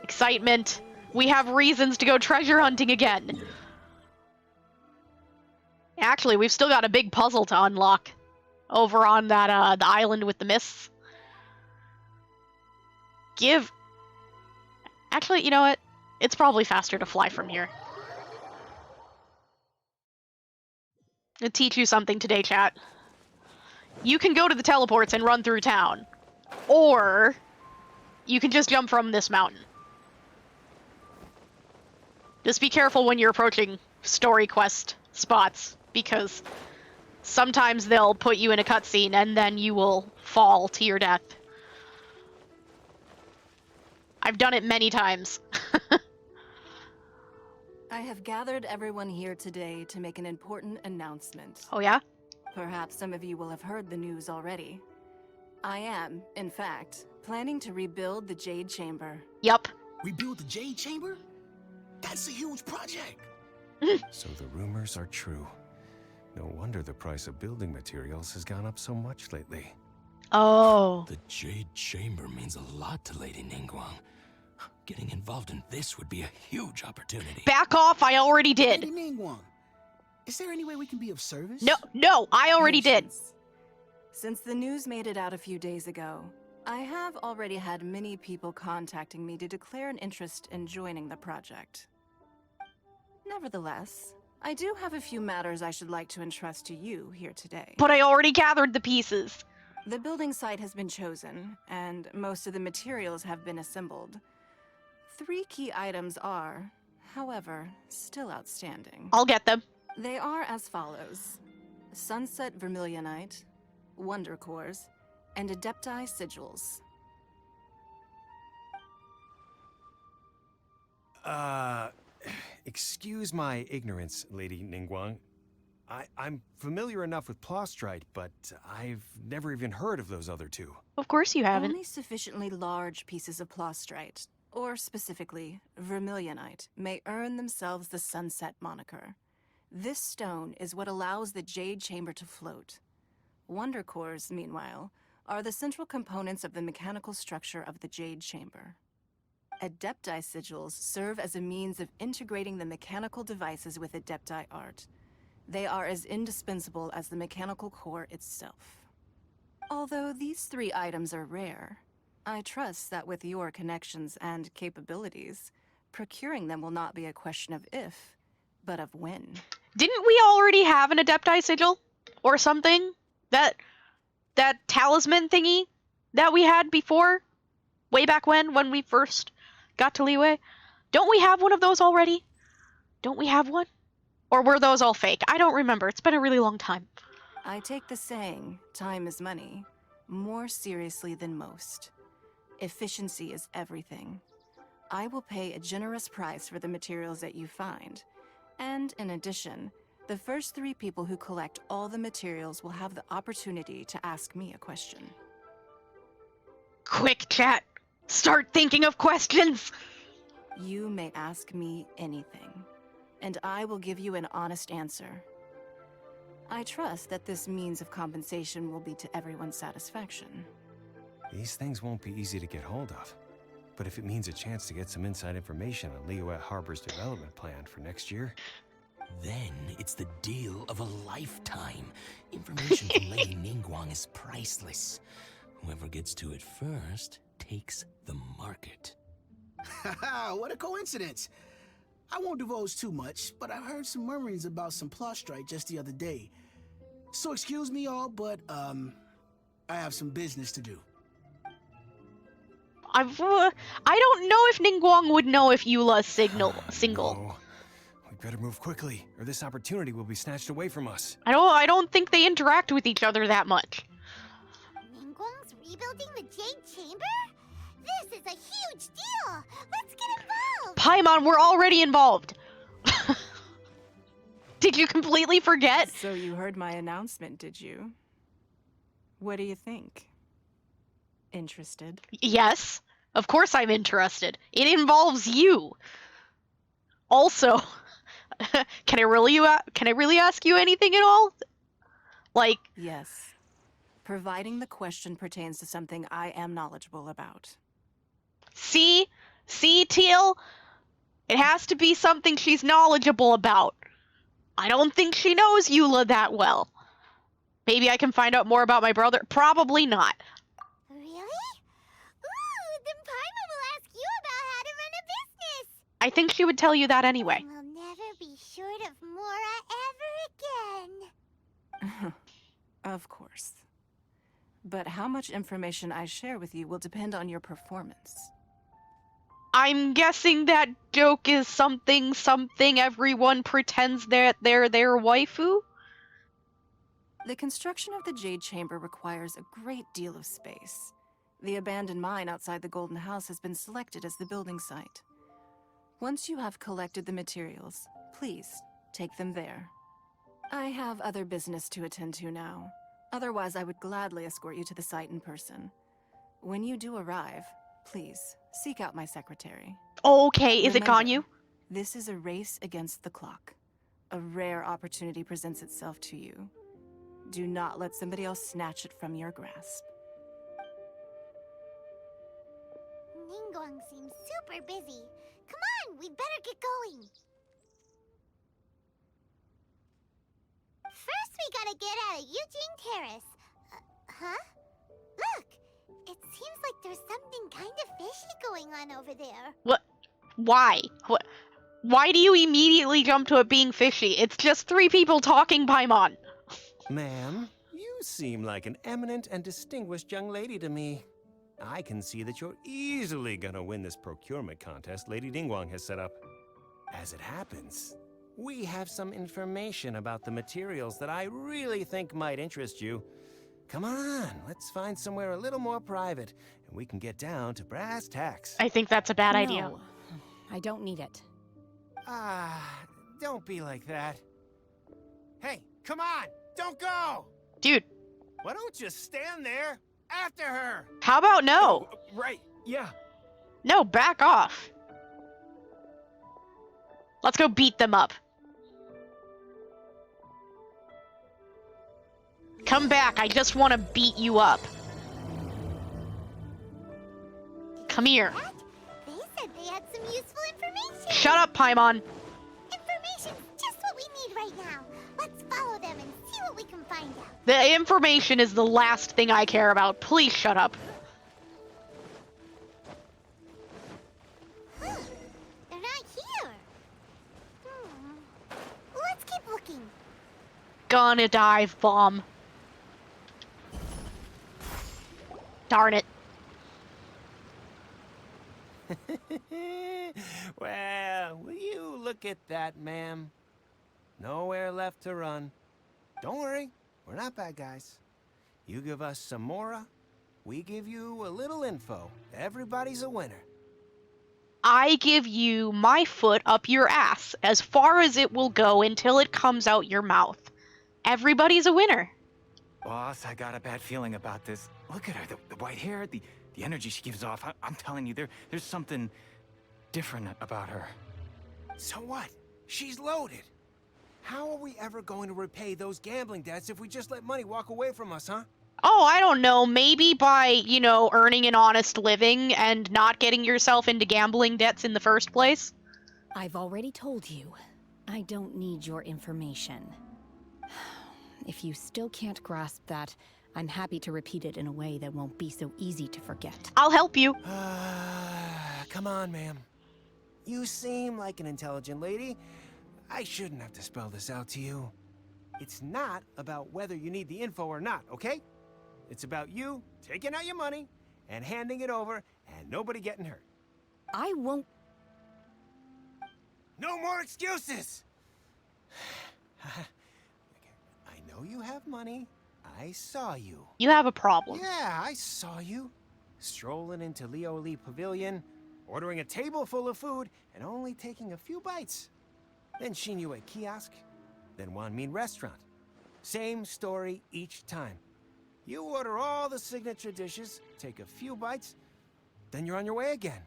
Excitement. We have reasons to go treasure hunting again. Actually, we've still got a big puzzle to unlock. Over on that, the island with the mists. Actually, you know what? It's probably faster to fly from here. I'll teach you something today, chat. You can go to the teleports and run through town. Or you can just jump from this mountain. Just be careful when you're approaching story quest spots, because sometimes they'll put you in a cutscene and then you will fall to your death. I've done it many times. I have gathered everyone here today to make an important announcement. Oh yeah? Perhaps some of you will have heard the news already. I am, in fact, planning to rebuild the Jade Chamber. Yup. Rebuild the Jade Chamber? That's a huge project. So the rumors are true. No wonder the price of building materials has gone up so much lately. Oh. The Jade Chamber means a lot to Lady Ningguang. Getting involved in this would be a huge opportunity. Back off, I already did. Lady Ningguang, is there any way we can be of service? No, I already did. Since the news made it out a few days ago, I have already had many people contacting me to declare an interest in joining the project. Nevertheless, I do have a few matters I should like to entrust to you here today. But I already gathered the pieces. The building site has been chosen, and most of the materials have been assembled. 3 key items are, however, still outstanding. I'll get them. They are as follows: Sunset Vermilionite, Wonder Cores, and Adepti Sigils. Excuse my ignorance, Lady Ningguang. I'm familiar enough with Plostrite, but I've never even heard of those other two. Of course you haven't. Only sufficiently large pieces of Plostrite, or specifically Vermilionite, may earn themselves the Sunset moniker. This stone is what allows the Jade Chamber to float. Wonder Cores, meanwhile, are the central components of the mechanical structure of the Jade Chamber. Adepti Sigils serve as a means of integrating the mechanical devices with Adepti art. They are as indispensable as the mechanical core itself. Although these 3 items are rare, I trust that with your connections and capabilities, procuring them will not be a question of if, but of when. Didn't we already have an Adepti Sigil? Or something? That talisman thingy that we had before? Way back when we first got to Liyue? Don't we have one of those already? Don't we have one? Or were those all fake? I don't remember. It's been a really long time. I take the saying, time is money, more seriously than most. Efficiency is everything. I will pay a generous price for the materials that you find. And in addition, the first 3 people who collect all the materials will have the opportunity to ask me a question. Quick, chat. Start thinking of questions. You may ask me anything, and I will give you an honest answer. I trust that this means of compensation will be to everyone's satisfaction. These things won't be easy to get hold of. But if it means a chance to get some inside information on Liyue Harbor's development plan for next year... Then it's the deal of a lifetime. Information from Lady Ningguang is priceless. Whoever gets to it first takes the market. Haha, what a coincidence. I won't divulge too much, but I heard some murmurings about some Plostrite just the other day. So excuse me all, but I have some business to do. I don't know if Ningguang would know if Eula's single. No. We better move quickly, or this opportunity will be snatched away from us. I don't think they interact with each other that much. Ningguang's rebuilding the Jade Chamber? This is a huge deal! Let's get involved! Paimon, we're already involved! Did you completely forget? So you heard my announcement, did you? What do you think? Interested? Yes, of course I'm interested. It involves you. Also, can I really ask you anything at all? Like... Yes. Providing the question pertains to something I am knowledgeable about. See? See, Teal? It has to be something she's knowledgeable about. I don't think she knows Eula that well. Maybe I can find out more about my brother. Probably not. Really? Ooh, then Paima will ask you about how to run a business. I think she would tell you that anyway. And we'll never be short of Mora ever again. Of course. But how much information I share with you will depend on your performance. I'm guessing that joke is something everyone pretends that they're their waifu? The construction of the Jade Chamber requires a great deal of space. The abandoned mine outside the Golden House has been selected as the building site. Once you have collected the materials, please take them there. I have other business to attend to now. Otherwise, I would gladly escort you to the site in person. When you do arrive, please seek out my secretary. Okay, is it Remember, Ganyu? This is a race against the clock. A rare opportunity presents itself to you. Do not let somebody else snatch it from your grasp. Ningguang seems super busy. Come on, we'd better get going. First, we gotta get out of Eugene Terrace. Huh? Look! It seems like there's something kind of fishy going on over there. What? Why? What? Why do you immediately jump to it being fishy? It's just 3 people talking, Paimon. Ma'am, you seem like an eminent and distinguished young lady to me. I can see that you're easily gonna win this procurement contest Lady Ningguang has set up. As it happens, we have some information about the materials that I really think might interest you. Come on, let's find somewhere a little more private, and we can get down to brass tacks. I think that's a bad idea. No, I don't need it. Don't be like that. Hey, come on, don't go! Dude, Why don't you stand there after her? how about no? Right, yeah. No, back off. Let's go beat them up. Come back, I just want to beat you up. Come here. What? They said they had some useful information. Shut up, Paimon. Information's just what we need right now. Let's follow them and see what we can find out. The information is the last thing I care about. Please shut up. Huh. They're not here. Let's keep looking. Gonna dive bomb. Darn it. Well, will you look at that, ma'am? Nowhere left to run. Don't worry, we're not bad guys. You give us some Mora, we give you a little info. Everybody's a winner. I give you my foot up your ass, as far as it will go until it comes out your mouth. Everybody's a winner. Boss, I got a bad feeling about this. Look at her, the white hair, the energy she gives off. I'm telling you, there's something different about her. So what? She's loaded. How are we ever going to repay those gambling debts if we just let money walk away from us, huh? Oh, I don't know, maybe by, earning an honest living and not getting yourself into gambling debts in the first place? I've already told you, I don't need your information. If you still can't grasp that, I'm happy to repeat it in a way that won't be so easy to forget. I'll help you. Come on, ma'am. You seem like an intelligent lady. I shouldn't have to spell this out to you. It's not about whether you need the info or not, okay? It's about you taking out your money and handing it over and nobody getting hurt. I won't. No more excuses! I know you have money. I saw you. You have a problem. Yeah, I saw you. Strolling into Leo Lee Pavilion, ordering a table full of food, and only taking a few bites. Then Shenhe Kiosk, then Wanmin Restaurant. Same story each time. You order all the signature dishes, take a few bites, then you're on your way again.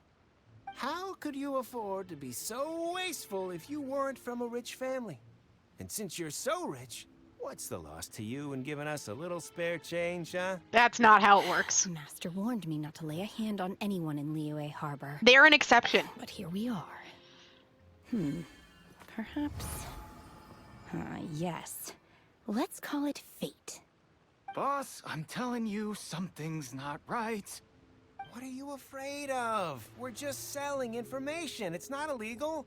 How could you afford to be so wasteful if you weren't from a rich family? And since you're so rich, What's the loss to you in giving us a little spare change, huh? That's not how it works. Master warned me not to lay a hand on anyone in Liyue Harbor. They're an exception. But here we are. Perhaps... yes. Let's call it fate. Boss, I'm telling you, something's not right. What are you afraid of? We're just selling information. It's not illegal.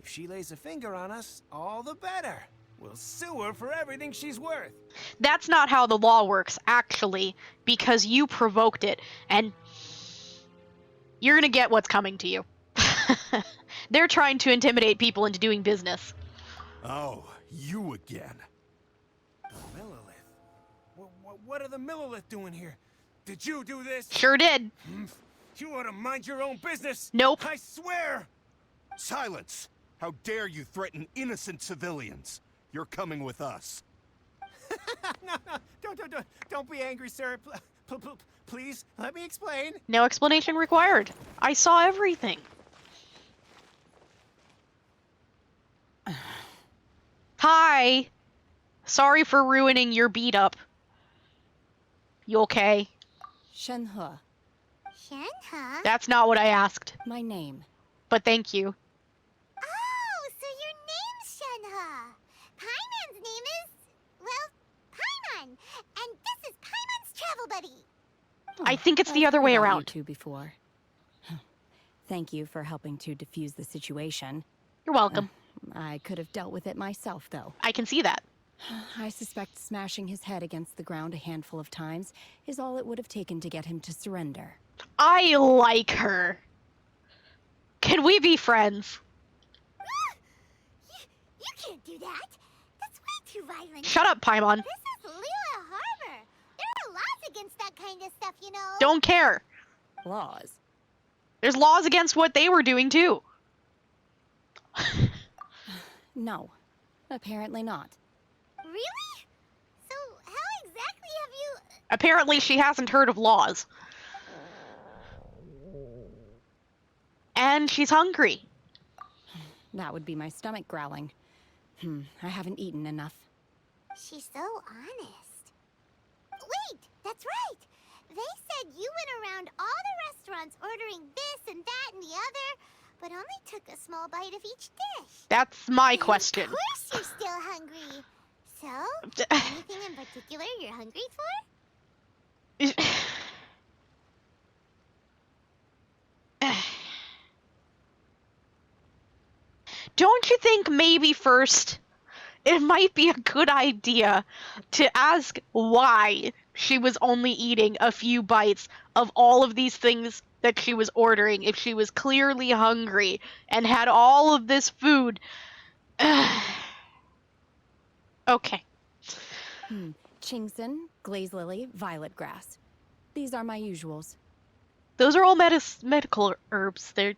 If she lays a finger on us, all the better. We'll sue her for everything she's worth. That's not how the law works, actually, because you provoked it, and you're gonna get what's coming to you. They're trying to intimidate people into doing business. Oh, you again. Millilith? What are the Millilith doing here? Did you do this? Sure did. You ought to mind your own business. Nope. I swear. Silence! How dare you threaten innocent civilians? You're coming with us. No, don't be angry, sir. Please, let me explain. No explanation required. I saw everything. Hi. Sorry for ruining your beat up. You okay? Shenhe, Shenhe? That's not what I asked, my name. but thank you. Oh, so your name's Shenhe. Paimon's name is, well, Paimon. And this is Paimon's travel buddy. I think it's the I've other heard way about around. You two before. Thank you for helping to defuse the situation. You're welcome. I could have dealt with it myself, though. I can see that. I suspect smashing his head against the ground a handful of times is all it would have taken to get him to surrender. I like her. Can we be friends? You can't do that. That's way too violent. Shut up, Paimon. This is Liyue Harbor. There are laws against that kind of stuff, you know. Don't care. Laws. There's laws against what they were doing, too. No, apparently not. Really? So how exactly have you... Apparently she hasn't heard of laws. And she's hungry. That would be my stomach growling. I haven't eaten enough. She's so honest. Wait, that's right. They said you went around all the restaurants ordering this and that and the other, but only took a small bite of each dish. That's my And question. Of course you're still hungry. So, anything in particular you're hungry for? Don't you think maybe first it might be a good idea to ask why she was only eating a few bites of all of these things that she was ordering if she was clearly hungry and had all of this food? Okay. Chingson, glaze lily, violet grass. These are my usuals. Those are all medical herbs. They're...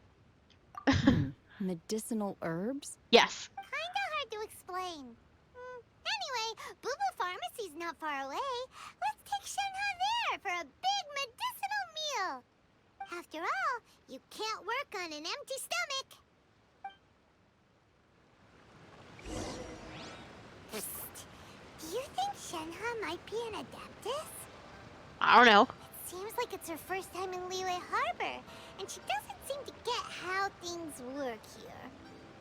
Medicinal herbs? Yes. Kinda hard to explain. Anyway, Boo Boo Pharmacy's not far away. Let's take Shenhe there for a big medicinal meal. After all, you can't work on an empty stomach. Psst. Do you think Shenhe might be an Adeptus? I don't know. It seems like it's her first time in Liyue Harbor, and she doesn't seem to get how things work here.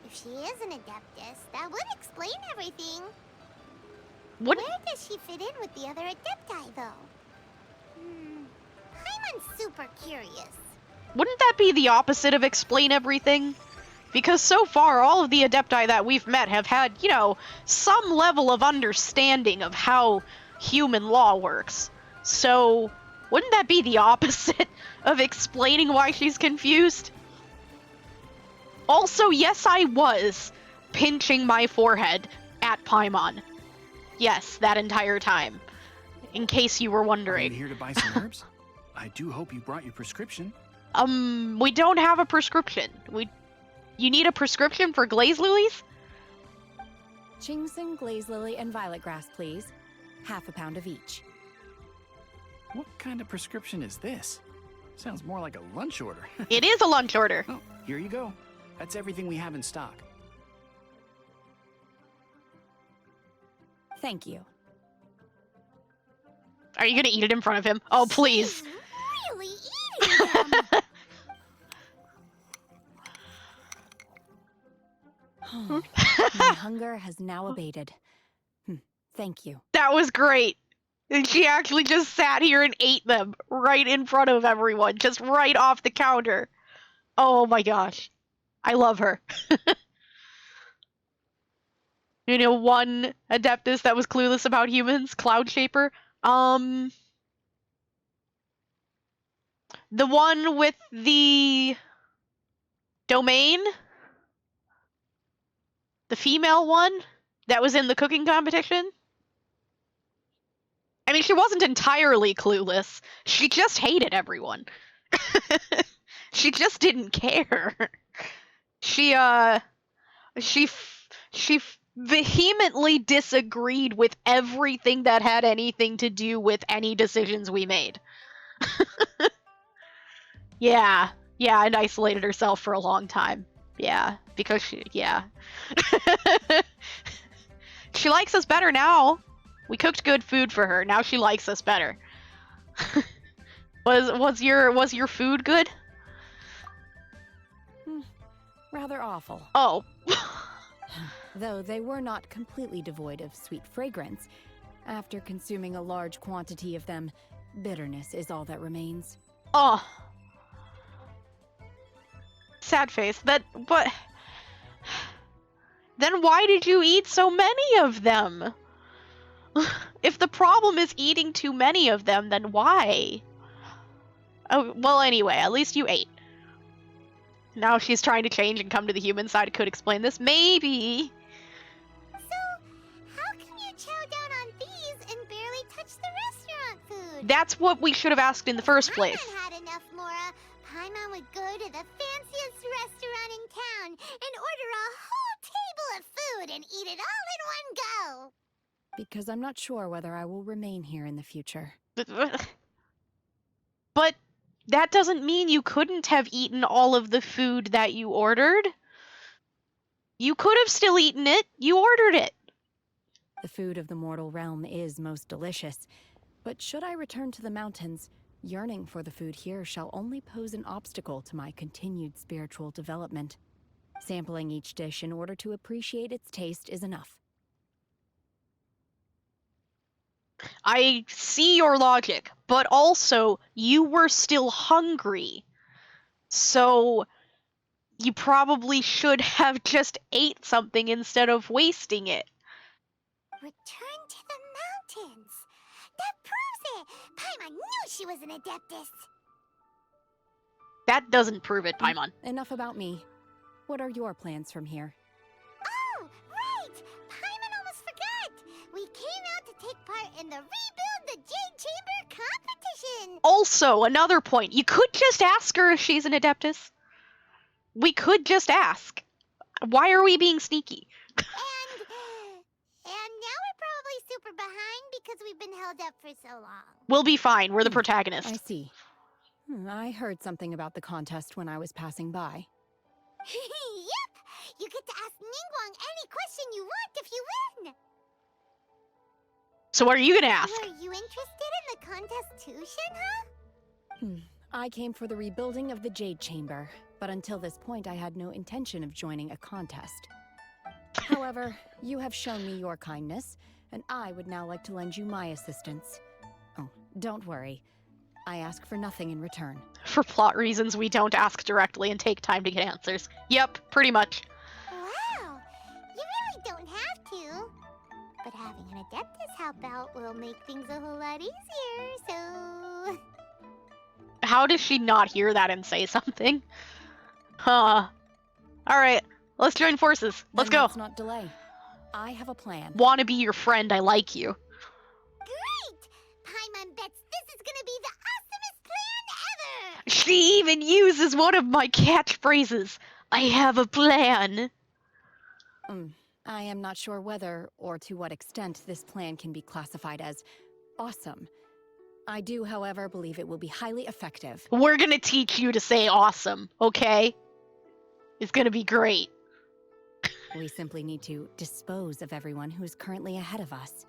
If she is an Adeptus, that would explain everything. What? Where does she fit in with the other Adepti, though? Paimon's super curious. Wouldn't that be the opposite of explain everything? Because so far, all of the Adepti that we've met have had, you know, some level of understanding of how human law works. So, wouldn't that be the opposite of explaining why she's confused? Also, yes, I was pinching my forehead at Paimon. Yes, that entire time. In case you were Are you wondering. here to buy some herbs? I do hope you brought your prescription. We don't have a prescription. You need a prescription for glaze lilies? Chingson, glaze lily, and violet grass, please. Half a pound of each. What kind of prescription is this? Sounds more like a lunch order. It is a lunch order. Oh, here you go. That's everything we have in stock. Thank you. Are you gonna eat it in front of him? Oh, please. She's really eating them. My hunger has now abated. Thank you. That was great. And she actually just sat here and ate them right in front of everyone, just right off the counter. Oh my gosh. I love her. You know, one Adeptus that was clueless about humans, Cloud Shaper. The one with the domain? The female one that was in the cooking competition? I mean, she wasn't entirely clueless. She just hated everyone. She just didn't care. She vehemently disagreed with everything that had anything to do with any decisions we made. Yeah, and isolated herself for a long time. Yeah, because yeah. She likes us better now. We cooked good food for her. Now she likes us better. Was your food good? Rather awful. Oh. Though they were not completely devoid of sweet fragrance. After consuming a large quantity of them, bitterness is all that remains. Oh. Sad face. But then why did you eat so many of them? If the problem is eating too many of them, then why? Oh, well, anyway, at least you ate. Now she's trying to change and come to the human side. Could explain this. Maybe. So, how can you chow down on these and barely touch the restaurant food? That's what we should have asked in the first place. Paimon had enough, Mora. Paimon would go to the fanciest restaurant in town and order a whole table of food and eat it all in one go. Because I'm not sure whether I will remain here in the future. But that doesn't mean you couldn't have eaten all of the food that you ordered. You could have still eaten it. You ordered it. The food of the mortal realm is most delicious. But should I return to the mountains, yearning for the food here shall only pose an obstacle to my continued spiritual development. Sampling each dish in order to appreciate its taste is enough. I see your logic, but also you were still hungry. So you probably should have just ate something instead of wasting it. Return to the mountains. That proves it. Paimon knew she was an Adeptus. That doesn't prove it, Paimon. Enough about me. What are your plans from here? Oh, right! Paimon almost forgot! We came out to take part in the Rebuild the Jade Chamber competition! Also, another point. You could just ask her if she's an Adeptus. We could just ask. Why are we being sneaky? And now we're probably super behind because we've been held up for so long. We'll be fine. We're the protagonists. I see. I heard something about the contest when I was passing by. Yep! You get to ask Ningguang any question you want if you win! So what are you gonna ask? Were you interested in the contest too, Shenhe? I came for the rebuilding of the Jade Chamber, but until this point I had no intention of joining a contest. However, you have shown me your kindness, and I would now like to lend you my assistance. Oh, don't worry. I ask for nothing in return. For plot reasons, we don't ask directly and take time to get answers. Yep, pretty much. Wow! You really don't have to. But having an Adeptus help out will make things a whole lot easier, so... How does she not hear that and say something? Huh. Alright, let's join forces. Let's go. Let's not delay. I have a plan. Wanna be your friend, I like you. Great! Paimon bets this is gonna be the awesomest plan ever! She even uses one of my catchphrases. I have a plan. I am not sure whether, or to what extent, this plan can be classified as awesome. I do, however, believe it will be highly effective. We're gonna teach you to say awesome, okay? It's gonna be great. We simply need to dispose of everyone who is currently ahead of us.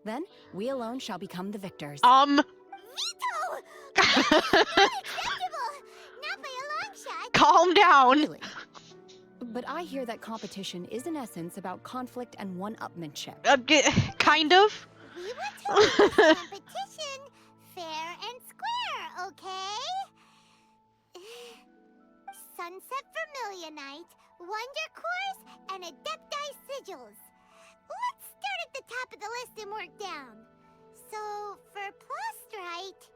Then, we alone shall become the victors. Veto! Unacceptable! Not by a long shot. Calm down. Really? But I hear that competition is in essence about conflict and one-upmanship. Kind of. We want to make this competition fair and square, okay? Sunset Vermilionite, Wonder Cores, and Adepti Sigils. Let's start at the top of the list and work down. So, for Plostrite...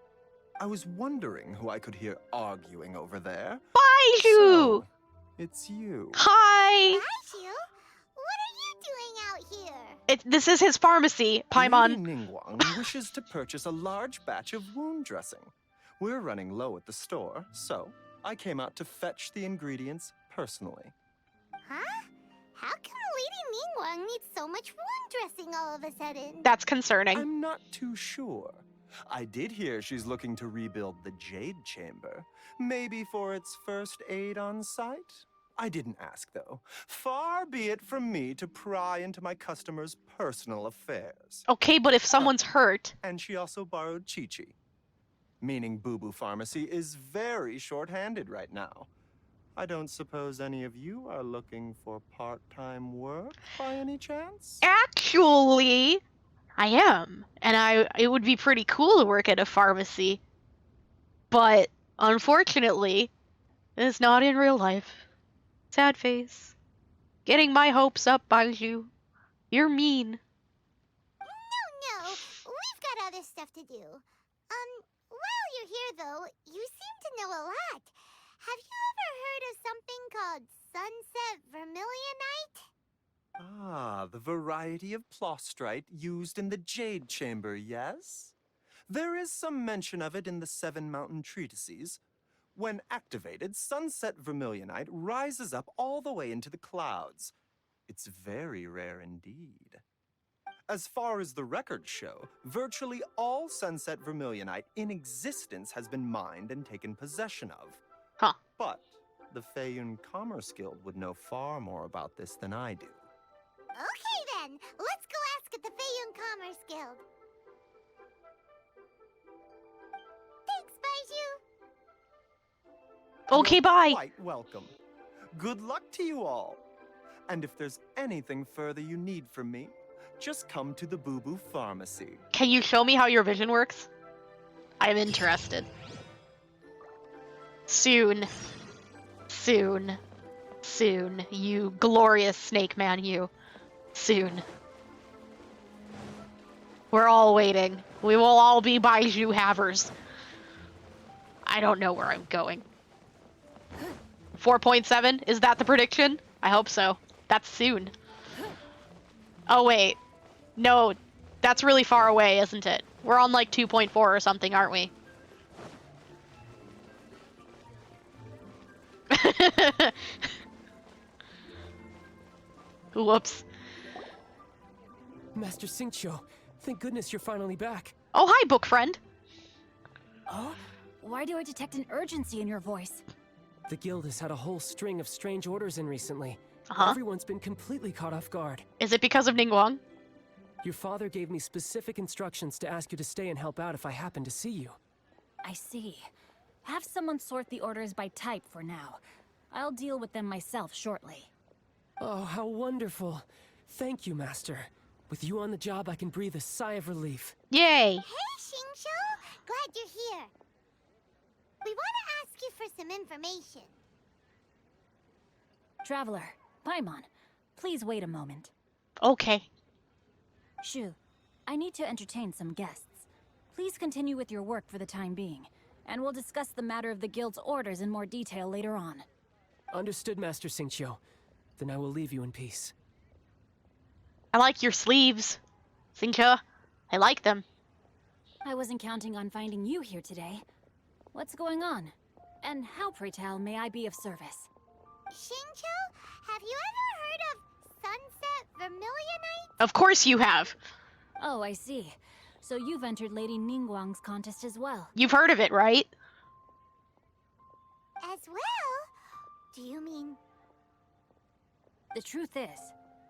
I was wondering who I could hear arguing over there. Baiju! So, it's you. Hi! Baiju? What are you doing out here? This is his pharmacy, Paimon. Lady Ningguang wishes to purchase a large batch of wound dressing. We're running low at the store, so I came out to fetch the ingredients personally. Huh? How come Lady Ningguang needs so much wound dressing all of a sudden? That's concerning. I'm not too sure. I did hear she's looking to rebuild the Jade Chamber. Maybe for its first aid on site? I didn't ask, though. Far be it from me to pry into my customers' personal affairs. Okay, but if someone's hurt... And she also borrowed Chi-Chi. Meaning Boo Boo Pharmacy is very short-handed right now. I don't suppose any of you are looking for part-time work by any chance? Actually, I am. And it would be pretty cool to work at a pharmacy. But, unfortunately, it's not in real life. Sad face. Getting my hopes up, Baiju. You're mean. No, we've got other stuff to do. While you're here, though, you seem to know a lot. Have you ever heard of something called Sunset Vermilionite? Ah, the variety of plostrite used in the Jade Chamber, yes? There is some mention of it in the Seven Mountain Treatises. When activated, Sunset Vermilionite rises up all the way into the clouds. It's very rare indeed. As far as the records show, virtually all Sunset Vermilionite in existence has been mined and taken possession of. Huh. But the Feiyun Commerce Guild would know far more about this than I do. Okay then, let's go ask at the Feiyun Commerce Guild. Thanks, Baiju. Okay, You're bye. Quite welcome. Good luck to you all. And if there's anything further you need from me, just come to the Boo Boo Pharmacy. Can you show me how your vision works? I'm interested. Soon. Soon. Soon. You glorious snake man, you. Soon. We're all waiting. We will all be Baiju havers. I don't know where I'm going. 4.7? Is that the prediction? I hope so. That's soon. Oh, wait. No, that's really far away, isn't it? We're on like 2.4 or something, aren't we? Whoops. Master Xingqiu, thank goodness you're finally back. Oh, hi, book friend. Oh? Why do I detect an urgency in your voice? The guild has had a whole string of strange orders in recently. Uh-huh. Everyone's been completely caught off guard. Is it because of Ningguang? Your father gave me specific instructions to ask you to stay and help out if I happen to see you. I see. Have someone sort the orders by type for now. I'll deal with them myself shortly. Oh, how wonderful. Thank you, Master. With you on the job, I can breathe a sigh of relief. Yay! Hey, Xingqiu! Glad you're here. We want to ask you for some information. Traveler, Paimon, please wait a moment. Okay. Shu, I need to entertain some guests. Please continue with your work for the time being, and we'll discuss the matter of the guild's orders in more detail later on. Understood, Master Xingqiu. Then I will leave you in peace. I like your sleeves, Xingqiu. I like them. I wasn't counting on finding you here today. What's going on? And how, pray tell, may I be of service? Xingqiu, have you ever heard of Sunset Vermilionite? Of course you have. Oh, I see. So you've entered Lady Ningguang's contest as well. You've heard of it, right? As well? Do you mean... The truth is,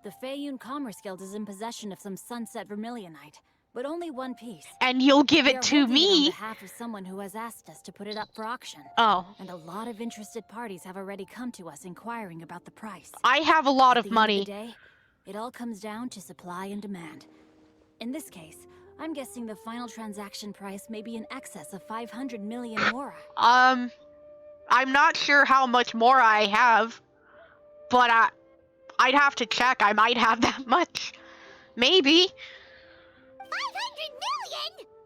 the Feiyun Commerce Guild is in possession of some Sunset Vermilionite. but only one piece. And you'll give We it are to holding it on me? behalf of someone who has asked us to put it up for auction. Oh. And a lot of interested parties have already come to us inquiring about the price. I have a lot At of the end money. of the day, it all comes down to supply and demand. In this case, I'm guessing the final transaction price may be in excess of 500 million mora. I'm not sure how much more I have, but I'd have to check. I might have that much. Maybe. 500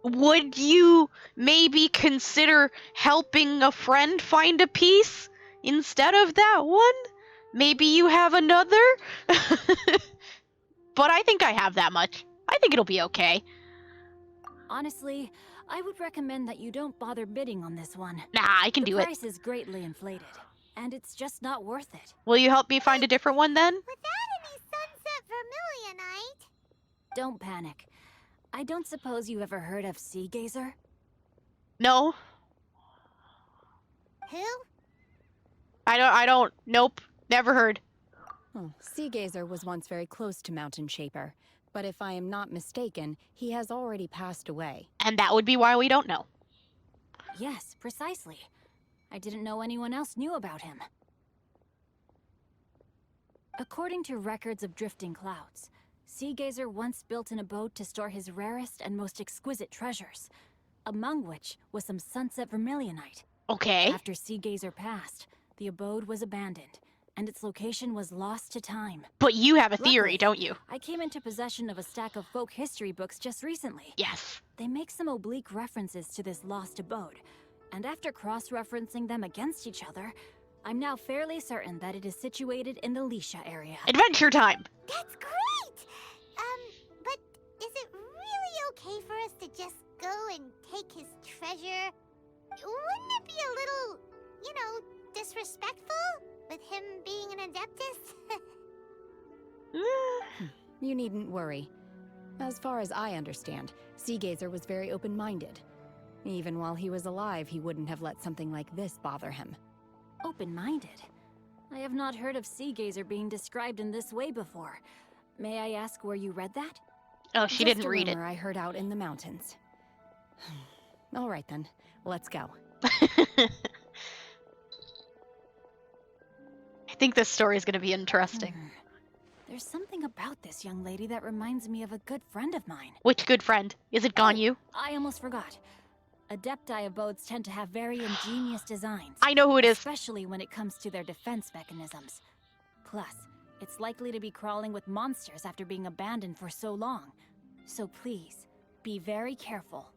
million? Would you maybe consider helping a friend find a piece instead of that one? Maybe you have another? But I think I have that much. I think it'll be okay. Honestly, I would recommend that you don't bother bidding on this one. Nah, I can do The it. price is greatly inflated, and it's just not worth it. Will you help me find a different one then? Without any sunset vermilionite? Don't panic. I don't suppose you ever heard of Sea Gazer? No. Who? I don't. Nope. Never heard. Oh, Sea Gazer was once very close to Mountain Shaper, but if I am not mistaken, he has already passed away. And that would be why we don't know. Yes, precisely. I didn't know anyone else knew about him. According to records of drifting clouds, Sea Gazer once built an abode to store his rarest and most exquisite treasures, among which was some sunset vermilionite. Okay. After Sea Gazer passed, the abode was abandoned, and its location was lost to time. But you have a theory, Luckily, don't you? I came into possession of a stack of folk history books just recently. Yes. They make some oblique references to this lost abode, and after cross-referencing them against each other, I'm now fairly certain that it is situated in the Lisha area. Adventure time! That's great! But is it really okay for us to just go and take his treasure? Wouldn't it be a little, disrespectful? With him being an Adeptus? You needn't worry. As far as I understand, Sea Gazer was very open-minded. Even while he was alive, he wouldn't have let something like this bother him. Open-minded? I have not heard of Sea Gazer being described in this way before. May I ask where you read that? Oh, she Just didn't a read it. rumor I heard out in the mountains. All right then, let's go. I think this story is going to be interesting. There's something about this young lady that reminds me of a good friend of mine. Which good friend? Is it Ganyu? I almost forgot. Adepti abodes tend to have very ingenious designs. I know who it is. Especially when it comes to their defense mechanisms. Plus, it's likely to be crawling with monsters after being abandoned for so long. So please, be very careful.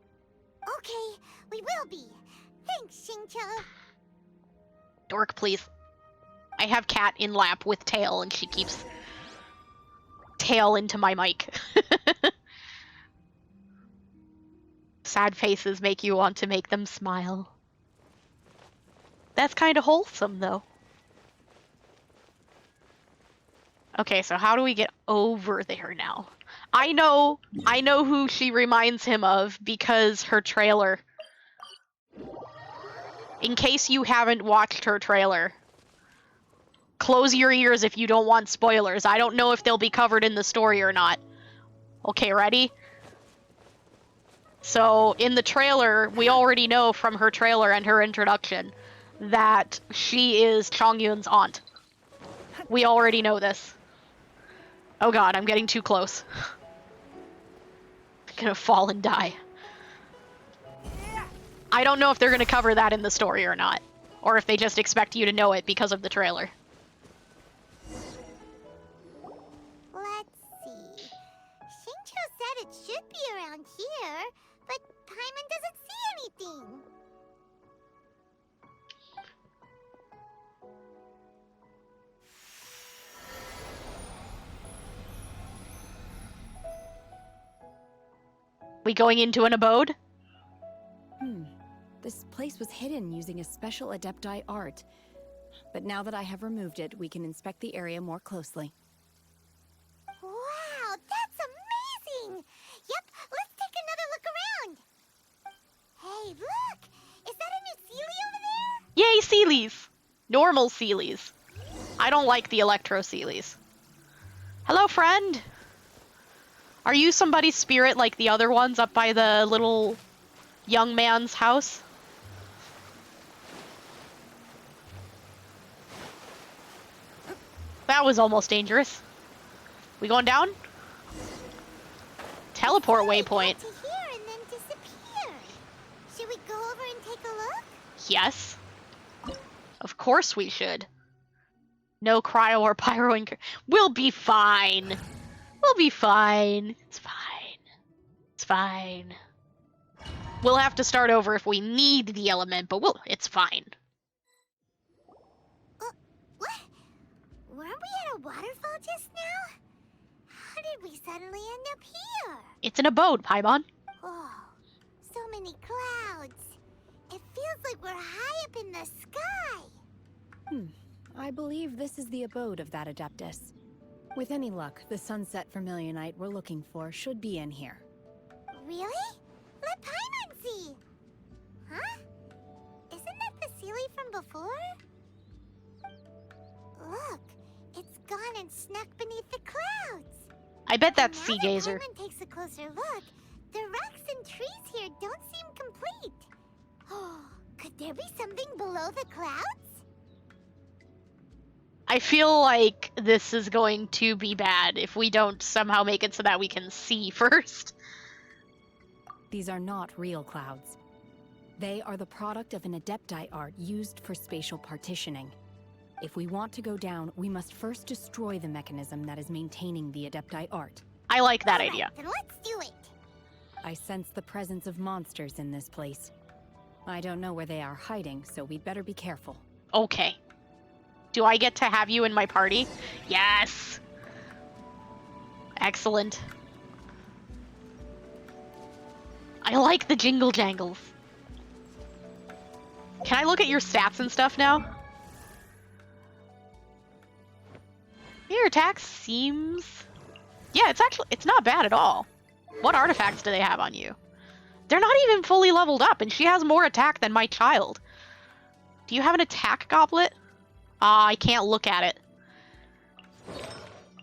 Okay, we will be. Thanks, Xingqiu. Dork, please. I have cat in lap with tail, and she keeps tail into my mic. Sad faces make you want to make them smile. That's kind of wholesome, though. Okay, so how do we get over there now? I know who she reminds him of because her trailer. In case you haven't watched her trailer, close your ears if you don't want spoilers. I don't know if they'll be covered in the story or not. Okay, ready? So, in the trailer, we already know from her trailer and her introduction that she is Chongyun's aunt. We already know this. Oh god, I'm getting too close. I'm gonna fall and die. I don't know if they're gonna cover that in the story or not. Or if they just expect you to know it because of the trailer. Let's see. Xingqiu said it should be around here, but Paimon doesn't see anything. We going into an abode? This place was hidden using a special Adepti art. But now that I have removed it, we can inspect the area more closely. Wow, that's amazing! Yep, let's take another look around. Hey, look! Is that a new Sealy over there? Yay, Sealies! Normal Sealies. I don't like the Electro Sealies. Hello, friend! Are you somebody's spirit like the other ones up by the little young man's house? That was almost dangerous. We going down? Teleport waypoint. To here and then disappear. Should we go over and take a look? Yes. Of course we should. No cryo or pyro. We'll be fine. We'll be fine. It's fine. It's fine. We'll have to start over if we need the element, but it's fine. What? Weren't we at a waterfall just now? How did we suddenly end up here? It's an abode, Paimon. Oh, so many clouds. It feels like we're high up in the sky. I believe this is the abode of that Adeptus. With any luck, the sunset vermilionite we're looking for should be in here. Really? Let Paimon see. Huh? Isn't that the Sealy from before? Look, it's gone and snuck beneath the clouds. I bet that's Now Sea that Gazer. Paimon takes a closer look, the rocks and trees here don't seem complete. Oh, could there be something below the clouds? I feel like this is going to be bad if we don't somehow make it so that we can see first. These are not real clouds. They are the product of an Adepti art used for spatial partitioning. If we want to go down, we must first destroy the mechanism that is maintaining the Adepti art. I like that Alright, idea. then let's do it. I sense the presence of monsters in this place. I don't know where they are hiding, so we'd better be careful. Okay. Do I get to have you in my party? Yes! Excellent. I like the jingle jangles. Can I look at your stats and stuff now? Your attack seems... Yeah, it's not bad at all. What artifacts do they have on you? They're not even fully leveled up, and she has more attack than my child. Do you have an attack goblet? I can't look at it.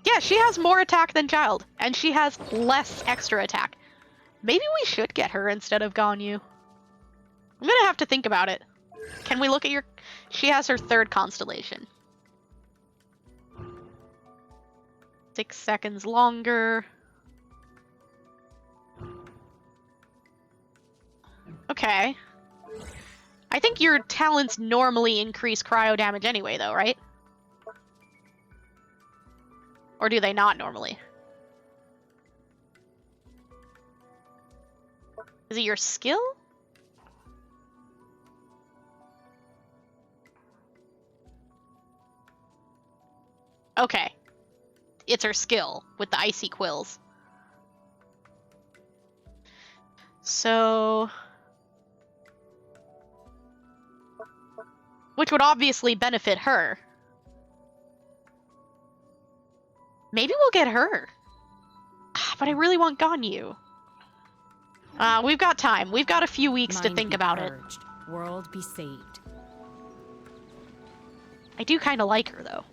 Yeah, she has more attack than child, and she has less extra attack. Maybe we should get her instead of Ganyu. I'm gonna have to think about it. Can we look at your... She has her third constellation. 6 seconds longer. Okay. I think your talents normally increase cryo damage anyway, though, right? Or do they not normally? Is it your skill? Okay. It's her skill with the icy quills. So... which would obviously benefit her. Maybe we'll get her. But I really want Ganyu. We've got time. We've got a few weeks to think about it. World be saved. I do kind of like her, though.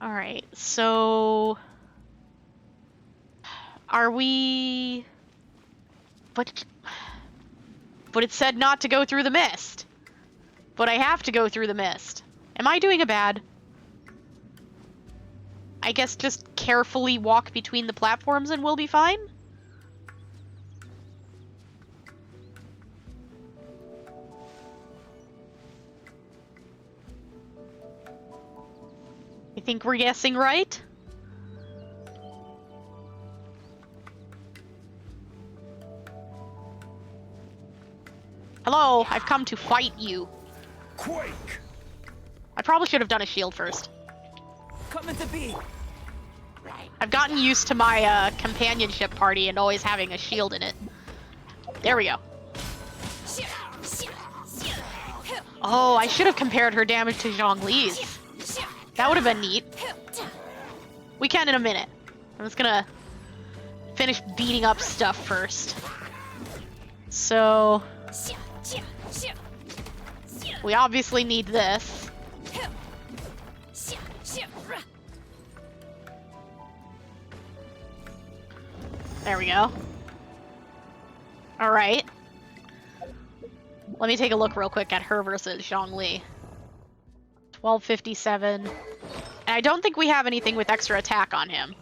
Alright, so... Are we... But it said not to go through the mist. But I have to go through the mist. Am I doing a bad? I guess just carefully walk between the platforms and we'll be fine? I think we're guessing right? Hello, I've come to fight you. Quake! I probably should have done a shield first. Coming to be. I've gotten used to my companionship party and always having a shield in it. There we go. Oh, I should have compared her damage to Zhongli's. That would have been neat. We can in a minute. I'm just gonna finish beating up stuff first. So... we obviously need this. There we go. Alright. Let me take a look real quick at her versus Zhongli. 1257. And I don't think we have anything with extra attack on him.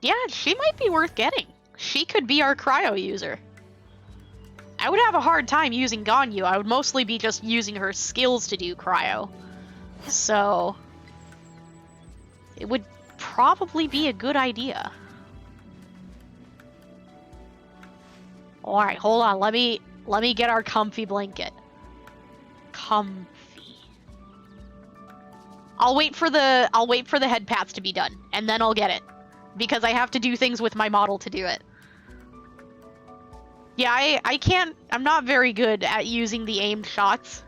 Yeah, she might be worth getting. She could be our cryo user. I would have a hard time using Ganyu. I would mostly be just using her skills to do cryo. So it would probably be a good idea. Alright, hold on. Let me get our comfy blanket. Comfy. I'll wait for the head pats to be done, and then I'll get it. Because I have to do things with my model to do it. Yeah, I'm not very good at using the aimed shots.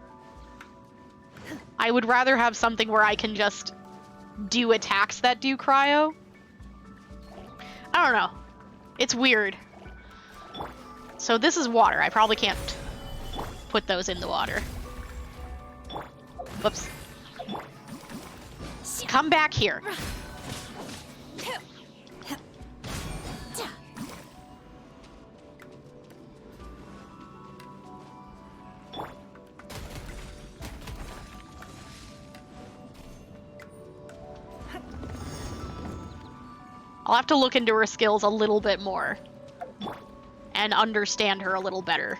I would rather have something where I can just do attacks that do cryo. I don't know. It's weird. So this is water. I probably can't put those in the water. Whoops. Come back here. I'll have to look into her skills a little bit more and understand her a little better.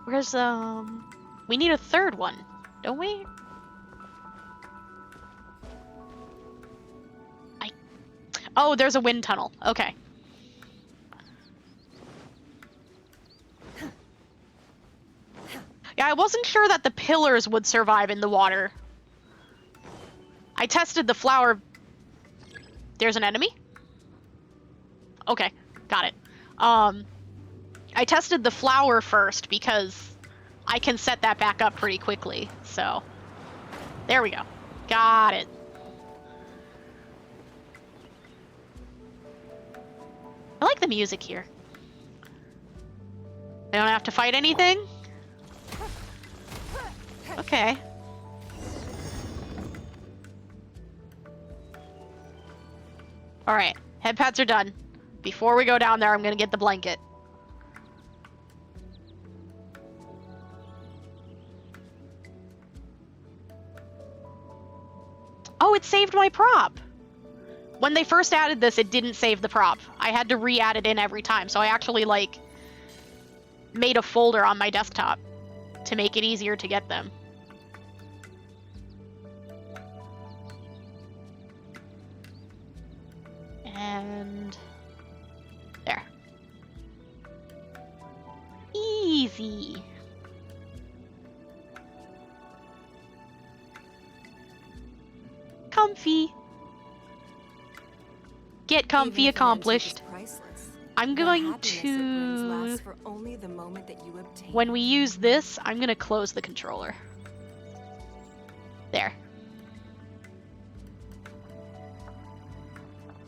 Where's, we need a third one, don't we? Oh, there's a wind tunnel. Okay. Yeah, I wasn't sure that the pillars would survive in the water. I tested the flower. There's an enemy? Okay, got it. I tested the flower first because I can set that back up pretty quickly, so. There we go. Got it. I like the music here. I don't have to fight anything? Okay. Alright, head pads are done. Before we go down there, I'm gonna get the blanket. Oh, it saved my prop! When they first added this, it didn't save the prop. I had to re-add it in every time, so I actually, like, made a folder on my desktop to make it easier to get them. And there. Easy. Comfy. Get comfy accomplished. I'm going to... When we use this, I'm going to close the controller. There.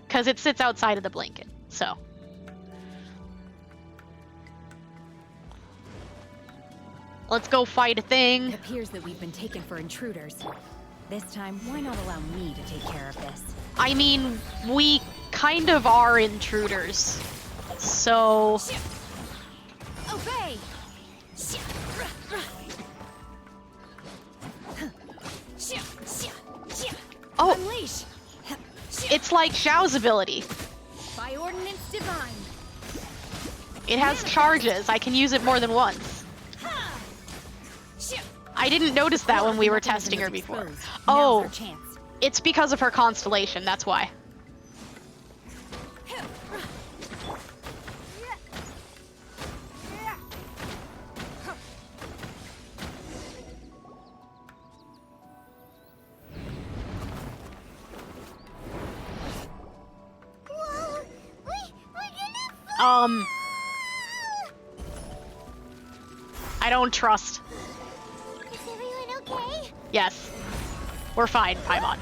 Because it sits outside of the blanket, so. Let's go fight a thing. It appears that we've been taken for intruders. This time, why not allow me to take care of this? I mean, we kind of are intruders. So... Obey! Oh! Unleash! It's like Xiao's ability. By ordinance divine. It has charges. I can use it more than once. I didn't notice that when we were testing her before. Oh, it's because of her constellation, that's why. I don't trust. Is everyone okay? Yes. We're fine, Paimon.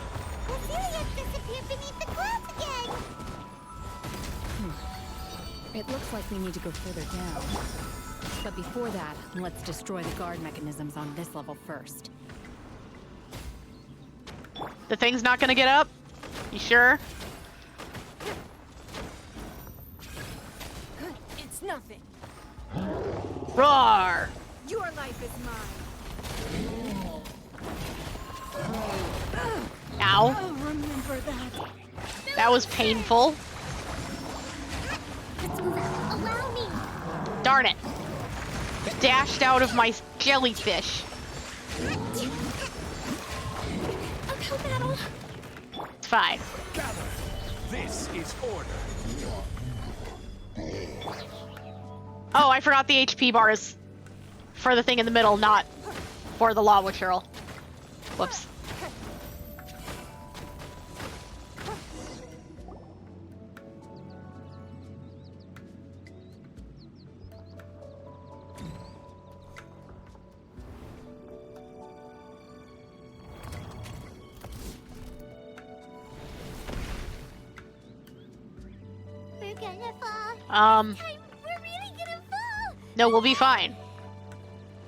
Ophelia disappeared beneath the clouds again. It looks like we need to go further down. But before that, let's destroy the guard mechanisms on this level first. The thing's not gonna get up? You sure? It's nothing. Roar! Your life is mine. Ow. I'll remember that. That was painful. Allow me. Darn it. Dashed out of my jellyfish. Uphill battle. It's fine. Gather. This is order. Oh, I forgot the HP bar is for the thing in the middle, not for the lava churl. Whoops. We're gonna fall. Um, We're really gonna fall. no, we'll be fine.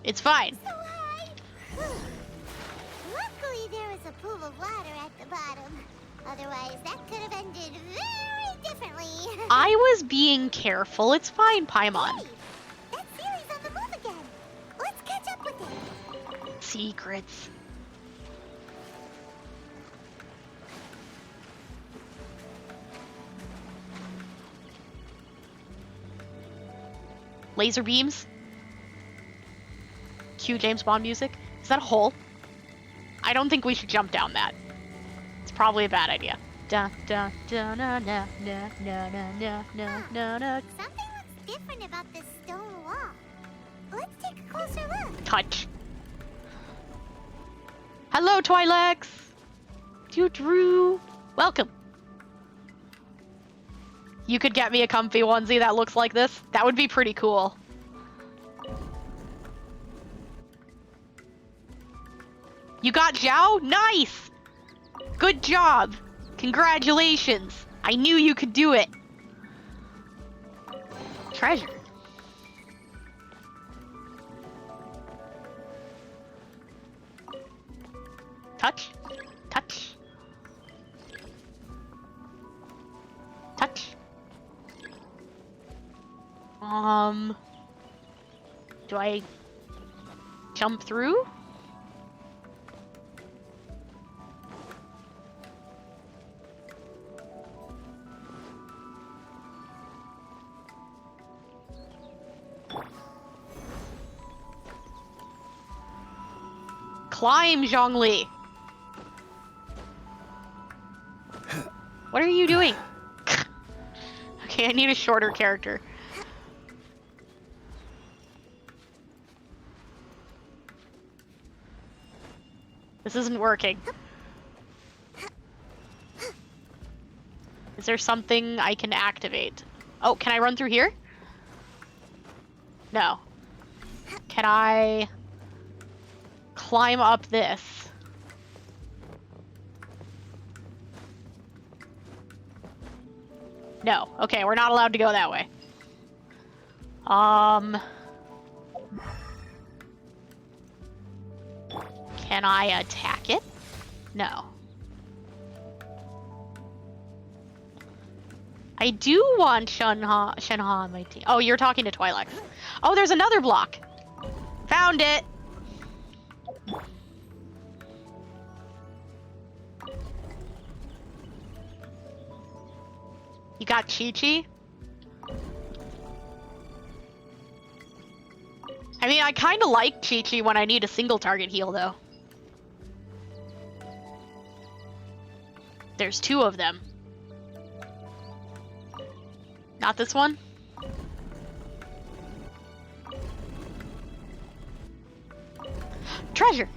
It's fine. So high. Luckily, there was a pool of water at the bottom. Otherwise, that could have ended very differently. I was being careful. It's fine, Paimon. Hey, that series on the move again. Let's catch up with it. Secrets. Laser beams. Cue James Bond music. Is that a hole? I don't think we should jump down that. It's probably a bad idea. Da da da na na na na na na na na na. Something looks different about this stone wall. Let's take a closer look. Touch. Hello, Twi'lex. Drew. Welcome. You could get me a comfy onesie that looks like this. That would be pretty cool. You got Zhao? Nice! Good job. Congratulations. I knew you could do it. Treasure. Touch. Touch. Touch. Do I jump through? Climb, Zhongli. What are you doing? Okay, I need a shorter character. This isn't working. Is there something I can activate? Oh, can I run through here? No. Can I climb up this? No. Okay, we're not allowed to go that way. Can I attack it? No. I do want Shenhe on my team. Oh, you're talking to Twi'lek. Oh, there's another block. Found it. You got Chi-Chi? I mean, I kind of like Chi-Chi when I need a single target heal, though. There's two of them. Not this one? Treasure!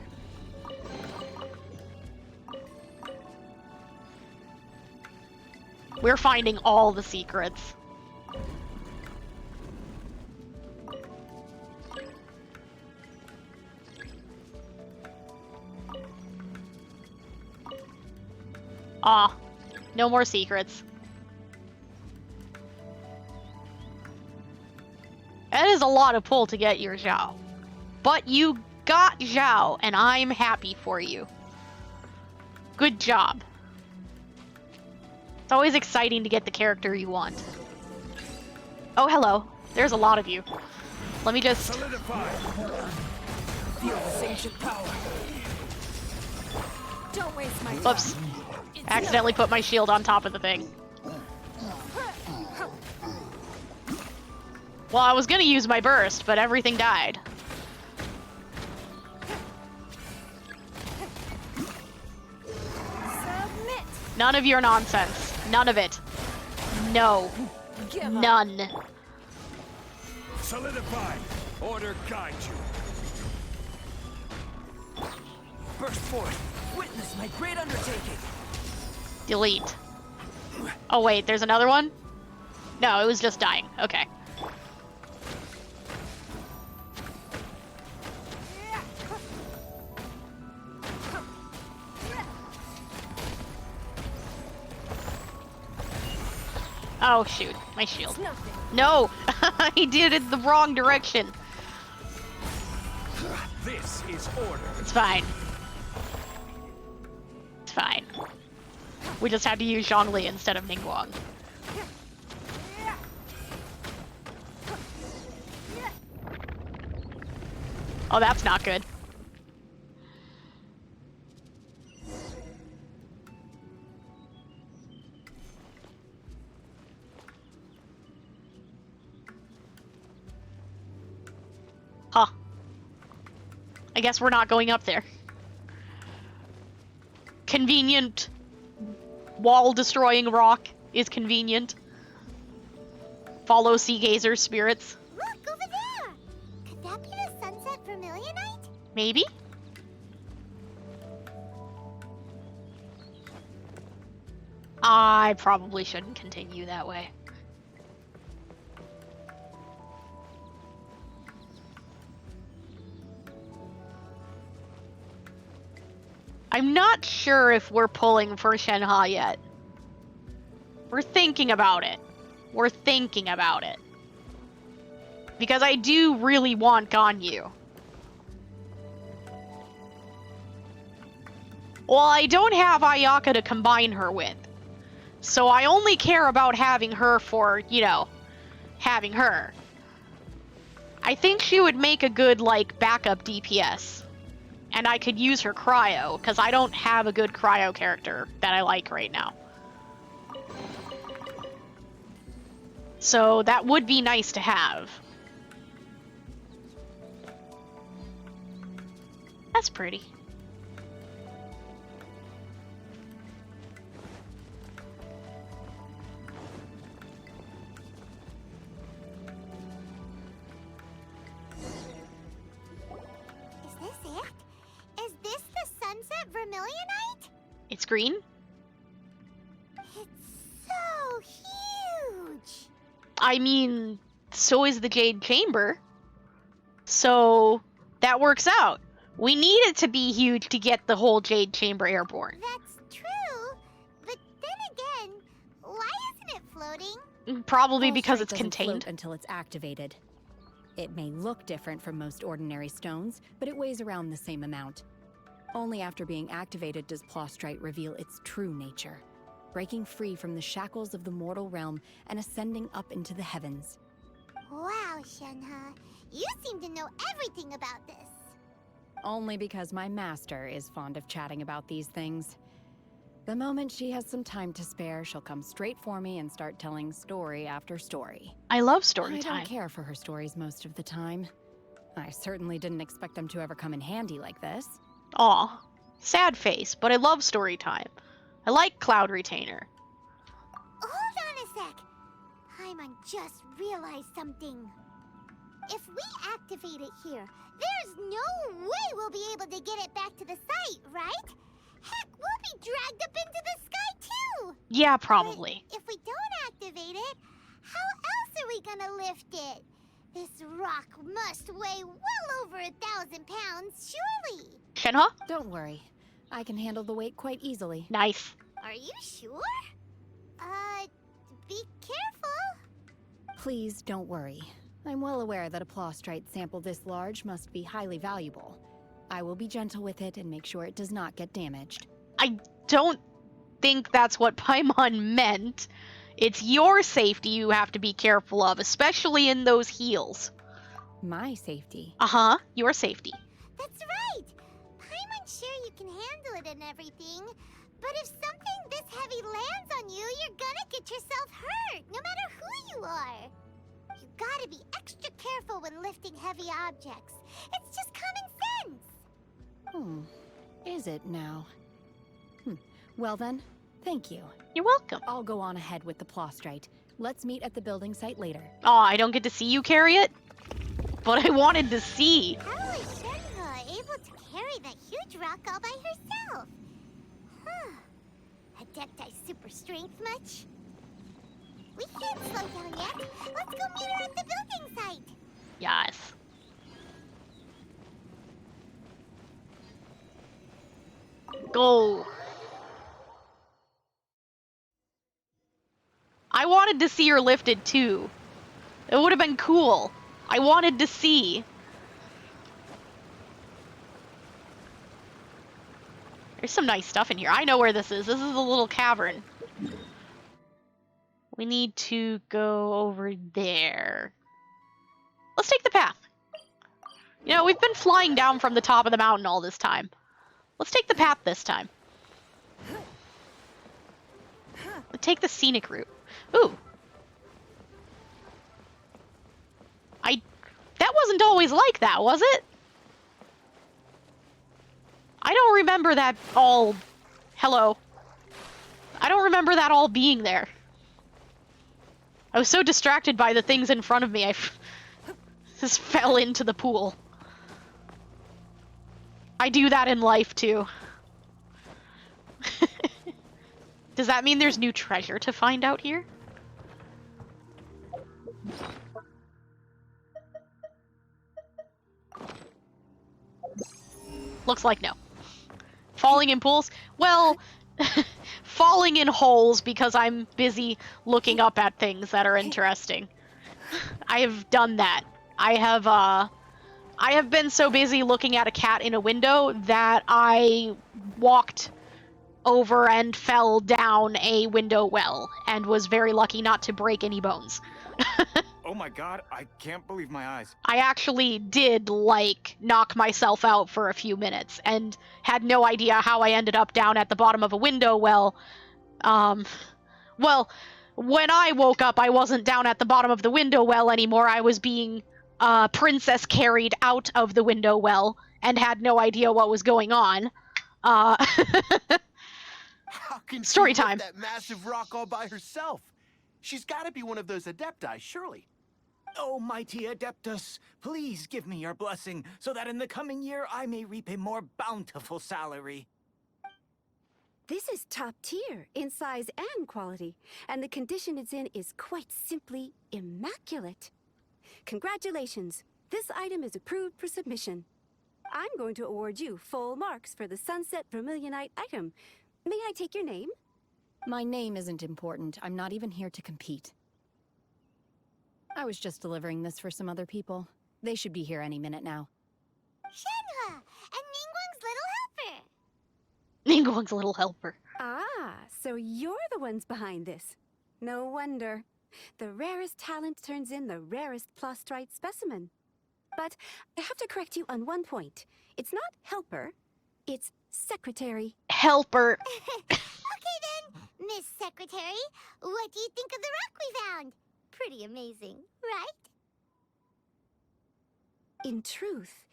We're finding all the secrets. Ah, no more secrets. That is a lot of pull to get your Zhao. But you got Zhao, and I'm happy for you. Good job. It's always exciting to get the character you want. Oh, hello. There's a lot of you. Let me just... Solidify! Feel this ancient power. Don't waste my Whoops. Accidentally put my shield on top of the thing. Well, I was gonna use my burst, but everything died. Submit. None of your nonsense. None of it. No. None. Solidify! Order guide you. Burst forth. Witness my great undertaking. Delete. Oh wait, there's another one? No, it was just dying. Okay. Oh shoot, my shield. No! I did it the wrong direction. This is order. It's fine. It's fine. We just had to use Zhongli instead of Ningguang. Oh, that's not good. Huh. I guess we're not going up there. Convenient. Wall-destroying rock is convenient. Follow Sea Gazer's spirits. Look, over there! Could that be the Sunset Vermilionite? Maybe? I probably shouldn't continue that way. I'm not sure if we're pulling for Shenhe yet. We're thinking about it. We're thinking about it. Because I do really want Ganyu. Well, I don't have Ayaka to combine her with. So I only care about having her for, you know, having her. I think she would make a good, like, backup DPS. And I could use her cryo, because I don't have a good cryo character that I like right now. So that would be nice to have. That's pretty. Is this it? Is this the Sunset Vermilionite? It's green? It's so huge! I mean, so is the Jade Chamber. So that works out. We need it to be huge to get the whole Jade Chamber airborne. That's true, but then again, why isn't it floating? Probably because Pulse it's rate doesn't contained. float until it's activated. It may look different from most ordinary stones, but it weighs around the same amount. Only after being activated does Plostrite reveal its true nature, breaking free from the shackles of the mortal realm and ascending up into the heavens. Wow, Shenhe, you seem to know everything about this. Only because my master is fond of chatting about these things. The moment she has some time to spare, she'll come straight for me and start telling story after story. I love story I time. don't care for her stories most of the time. I certainly didn't expect them to ever come in handy like this. Aw, sad face, but I love story time. I like Cloud Retainer. Hold on a sec. Paimon just realized something. If we activate it here, there's no way we'll be able to get it back to the site, right? Heck, we'll be dragged up into the sky too! Yeah, probably. But if we don't activate it, how else are we gonna lift it? This rock must weigh well over 1,000 pounds, surely! Shenhe? Don't worry. I can handle the weight quite easily. Nice. Are you sure? Be careful! Please don't worry. I'm well aware that a Plostrite sample this large must be highly valuable. I will be gentle with it and make sure it does not get damaged. I don't think that's what Paimon meant. It's your safety you have to be careful of, especially in those heels. My safety. Uh-huh, your safety. That's right! Paimon's sure you can handle it and everything, but if something this heavy lands on you, you're gonna get yourself hurt, no matter who you are. You gotta be extra careful when lifting heavy objects. It's just common sense. Is it now? Well then, thank you. You're welcome. I'll go on ahead with the Plostrite. Let's meet at the building site later. Aw, I don't get to see you carry it? But I wanted to see. How is Shenhe able to carry that huge rock all by herself? Adepti super strength much? We can't slow down yet. Let's go meet her at the building site. Yes. Go. I wanted to see her lifted too. It would have been cool. I wanted to see. There's some nice stuff in here. I know where this is. This is a little cavern. We need to go over there. Let's take the path. You know, we've been flying down from the top of the mountain all this time. Let's take the path this time. Let's take the scenic route. Ooh. That wasn't always like that, was it? I don't remember that all... Hello. I don't remember that all being there. I was so distracted by the things in front of me, I just fell into the pool. I do that in life, too. Does that mean there's new treasure to find out here? Looks like no. Falling in pools? Well, falling in holes because I'm busy looking up at things that are interesting. I have done that. I have been so busy looking at a cat in a window that I walked over and fell down a window well and was very lucky not to break any bones. Oh my god, I can't believe my eyes. I actually did, like, knock myself out for a few minutes and had no idea how I ended up down at the bottom of a window well. Well, when I woke up, I wasn't down at the bottom of the window well anymore. I was being, princess carried out of the window well and had no idea what was going on. How can Story she lift time. that massive rock all by herself? She's got to be one of those adepti, surely. Oh, mighty Adeptus, please give me your blessing so that in the coming year I may reap a more bountiful salary. This is top tier in size and quality, and the condition it's in is quite simply immaculate. Congratulations, this item is approved for submission. I'm going to award you full marks for the Sunset Vermilionite item. May I take your name? My name isn't important. I'm not even here to compete. I was just delivering this for some other people. They should be here any minute now. Shenhe and Ningguang's little helper. Ningguang's little helper. Ah, so you're the ones behind this. No wonder. The rarest talent turns in the rarest Plostrite specimen. But I have to correct you on one point. It's not helper, it's secretary. Helper. Okay then, Miss Secretary, what do you think of the rock we found? Pretty amazing, right? In truth,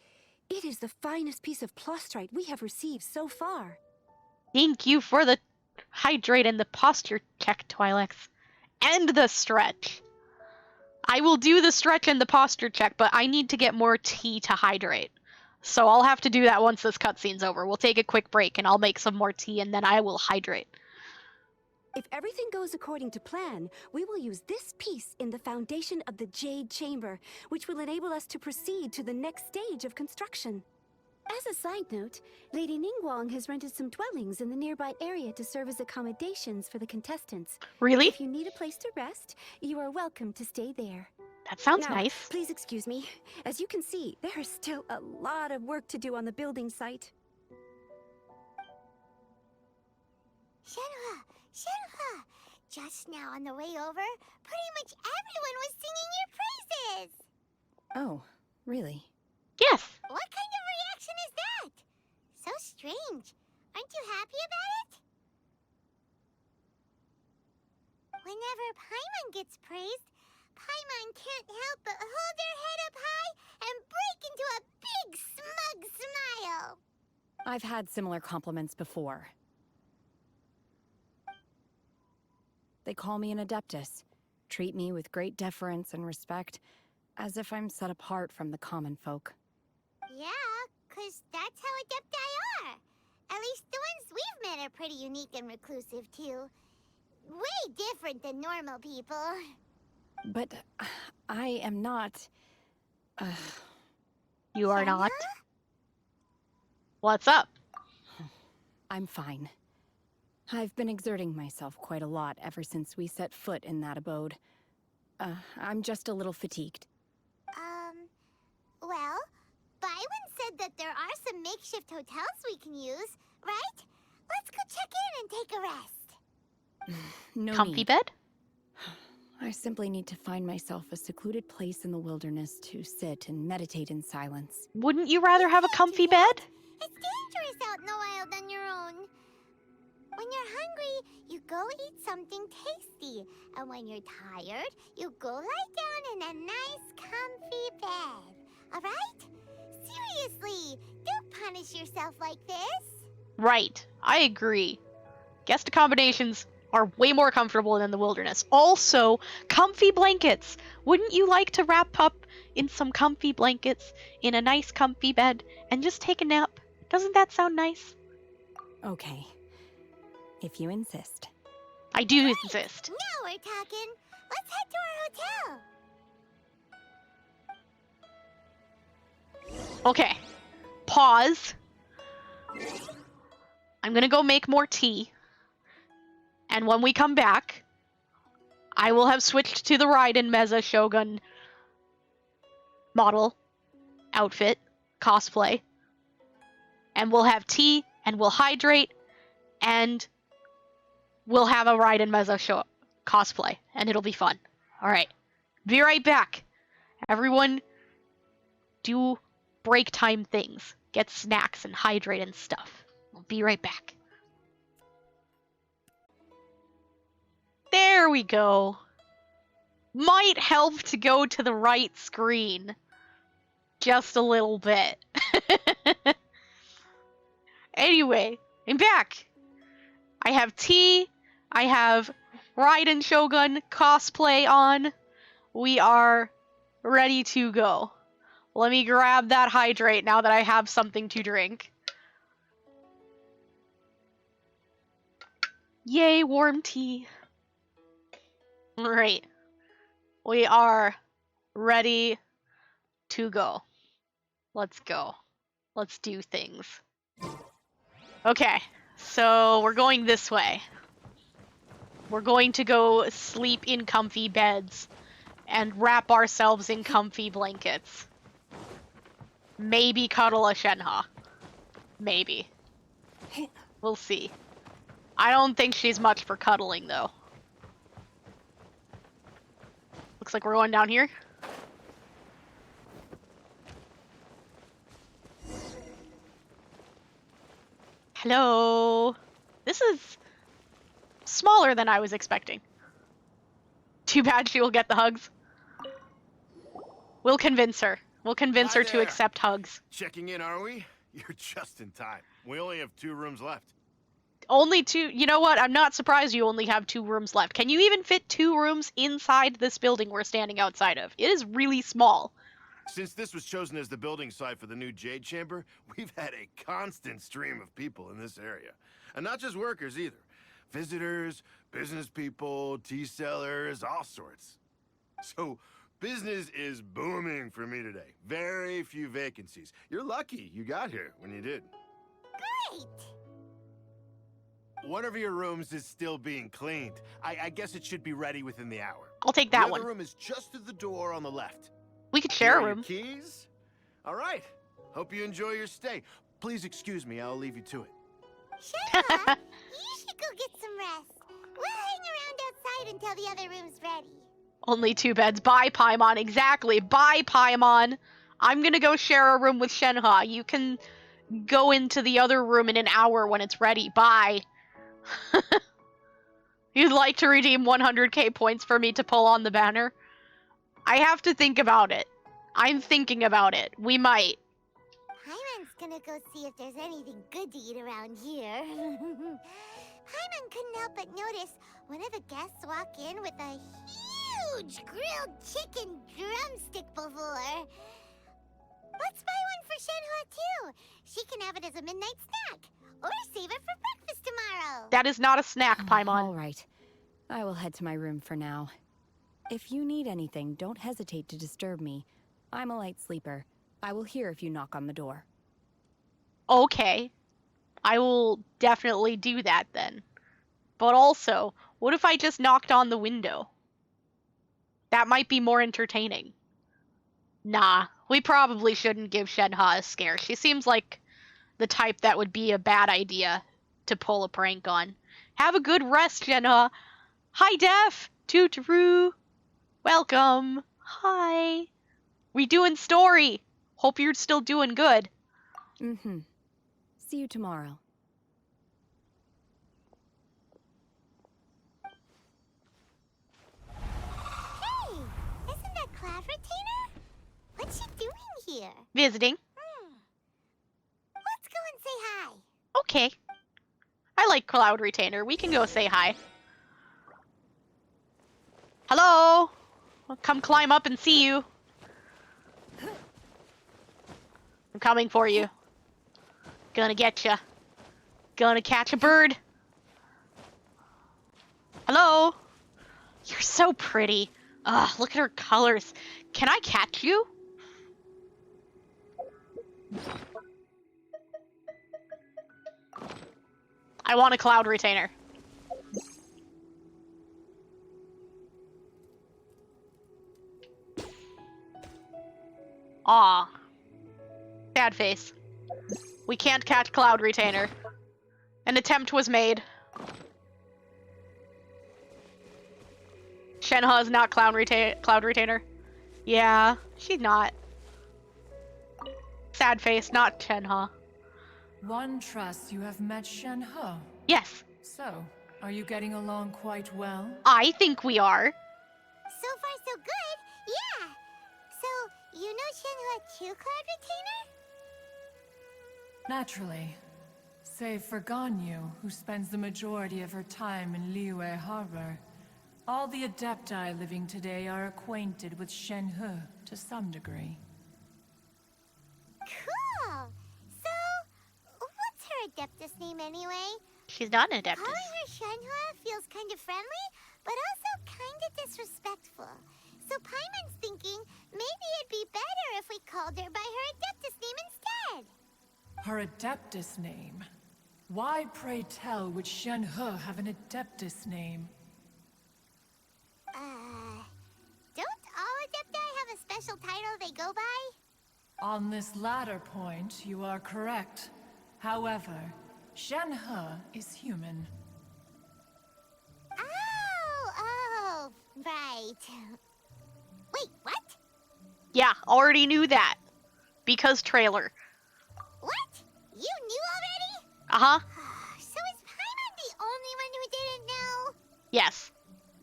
it is the finest piece of Plostrite we have received so far. Thank you for the hydrate and the posture check, Twi'leks. And the stretch. I will do the stretch and the posture check, but I need to get more tea to hydrate. So I'll have to do that once this cutscene's over. We'll take a quick break and I'll make some more tea and then I will hydrate. If everything goes according to plan, we will use this piece in the foundation of the Jade Chamber, which will enable us to proceed to the next stage of construction. As a side note, Lady Ningguang has rented some dwellings in the nearby area to serve as accommodations for the contestants. Really? If you need a place to rest, you are welcome to stay there. That sounds Now, nice. Please excuse me. As you can see, there is still a lot of work to do on the building site. Shenhe, Shenhe. Just now on the way over, pretty much everyone was singing your praises. Oh, really? Yes. What kind of reaction is that? So strange. Aren't you happy about it? Whenever Paimon gets praised, Paimon can't help but hold their head up high and break into a big smug smile. I've had similar compliments before. They call me an adeptus, treat me with great deference and respect, as if I'm set apart from the common folk. Yeah, 'cause that's how adepti are. At least the ones we've met are pretty unique and reclusive, too. Way different than normal people. But I am not... You are Shenhe? not. What's up? I'm fine. I've been exerting myself quite a lot ever since we set foot in that abode. I'm just a little fatigued. Well, Byron said that there are some makeshift hotels we can use, right? Let's go check in and take a rest. No Comfy need. bed? I simply need to find myself a secluded place in the wilderness to sit and meditate in silence. Wouldn't you rather have a can't comfy do that. bed? It's dangerous out in the wild on your own. When you're hungry, you go eat something tasty. And when you're tired, you go lie down in a nice, comfy bed. All right? Seriously, don't punish yourself like this. Right. I agree. Guest accommodations are way more comfortable than the wilderness. Also, comfy blankets. Wouldn't you like to wrap up in some comfy blankets in a nice comfy bed and just take a nap? Doesn't that sound nice? Okay. If you insist. I do insist. Now we're talking. Let's head to our hotel. Okay. Pause. I'm gonna go make more tea. And when we come back, I will have switched to the Raiden Meza Shogun model, outfit, cosplay. And we'll have tea, and we'll hydrate, and we'll have a Raiden Meza cosplay, and it'll be fun. Alright. Be right back. Everyone, do break time things. Get snacks and hydrate and stuff. I'll be right back. There we go. Might help to go to the right screen. Just a little bit. Anyway, I'm back. I have tea. I have Raiden Shogun cosplay on. We are ready to go. Let me grab that hydrate now that I have something to drink. Yay, warm tea. Right. We are ready to go. Let's go. Let's do things. Okay, so we're going this way. We're going to go sleep in comfy beds and wrap ourselves in comfy blankets. Maybe cuddle a Shenhe. Maybe. We'll see. I don't think she's much for cuddling, though. Looks like we're going down here. Hello. This is smaller than I was expecting. Too bad she will get the hugs. We'll convince her. We'll convince Hi her to there. accept hugs. Checking in, are we? You're just in time. We only have 2 rooms left. Only 2. You know what? I'm not surprised you only have 2 rooms left. Can you even fit 2 rooms inside this building we're standing outside of? It is really small. Since this was chosen as the building site for the new Jade Chamber, we've had a constant stream of people in this area. And not just workers either. Visitors, business people, tea sellers, all sorts. So, business is booming for me today. Very few vacancies. You're lucky you got here when you did. Great. One of your rooms is still being cleaned. I guess it should be ready within the hour. I'll take that the one. other room is just through the door on the left. We could share a Here are room. your keys? All right. Hope you enjoy your stay. Please excuse me, I'll leave you to it. Shenhe, you should go get some rest. We'll hang around outside until the other room's ready. Only 2 beds. Bye, Paimon. Exactly. Bye, Paimon. I'm gonna go share a room with Shenhe. You can go into the other room in an hour when it's ready. Bye. You'd like to redeem 100k points for me to pull on the banner? I have to think about it. I'm thinking about it. We might. Paimon's gonna go see if there's anything good to eat around here. Paimon couldn't help but notice one of the guests walk in with a huge grilled chicken drumstick before. Let's buy one for Shenhe too. She can have it as a midnight snack, or save it for breakfast tomorrow. That is not a snack, Paimon. All right. I will head to my room for now. If you need anything, don't hesitate to disturb me. I'm a light sleeper. I will hear if you knock on the door. Okay. I will definitely do that then. But also, what if I just knocked on the window? That might be more entertaining. Nah, we probably shouldn't give Shenhe a scare. She seems like the type that would be a bad idea to pull a prank on. Have a good rest, Shenhe. Hi, Def. Toot-roo. Welcome. Hi. We doing story. Hope you're still doing good. Mm-hmm. See you tomorrow. Hey, isn't that Cloud Retainer? What's she doing here? Visiting. Let's go and say hi. Okay. I like Cloud Retainer. We can go say hi. Hello. I'll come climb up and see you. I'm coming for you. Gonna get ya. Gonna catch a bird. Hello. You're so pretty. Ugh, look at her colors. Can I catch you? I want a Cloud Retainer. Aw. Sad face. We can't catch Cloud Retainer. An attempt was made. Shenhe is not Cloud Retainer. Yeah, she's not. Sad face, not Shenhe. One trusts you have met Shenhe. Yes, So, are you getting along quite well? I think we are. So far, so good. Yeah. So, you know Shenhe too, Cloud Retainer? Naturally. Save for Ganyu, who spends the majority of her time in Liyue Harbor. All the Adepti living today are acquainted with Shenhe to some degree. Cool. So, what's her Adeptus name anyway? She's not an Adeptus. Calling her Shenhe feels kind of friendly, but also kind of disrespectful. So Paimon's thinking maybe it'd be better if we called her by her Adeptus name instead. Her Adeptus name? Why, pray tell, would Shenhe have an Adeptus name? Don't all Adepti have a special title they go by? On this latter point, you are correct. However, Shenhe is human. Oh, right. Wait, what? Yeah, already knew that. Because trailer. What? You knew already? Uh-huh. So is Paimon the only one who didn't know? Yes.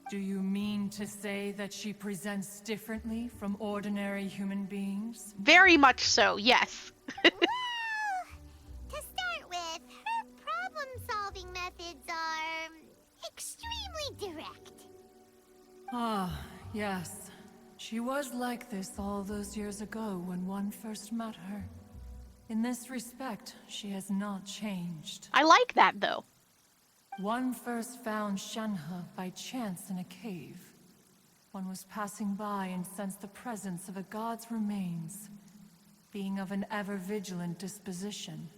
Do you mean to say that she presents differently from ordinary human beings? Very much so, yes. Well, to start with, her problem-solving methods are extremely direct. Ah, yes. She was like this all those years ago when one first met her. In this respect, she has not changed. I like that, though. One first found Shenhe by chance in a cave. One was passing by and sensed the presence of a god's remains. Being of an ever-vigilant disposition,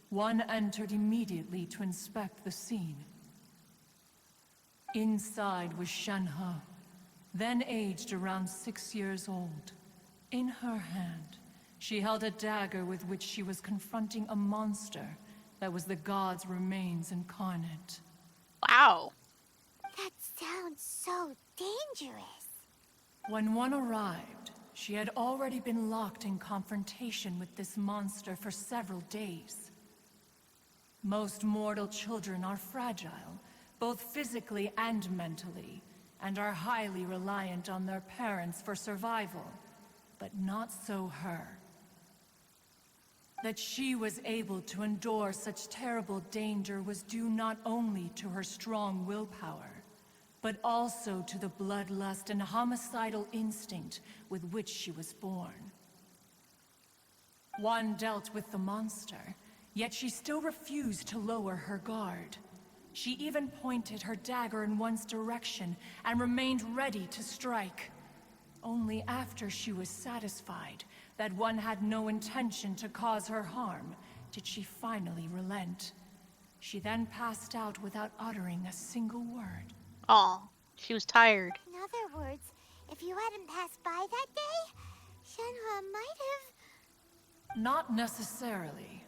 one entered immediately to inspect the scene. Inside was Shenhe, then aged around 6 years old. In her hand, she held a dagger with which she was confronting a monster that was the god's remains incarnate. Wow. That sounds so dangerous. When one arrived, she had already been locked in confrontation with this monster for several days. Most mortal children are fragile, both physically and mentally, and are highly reliant on their parents for survival. But not so her. That she was able to endure such terrible danger was due not only to her strong willpower, but also to the bloodlust and homicidal instinct with which she was born. One dealt with the monster, yet she still refused to lower her guard. She even pointed her dagger in one's direction and remained ready to strike. Only after she was satisfied that one had no intention to cause her harm did she finally relent. She then passed out without uttering a single word. Aw, she was tired. In other words, if you hadn't passed by that day, Shenhe might have... Not necessarily.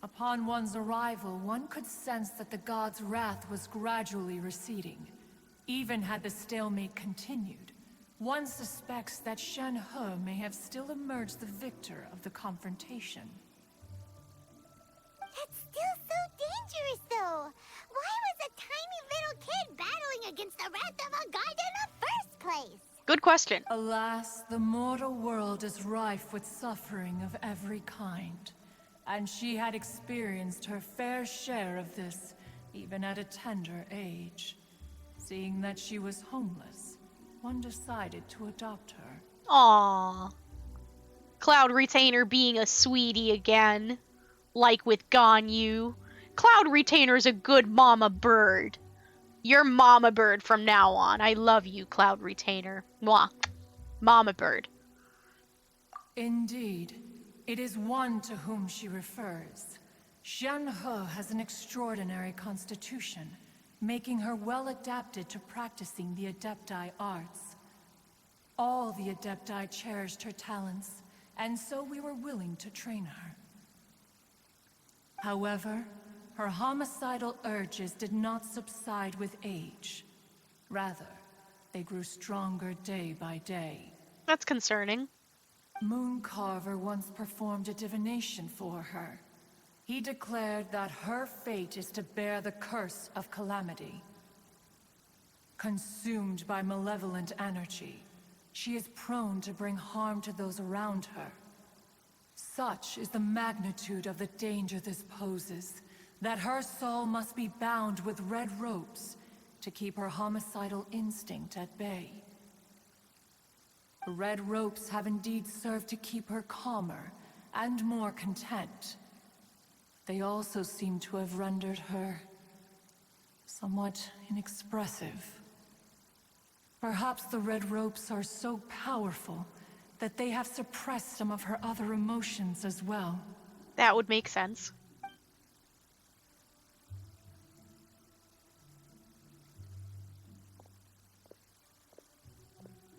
Upon one's arrival, one could sense that the god's wrath was gradually receding. Even had the stalemate continued, one suspects that Shenhe may have still emerged the victor of the confrontation. That's still so dangerous, though. Why was a tiny little kid battling against the wrath of a god in the first place? Good question. Alas, the mortal world is rife with suffering of every kind. And she had experienced her fair share of this, even at a tender age. Seeing that she was homeless, one decided to adopt her. Aww. Cloud Retainer being a sweetie again. Like with Ganyu. Cloud Retainer's a good mama bird. You're mama bird from now on. I love you, Cloud Retainer. Mwah. Mama bird. Indeed. It is one to whom she refers. Shenhe has an extraordinary constitution, making her well adapted to practicing the Adepti arts. All the Adepti cherished her talents, and so we were willing to train her. However, her homicidal urges did not subside with age. Rather, they grew stronger day by day. That's concerning. Mooncarver once performed a divination for her. He declared that her fate is to bear the curse of calamity. Consumed by malevolent energy, she is prone to bring harm to those around her. Such is the magnitude of the danger this poses, that her soul must be bound with red ropes to keep her homicidal instinct at bay. The red ropes have indeed served to keep her calmer and more content. They also seem to have rendered her somewhat inexpressive. Perhaps the red ropes are so powerful that they have suppressed some of her other emotions as well. That would make sense.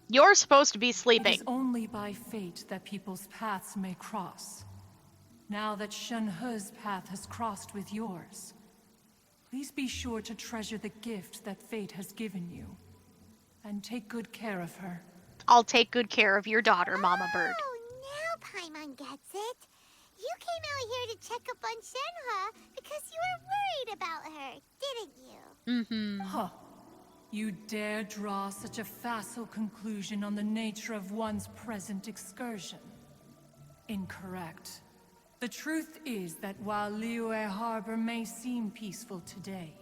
You're supposed to be sleeping. It is only by fate that people's paths may cross. Now that Shenhe's path has crossed with yours, please be sure to treasure the gift that fate has given you, and take good care of her. I'll take good care of your daughter, Mama Bird. Oh, now Paimon gets it. You came out here to check up on Shenhe because you were worried about her, didn't you? Mm-hmm. Huh. You dare draw such a facile conclusion on the nature of one's present excursion? Incorrect. The truth is that while Liyue Harbor may seem peaceful today,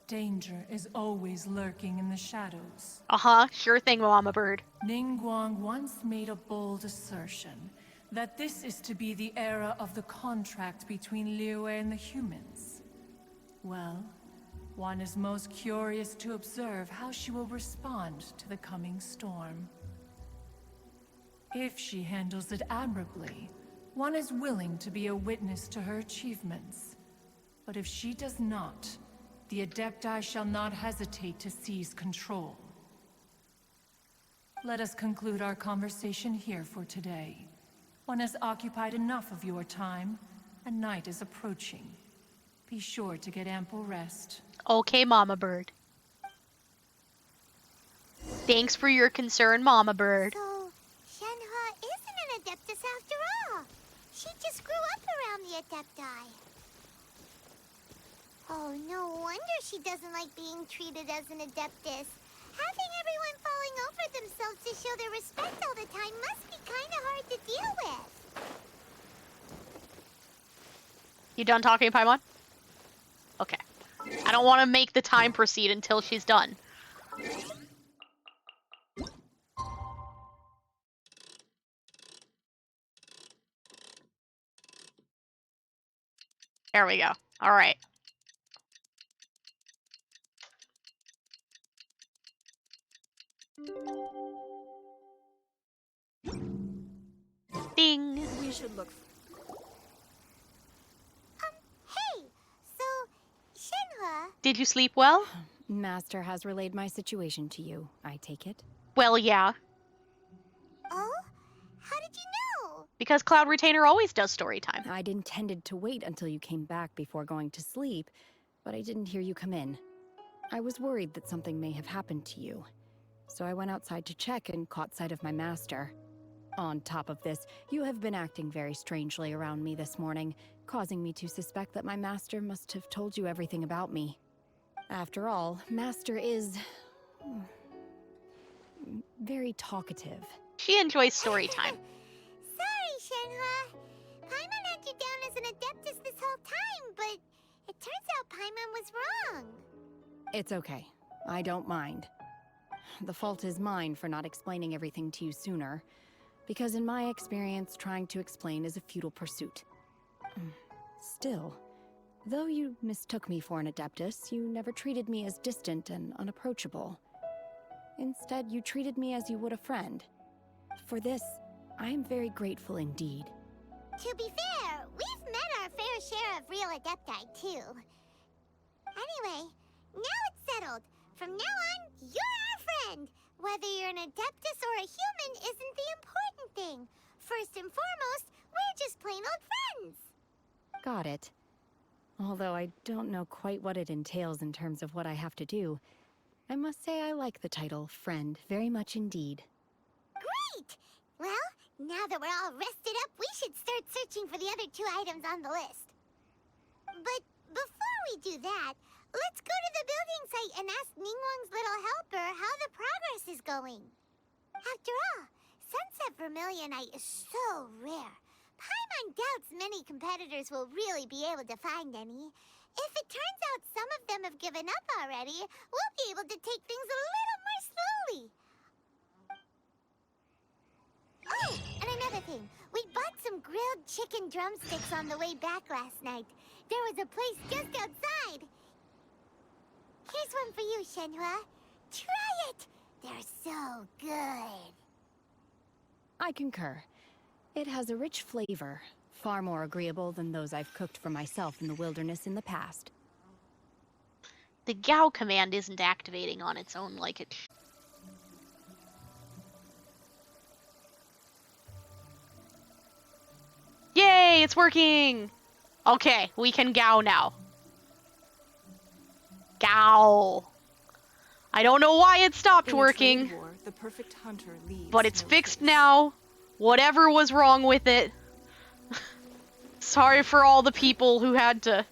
danger is always lurking in the shadows. Uh-huh, sure thing, Mama Bird. Ningguang once made a bold assertion that this is to be the era of the contract between Liyue and the humans. Well, one is most curious to observe how she will respond to the coming storm. If she handles it admirably, one is willing to be a witness to her achievements. But if she does not, the Adepti shall not hesitate to seize control. Let us conclude our conversation here for today. One has occupied enough of your time, and night is approaching. Be sure to get ample rest. Okay, Mama Bird. Thanks for your concern, Mama Bird. So, Shenhe isn't an Adeptus after all. She just grew up around the Adepti. Oh, no wonder she doesn't like being treated as an Adeptus. Having everyone falling over themselves to show their respect all the time must be kind of hard to deal with. You done talking, Paimon? Okay. I don't want to make the time proceed until she's done. There we go. All right. Ding. We should look. Hey, so, Shenhe, Did you sleep well? Master has relayed my situation to you, I take it. Well, yeah. oh? How did you know? Because Cloud Retainer always does story time. I'd intended to wait until you came back before going to sleep, but I didn't hear you come in. I was worried that something may have happened to you, so I went outside to check and caught sight of my master. On top of this, you have been acting very strangely around me this morning, causing me to suspect that my master must have told you everything about me. After all, Master is very talkative. She enjoys story time. Sorry, Shenhe. Paimon had you down as an Adeptus this whole time, but it turns out Paimon was wrong. It's okay. I don't mind. The fault is mine for not explaining everything to you sooner, because in my experience, trying to explain is a futile pursuit. Still, though you mistook me for an Adeptus, you never treated me as distant and unapproachable. Instead, you treated me as you would a friend. For this, I am very grateful indeed. To be fair, we've met our fair share of real Adepti, too. Anyway, now it's settled. From now on, you're our friend. Whether you're an Adeptus or a human isn't the important thing. First and foremost, we're just plain old friends. Got it. Although I don't know quite what it entails in terms of what I have to do, I must say I like the title friend very much indeed. Great! Well, now that we're all rested up, we should start searching for the other 2 items on the list. But before we do that, let's go to the building site and ask Ningguang's little helper how the progress is going. After all, Sunset Vermilionite is so rare. Paimon doubts many competitors will really be able to find any. If it turns out some of them have given up already, we'll be able to take things a little more slowly. Oh, and another thing. We bought some grilled chicken drumsticks on the way back last night. There was a place just outside. Here's one for you, Shenhe. Try it! They're so good. I concur. It has a rich flavor, far more agreeable than those I've cooked for myself in the wilderness in the past. The Gao command isn't activating on its own like it Yay, it's working! Okay, we can Gao now. Gao. I don't know why it stopped In a working, trade war, the perfect hunter leaves but it's no fixed trace. now. Whatever was wrong with it. Sorry for all the people who had to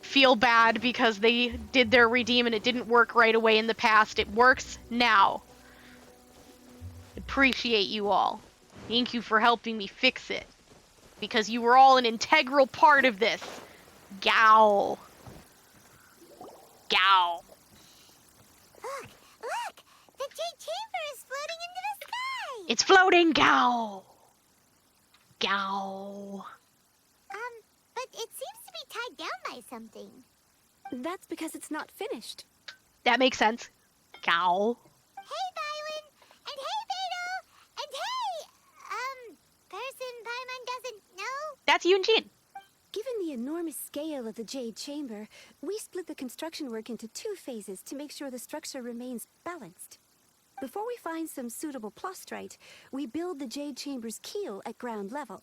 feel bad because they did their redeem and it didn't work right away in the past. It works now. Appreciate you all. Thank you for helping me fix it. Because you were all an integral part of this. Gao. Gao. Look, look! The Jade Chamber is floating into the sky! It's floating, Gao. Gao. But it seems to be tied down by something. That's because it's not finished. That makes sense. Gao. Hey, Bywin! And hey, Beto! And hey, person Paimon doesn't know? That's Yunjin. Given the enormous scale of the Jade Chamber, we split the construction work into 2 phases to make sure the structure remains balanced. Before we find some suitable plastrite, we build the Jade Chamber's keel at ground level.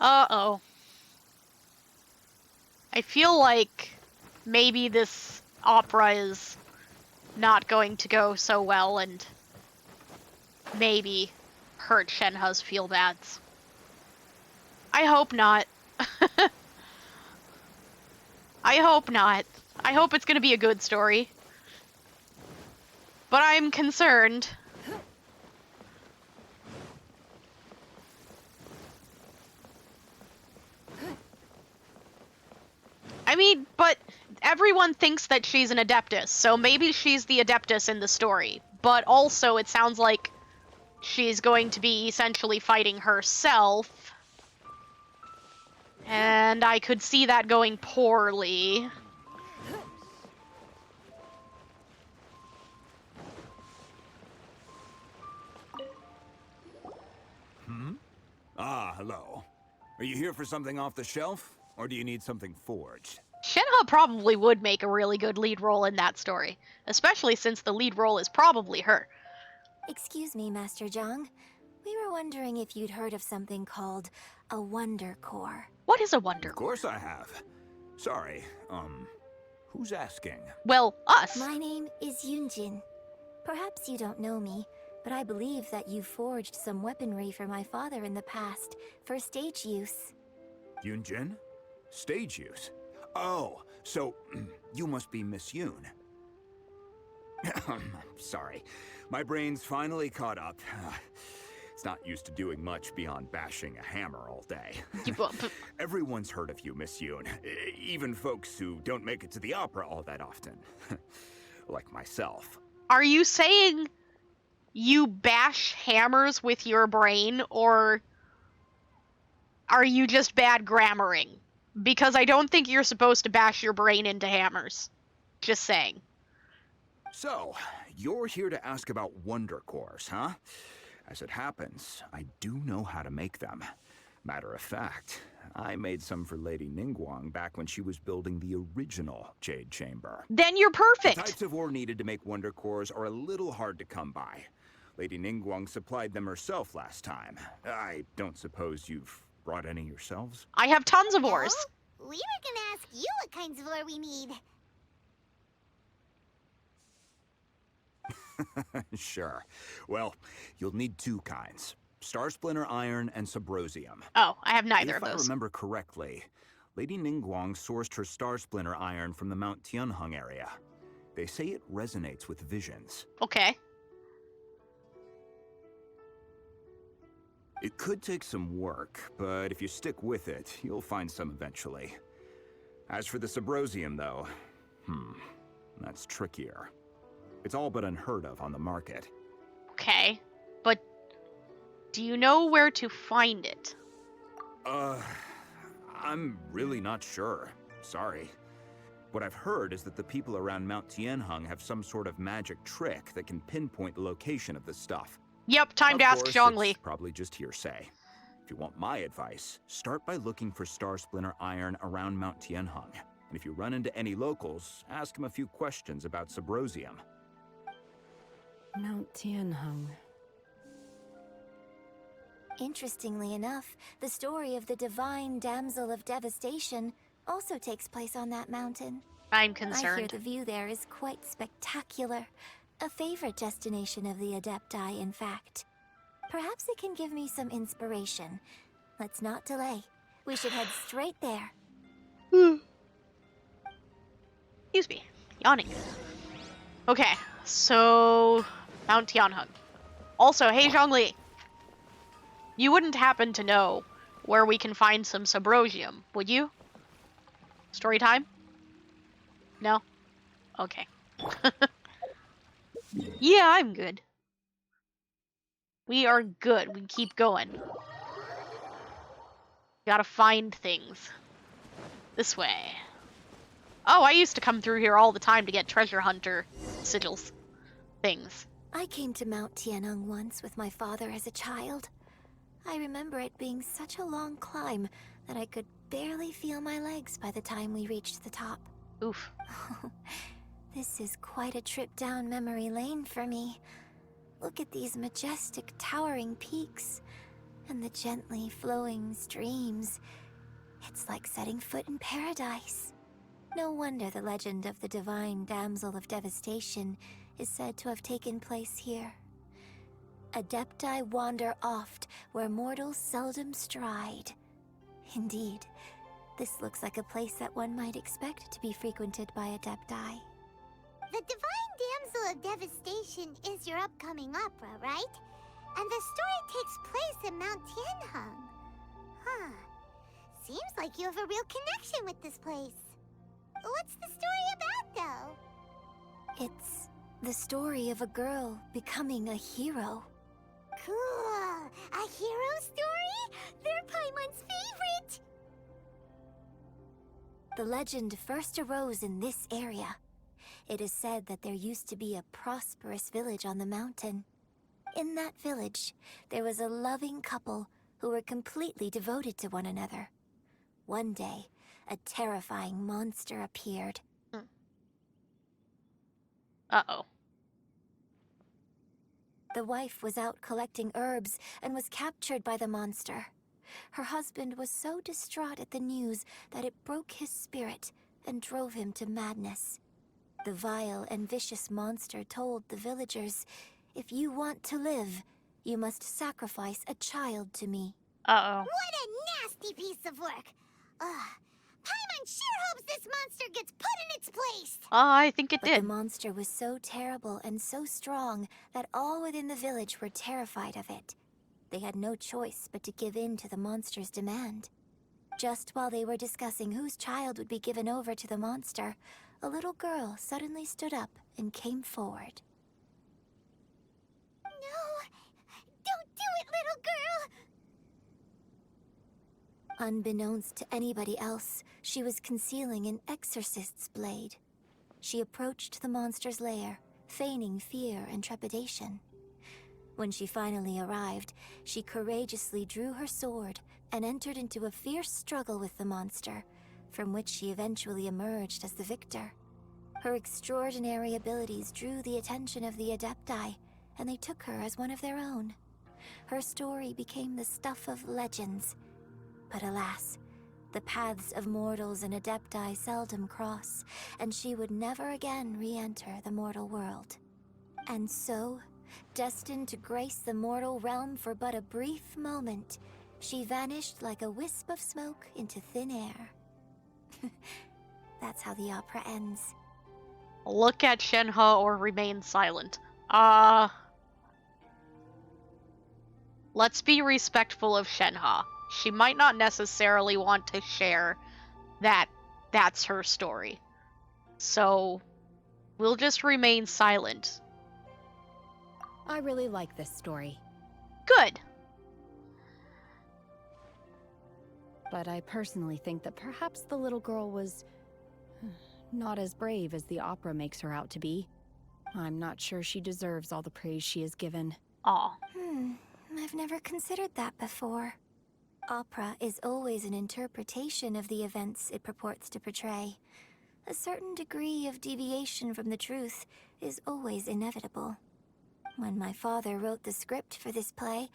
Uh-oh. I feel like maybe this opera is not going to go so well and maybe hurt Shenhe's feel-bads. I hope not. I hope not. I hope it's gonna be a good story. But I'm concerned. I mean, but everyone thinks that she's an Adeptus, so maybe she's the Adeptus in the story. But also, it sounds like she's going to be essentially fighting herself. And I could see that going poorly. Ah, hello. Are you here for something off the shelf? Or do you need something forged? Shenhe probably would make a really good lead role in that story, especially since the lead role is probably her. Excuse me, Master Zhang. We were wondering if you'd heard of something called a Wonder Core. What is a Wonder Of course I have. Sorry, who's asking? Well, us. My name is Yunjin. Perhaps you don't know me, but I believe that you forged some weaponry for my father in the past, for stage use. Yunjin? Stage use? Oh, so you must be Miss Yoon. Sorry, my brain's finally caught up. It's not used to doing much beyond bashing a hammer all day. Everyone's heard of you, Miss Yoon. Even folks who don't make it to the opera all that often. Like myself. Are you saying you bash hammers with your brain, or are you just bad grammaring? Because I don't think you're supposed to bash your brain into hammers. Just saying. So, you're here to ask about Wonder Cores, huh? As it happens, I do know how to make them. Matter of fact, I made some for Lady Ningguang back when she was building the original Jade Chamber. Then you're perfect! The types of ore needed to make Wonder Cores are a little hard to come by. Lady Ningguang supplied them herself last time. I don't suppose you've brought any yourselves? I have tons of ores. We were gonna ask you what kinds of ore we need. Sure. Well, you'll need two kinds. Star Splinter Iron and Subrosium. Oh, I have neither of If I those. remember correctly, Lady Ningguang sourced her Star Splinter Iron from the Mount Tianheng area. They say it resonates with visions. Okay. It could take some work, but if you stick with it, you'll find some eventually. As for the Subrosium, though, that's trickier. It's all but unheard of on the market. Okay, but do you know where to find it? I'm really not sure. Sorry. What I've heard is that the people around Mount Tianheng have some sort of magic trick that can pinpoint the location of the stuff. Yep, time to ask Zhongli. It's probably just hearsay. If you want my advice, start by looking for Star Splinter Iron around Mount Tianheng. And if you run into any locals, ask them a few questions about Subrosium. Mount Tianheng. Interestingly enough, the story of the divine damsel of devastation also takes place on that mountain. I'm I hear concerned. the view there is quite spectacular. A favorite destination of the Adepti, in fact. Perhaps it can give me some inspiration. Let's not delay. We should head straight there. Excuse me. Yawning. Okay, so Mount Tianheng. Also, hey Zhongli. You wouldn't happen to know where we can find some Subrosium, would you? Story time? No? Okay. Yeah, I'm good. We are good. We keep going. Gotta find things. This way. Oh, I used to come through here all the time to get treasure hunter sigils. Things. I came to Mount Tianheng once with my father as a child. I remember it being such a long climb that I could barely feel my legs by the time we reached the top. Oof. This is quite a trip down memory lane for me. Look at these majestic, towering peaks and the gently flowing streams. It's like setting foot in paradise. No wonder the legend of the divine damsel of devastation is said to have taken place here. Adepti wander oft where mortals seldom stride. Indeed, this looks like a place that one might expect to be frequented by Adepti. The Divine Damsel of Devastation is your upcoming opera, right? And the story takes place in Mount Tianheng. Huh. Seems like you have a real connection with this place. What's the story about, though? It's the story of a girl becoming a hero. Cool. A hero story? They're Paimon's favorite. The legend first arose in this area. It is said that there used to be a prosperous village on the mountain. In that village, there was a loving couple who were completely devoted to one another. One day, a terrifying monster appeared. Uh-oh. The wife was out collecting herbs and was captured by the monster. Her husband was so distraught at the news that it broke his spirit and drove him to madness. The vile and vicious monster told the villagers, "If you want to live, you must sacrifice a child to me." Uh-oh. What a nasty piece of work. Paimon sure hopes this monster gets put in its place. I think it But did. the monster was so terrible and so strong that all within the village were terrified of it. They had no choice but to give in to the monster's demand. Just while they were discussing whose child would be given over to the monster, a little girl suddenly stood up and came forward. No, don't do it, little girl. Unbeknownst to anybody else, she was concealing an exorcist's blade. She approached the monster's lair, feigning fear and trepidation. When she finally arrived, she courageously drew her sword and entered into a fierce struggle with the monster, from which she eventually emerged as the victor. Her extraordinary abilities drew the attention of the Adepti, and they took her as one of their own. Her story became the stuff of legends. But alas, the paths of mortals and Adepti seldom cross, and she would never again re-enter the mortal world. And so, destined to grace the mortal realm for but a brief moment, she vanished like a wisp of smoke into thin air. That's how the opera ends. Look at Shenhe or remain silent. Let's be respectful of Shenhe. She might not necessarily want to share that that's her story. So, we'll just remain silent. I really like this story. Good. But I personally think that perhaps the little girl was not as brave as the opera makes her out to be. I'm not sure she deserves all the praise she is given. Aw. I've never considered that before. Opera is always an interpretation of the events it purports to portray. A certain degree of deviation from the truth is always inevitable. When my father wrote the script for this play,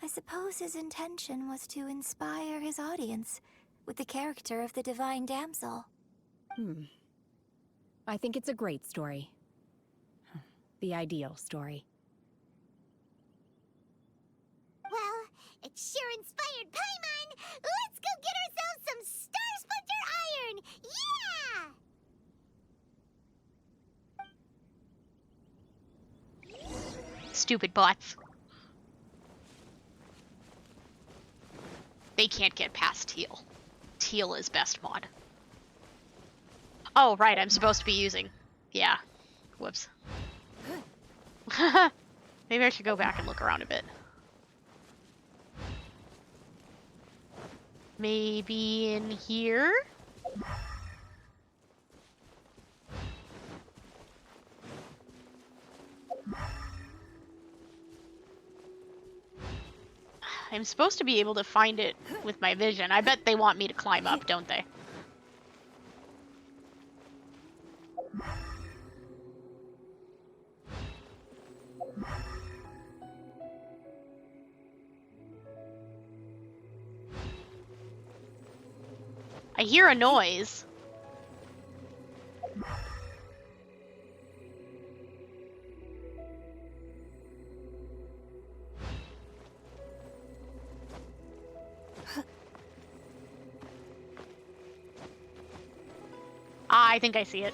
I suppose his intention was to inspire his audience with the character of the Divine Damsel. I think it's a great story. The ideal story. Well, it sure inspired Paimon. Let's go get ourselves some Star Splinter Iron! Yeah! Stupid bots. They can't get past Teal. Teal is best mod. Oh, right, I'm supposed to be using... Yeah. Whoops. Maybe I should go back and look around a bit. Maybe in here? I'm supposed to be able to find it with my vision. I bet they want me to climb up, don't they? I hear a noise. I think I see it.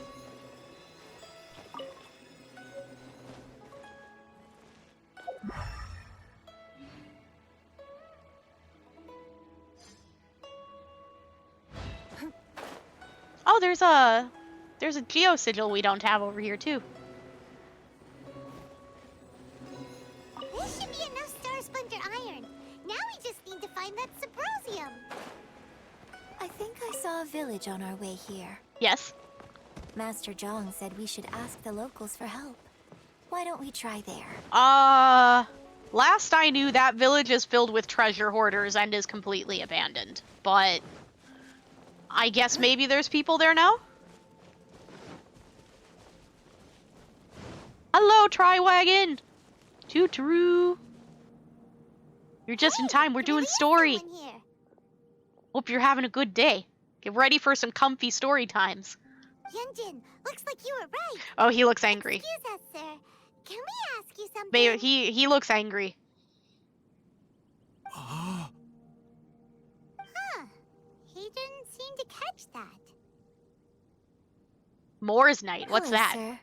Oh, there's a geo sigil we don't have over here too. This should be enough Star Splinter iron. Now we just need to find that Subrosium. I think I saw a village on our way here. Yes. Master Zhang said we should ask the locals for help. Why don't we try there? Last I knew, that village is filled with treasure hoarders and is completely abandoned. But I guess maybe there's people there now? Hello, Triwagon! Toot-roo! You're just in time, we're doing story. Hope you're having a good day. Get ready for some comfy story times. Yunjin, looks like you were right. Oh, he looks angry. Excuse us, sir. Can we ask you something? Maybe he looks angry. Huh. He didn't seem to catch that. Moore's Night, what's Hello, that? Sir.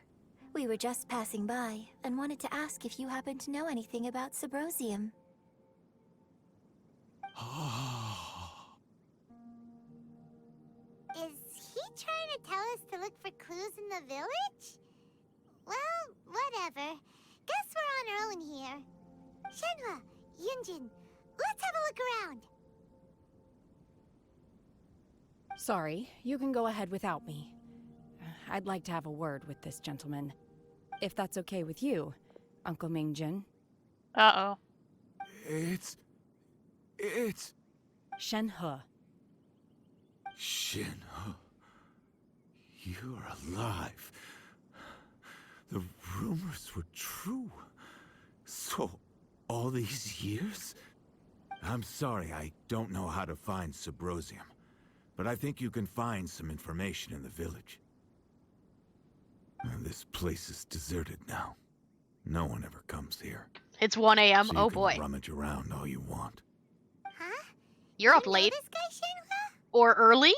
We were just passing by and wanted to ask if you happen to know anything about Subrosium. Is he trying to tell us to look for clues in the village? Well, whatever. Guess we're on our own here. Shenhe, Yunjin, let's have a look around. Sorry, you can go ahead without me. I'd like to have a word with this gentleman. If that's okay with you, Uncle Mingjin. Uh-oh. It's... Shenhe. Shenhe. You're alive. The rumors were true. So, all these years? I'm sorry, I don't know how to find Subrosium. But I think you can find some information in the village. This place is deserted now. No one ever comes here. It's 1 a.m. So you Oh can boy. rummage around all you want. Huh? You're up You know late. this guy, Shenhe? Or early?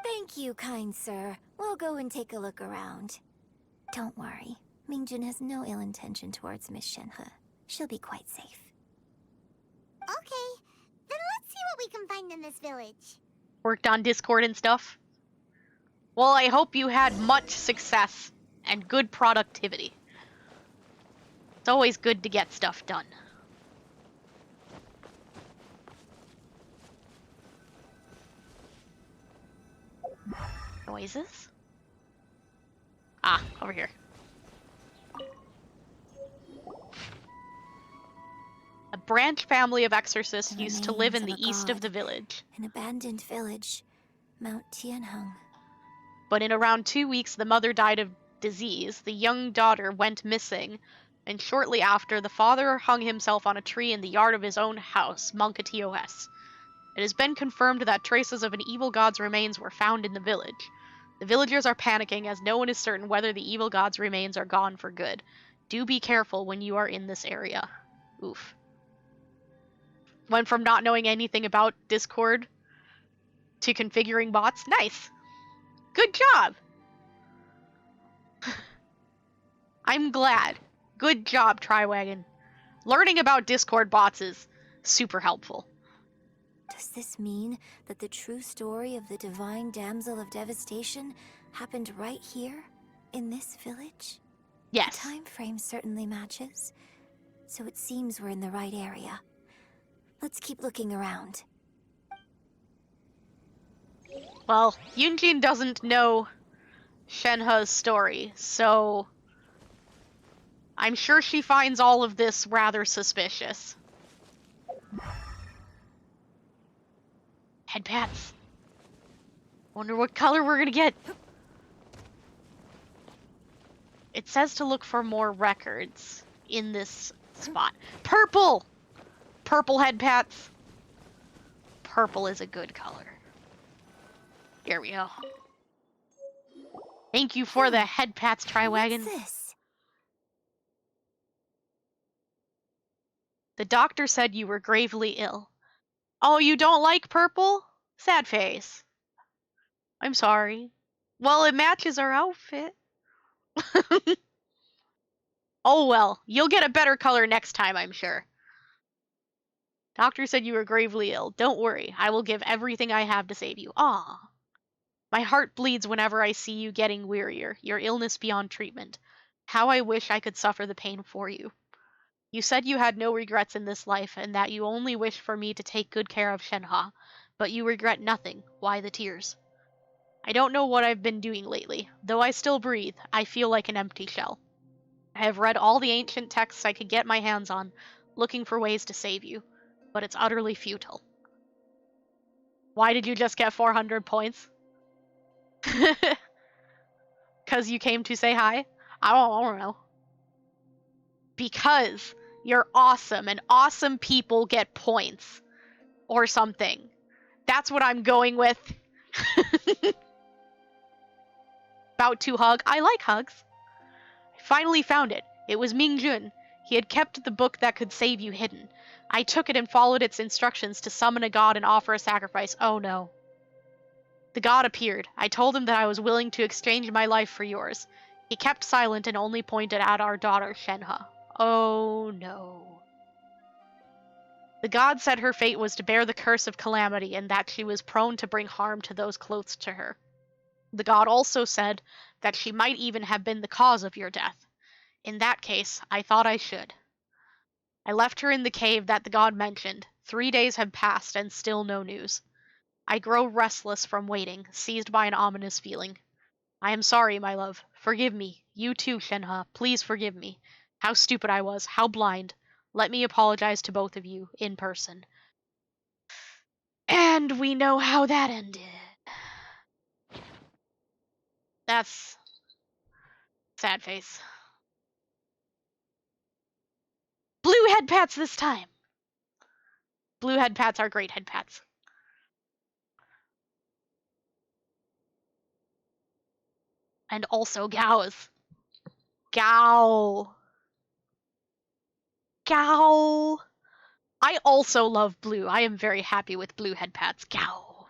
Thank you, kind sir. We'll go and take a look around. Don't worry. Mingjin has no ill intention towards Miss Shenhe. She'll be quite safe. Okay, then let's see what we can find in this village. Worked on Discord and stuff? Well, I hope you had much success and good productivity. It's always good to get stuff done. Noises? Ah, over here. A branch family of exorcists The used to live in remains the of a east of god. the village. An abandoned village, Mount Tianheng. But in around 2 weeks, the mother died of disease, the young daughter went missing, and shortly after, the father hung himself on a tree in the yard of his own house, Munkatios. It has been confirmed that traces of an evil god's remains were found in the village. The villagers are panicking as no one is certain whether the evil god's remains are gone for good. Do be careful when you are in this area. Oof. Went from not knowing anything about Discord to configuring bots. Nice. Good job. I'm glad. Good job, Triwagon. Learning about Discord bots is super helpful. Does this mean that the true story of the divine damsel of devastation happened right here, in this village? Yes. The time frame certainly matches, so it seems we're in the right area. Let's keep looking around. Well, Yunjin doesn't know Shenhe's story, so I'm sure she finds all of this rather suspicious. Headpats. Wonder what color we're gonna get. It says to look for more records in this spot. Purple! Purple headpats. purple is a good color. Here we go. Thank you for the head pats, Triwagon. What's this? The doctor said you were gravely ill. Oh, you don't like purple? Sad face. I'm sorry. Well, it matches our outfit. Oh well, you'll get a better color next time, I'm sure. Doctor said you were gravely ill. Don't worry, I will give everything I have to save you. Ah. My heart bleeds whenever I see you getting wearier, your illness beyond treatment. How I wish I could suffer the pain for you. You said you had no regrets in this life and that you only wish for me to take good care of Shenhe, but you regret nothing. Why the tears? I don't know what I've been doing lately. Though I still breathe, I feel like an empty shell. I have read all the ancient texts I could get my hands on, looking for ways to save you, but it's utterly futile. Why did you just get 400 points? 'Cause you came to say hi? I don't know. Because you're awesome, and awesome people get points. Or something. That's what I'm going with. About to hug. I like hugs. I finally found it. It was Mingjun. He had kept the book that could save you hidden. I took it and followed its instructions to summon a god and offer a sacrifice. Oh no. The god appeared. I told him that I was willing to exchange my life for yours. He kept silent and only pointed at our daughter, Shenhe. Oh no. The god said her fate was to bear the curse of calamity and that she was prone to bring harm to those close to her. The god also said that she might even have been the cause of your death. In that case, I thought I should. I left her in the cave that the god mentioned. 3 days have passed and still no news. I grow restless from waiting, seized by an ominous feeling. I am sorry, my love. Forgive me. You too, Shenhe. Please forgive me. How stupid I was. How blind. Let me apologize to both of you, in person. And we know how that ended. That's... sad face. Blue head pats this time! Blue head pats are great head pats. And also Gao's. Gao. Gao. I also love blue. I am very happy with blue head pats. Gao.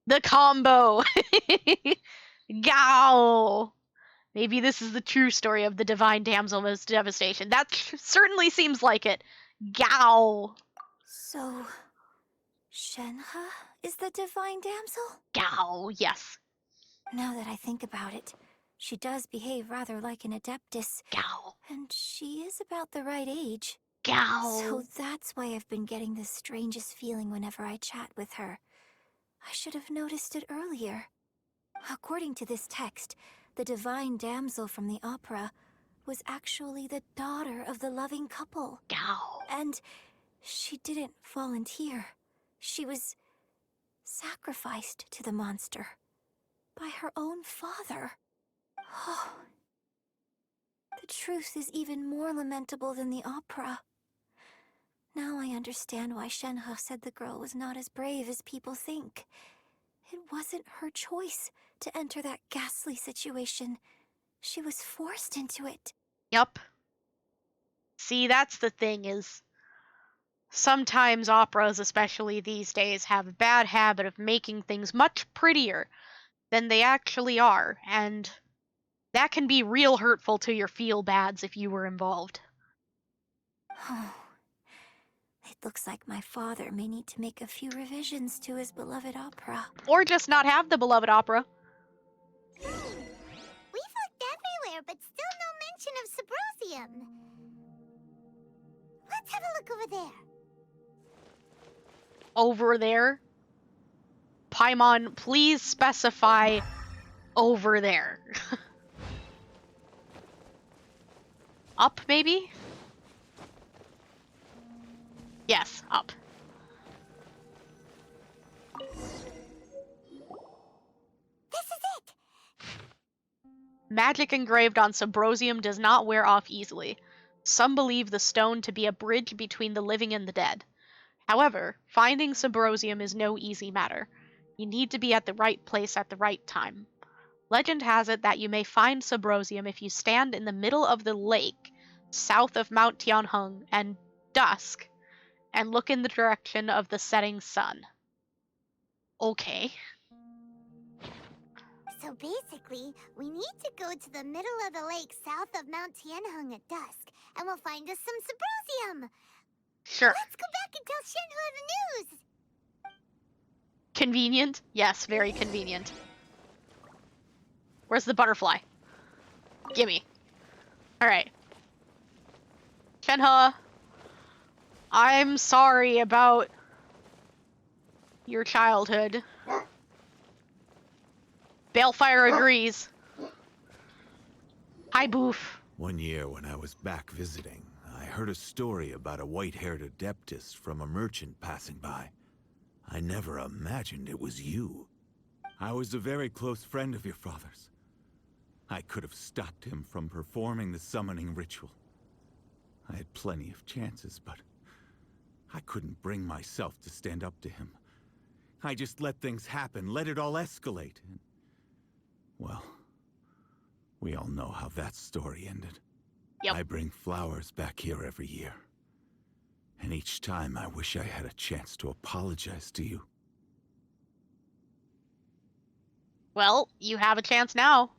The combo. Gao. Maybe this is the true story of the divine damsel's devastation. That certainly seems like it. Gao. So, Shenhe is the divine damsel? Gao, yes. Now that I think about it, she does behave rather like an adeptus. Gao. And she is about the right age. Gao. So that's why I've been getting the strangest feeling whenever I chat with her. I should have noticed it earlier. According to this text, the divine damsel from the opera was actually the daughter of the loving couple. Gao. And she didn't volunteer. She was sacrificed to the monster by her own father. Oh, the truth is even more lamentable than the opera. Now I understand why Shenhe said the girl was not as brave as people think. It wasn't her choice to enter that ghastly situation. She was forced into it. Yup. See, that's the thing is, sometimes operas, especially these days, have a bad habit of making things much prettier than they actually are, and that can be real hurtful to your feel-bads if you were involved. Oh, it looks like my father may need to make a few revisions to his beloved opera. Or just not have the beloved opera. We've looked everywhere, but still no mention of Symposium. Let's have a look over there. Over there? Paimon, please specify over there. Up, maybe? Yes, up. This is it! Magic engraved on Symposium does not wear off easily. Some believe the stone to be a bridge between the living and the dead. However, finding Subrosium is no easy matter. You need to be at the right place at the right time. Legend has it that you may find Subrosium if you stand in the middle of the lake, south of Mount Tianheng, and dusk, and look in the direction of the setting sun. Okay. So basically, we need to go to the middle of the lake south of Mount Tianheng at dusk, and we'll find us some Subrosium. Sure. Let's go back and tell Shenhe the news. Convenient? Yes, very convenient. Where's the butterfly? Gimme. Alright. Shenhe, I'm sorry about your childhood. Balefire agrees. Hi, Boof. One year when I was back visiting, I heard a story about a white-haired adeptess from a merchant passing by. I never imagined it was you. I was a very close friend of your father's. I could have stopped him from performing the summoning ritual. I had plenty of chances, but I couldn't bring myself to stand up to him. I just let things happen, let it all escalate. And, well, we all know how that story ended. Yep. I bring flowers back here every year. And each time I wish I had a chance to apologize to you. Well, you have a chance now.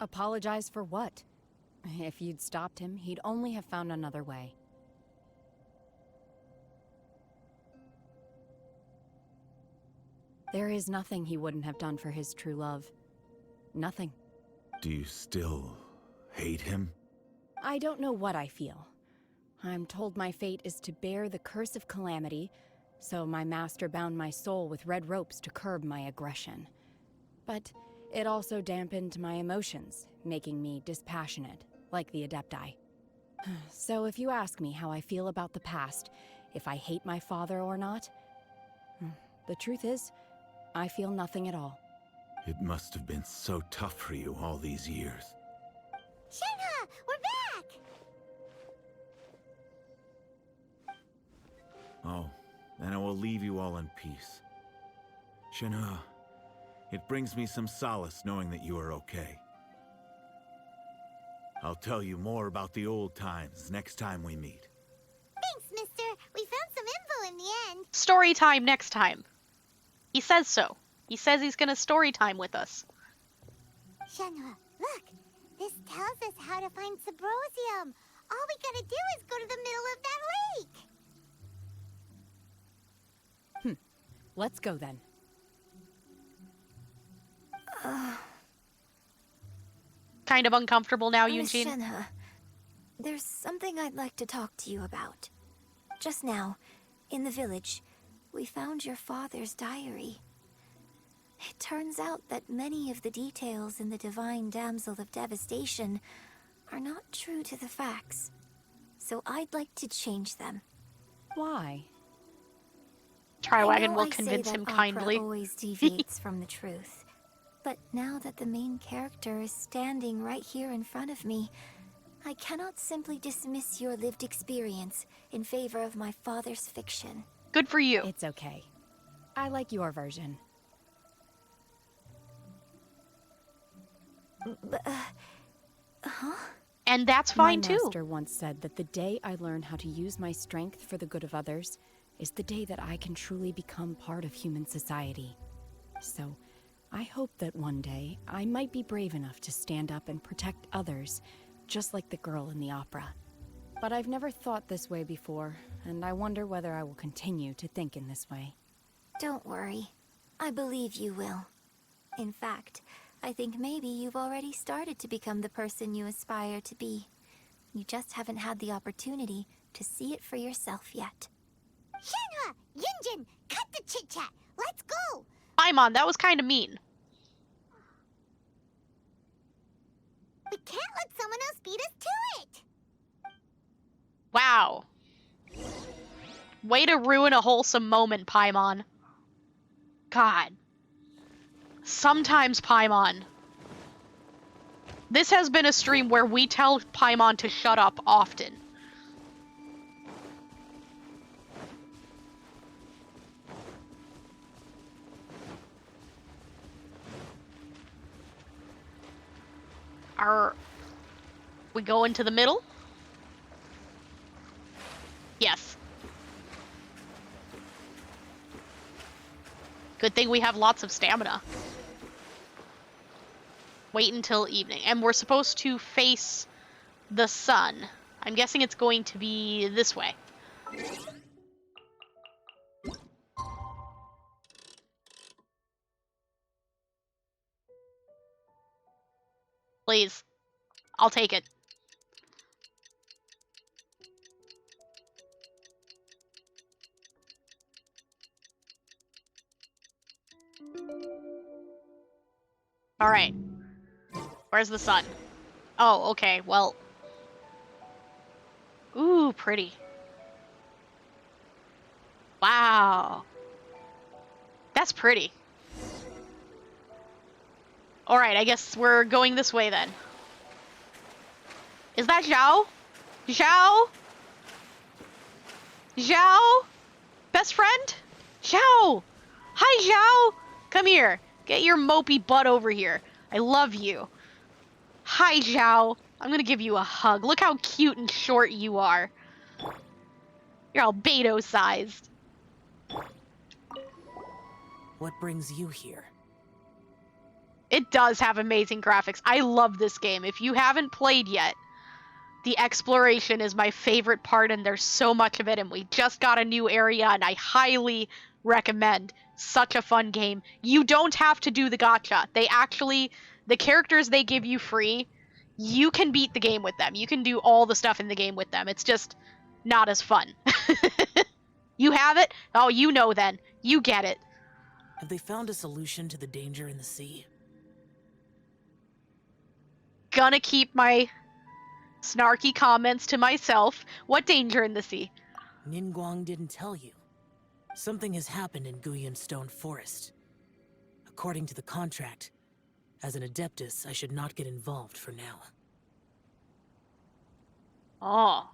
Apologize for what? If you'd stopped him, he'd only have found another way. There is nothing he wouldn't have done for his true love. Nothing. Do you still hate him? I don't know what I feel. I'm told my fate is to bear the curse of calamity, so my master bound my soul with red ropes to curb my aggression. But it also dampened my emotions, making me dispassionate, like the Adepti. So if you ask me how I feel about the past, if I hate my father or not, the truth is, I feel nothing at all. It must have been so tough for you all these years. Shenhe, we're back! Oh, then I will leave you all in peace. Shenhe, it brings me some solace knowing that you are okay. I'll tell you more about the old times next time we meet. Thanks, mister. We found some info in the end. Story time next time. He says so. He says he's gonna story time with us. Shenhe, look. This tells us how to find Subrosium. All we gotta do is go to the middle of that lake. Let's go then. Kind of uncomfortable now, Yunjin. Shenhe, there's something I'd like to talk to you about. Just now, in the village, we found your father's diary. It turns out that many of the details in the Divine Damsel of Devastation are not true to the facts. So I'd like to change them. Why? Triwagon will convince him kindly. Opera always deviates from the truth. But now that the main character is standing right here in front of me, I cannot simply dismiss your lived experience in favor of my father's fiction. Good for you. It's okay. I like your version. And that's fine My master once said that the day I learn how to use my strength for the good of others is the day that I can truly become part of human society. So, I hope that one day I might be brave enough to stand up and protect others, just like the girl in the opera. But I've never thought this way before, and I wonder whether I will continue to think in this way. Don't worry. I believe you will. In fact, I think maybe you've already started to become the person you aspire to be. You just haven't had the opportunity to see it for yourself yet. Shenhe, Yunjin, cut the chit-chat. Let's go. Paimon, that was kind of mean. We can't let someone else beat us to it. Wow. Way to ruin a wholesome moment, Paimon. God. Sometimes, Paimon. This has been a stream where we tell Paimon to shut up often. Are we going to the middle? Yes. Good thing we have lots of stamina. Wait until evening. And we're supposed to face the sun. I'm guessing it's going to be this way. Please. I'll take it. Alright. Where's the sun? Oh, okay, well. Ooh, pretty. Wow. That's pretty. Alright, I guess we're going this way then. Is that Zhao? Zhao? Zhao? Best friend? Zhao! Hi, Zhao! Come here. Get your mopey butt over here. I love you. Hi, Zhao. I'm gonna give you a hug. Look how cute and short you are. You're albedo-sized. What brings you here? It does have amazing graphics. I love this game. If you haven't played yet, the exploration is my favorite part, and there's so much of it, and we just got a new area, and I highly recommend. Such a fun game. You don't have to do the gacha. The characters they give you free, you can beat the game with them. You can do all the stuff in the game with them. It's just not as fun. You have it? Oh, you know then. You get it. Have they found a solution to the danger in the sea? Gonna keep my snarky comments to myself. What danger in the sea? Ningguang didn't tell you. Something has happened in Guyan Stone Forest. According to the contract, as an Adeptus, I should not get involved for now. Oh.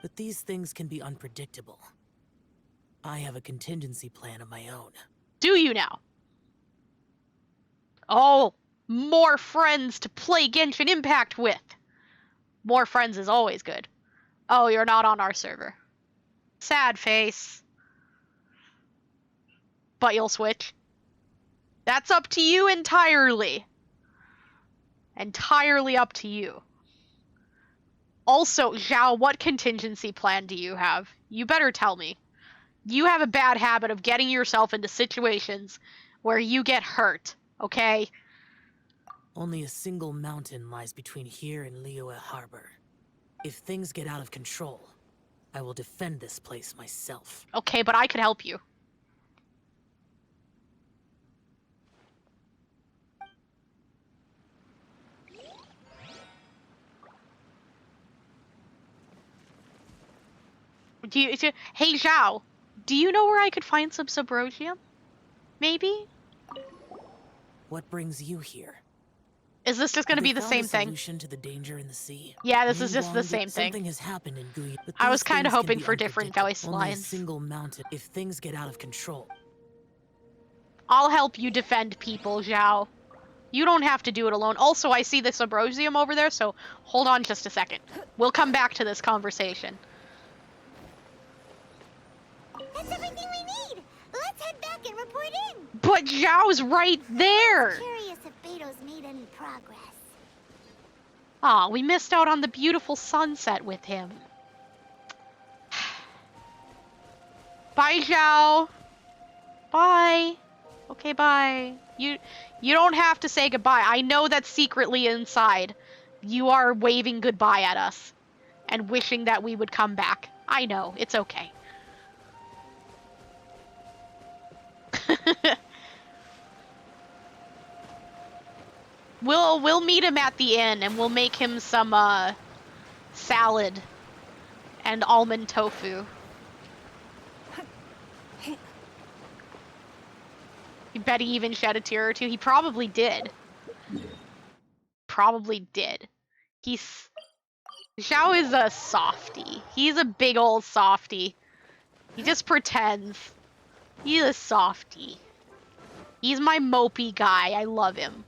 But these things can be unpredictable. I have a contingency plan of my own. Do you now? Oh, more friends to play Genshin Impact with. More friends is always good. Oh, you're not on our server. Sad face. But you'll switch. That's up to you entirely. Entirely up to you. Also, Zhao, what contingency plan do you have? You better tell me. You have a bad habit of getting yourself into situations where you get hurt, okay? Only a single mountain lies between here and Liyue Harbor. If things get out of control, I will defend this place myself. Okay, but I could help you. Hey, Zhao, do you know where I could find some Subrosium? Maybe? What brings you here? Is this just going to be the same thing? Solution to the danger in the sea? Yeah, this is just the same thing. Something has happened in Guyan. I was kind of hoping for different voice Only a lines. single mountain. If things get out of control, I'll help you defend people, Zhao. You don't have to do it alone. Also, I see the Subrosium over there, so hold on just a second. We'll come back to this conversation. That's everything we need. Let's head back and report in. But Zhao's right there. I'm curious if Beto's made any progress. Aw, we missed out on the beautiful sunset with him. Bye, Zhao. Bye. Okay, bye. You don't have to say goodbye. I know that secretly inside, you are waving goodbye at us and wishing that we would come back. I know. It's okay. We'll meet him at the inn and we'll make him some salad and almond tofu. You bet he even shed a tear or two. He probably did. Probably did. Zhao is a softie. He's a big old softie. He just pretends. He's a softie. He's my mopey guy. I love him.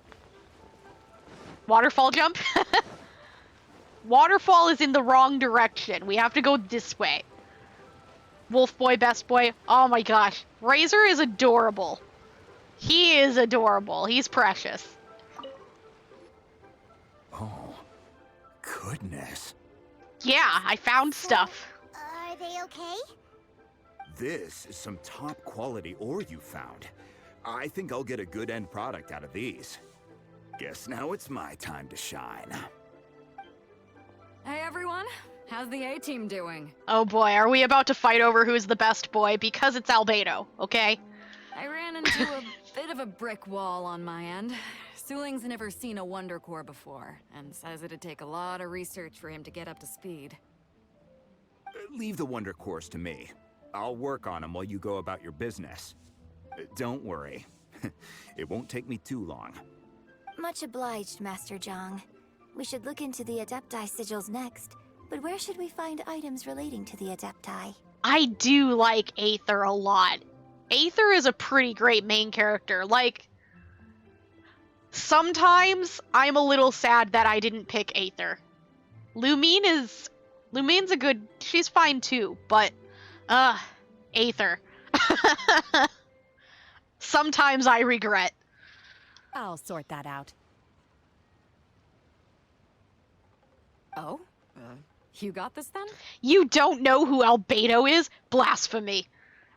Waterfall jump? Waterfall is in the wrong direction. We have to go this way. Wolf boy, best boy. Oh my gosh. Razor is adorable. He is adorable. He's precious. Oh, goodness. Yeah, I found stuff. Are they okay? This is some top quality ore you found. I think I'll get a good end product out of these. Guess now it's my time to shine. Hey everyone, how's the A-team doing? Oh boy, are we about to fight over who's the best boy? Because it's Albedo, okay? I ran into a bit of a brick wall on my end. Suling's never seen a Wonder Core before, and says it'd take a lot of research for him to get up to speed. Leave the Wonder Cores to me. I'll work on them while you go about your business. Don't worry. It won't take me too long. Much obliged, Master Zhang. We should look into the Adepti sigils next, but where should we find items relating to the Adepti? I do like Aether a lot. Aether is a pretty great main character. Like, sometimes I'm a little sad that I didn't pick Aether. Lumine's a good, she's fine too, but, Aether. Sometimes I regret. I'll sort that out. Oh? You got this then? You don't know who Albedo is? Blasphemy.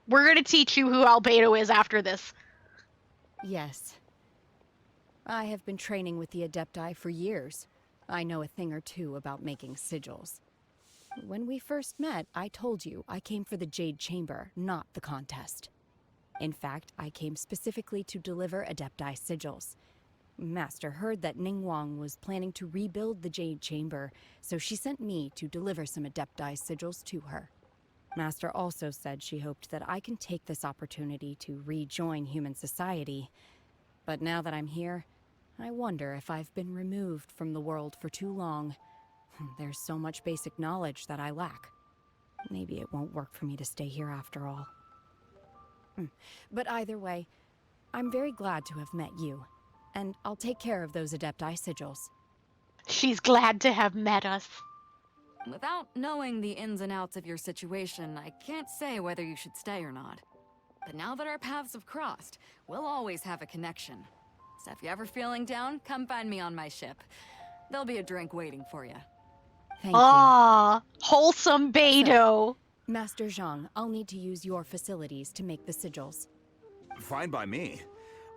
We're gonna teach you who Albedo is after this. Yes. I have been training with the Adepti for years. I know a thing or two about making sigils. When we first met, I told you I came for the Jade Chamber, not the contest. In fact, I came specifically to deliver Adepti sigils. Master heard that Ningguang was planning to rebuild the Jade Chamber, so she sent me to deliver some Adepti sigils to her. Master also said she hoped that I can take this opportunity to rejoin human society. But now that I'm here, I wonder if I've been removed from the world for too long. There's so much basic knowledge that I lack. Maybe it won't work for me to stay here after all. But either way, I'm very glad to have met you, and I'll take care of those Adepti sigils. She's glad to have met us. Without knowing the ins and outs of your situation, I can't say whether you should stay or not. But now that our paths have crossed, we'll always have a connection. So if you're ever feeling down, come find me on my ship. There'll be a drink waiting for you. Thank you. Wholesome Beidou. So, Master Zhang, I'll need to use your facilities to make the sigils. Fine by me.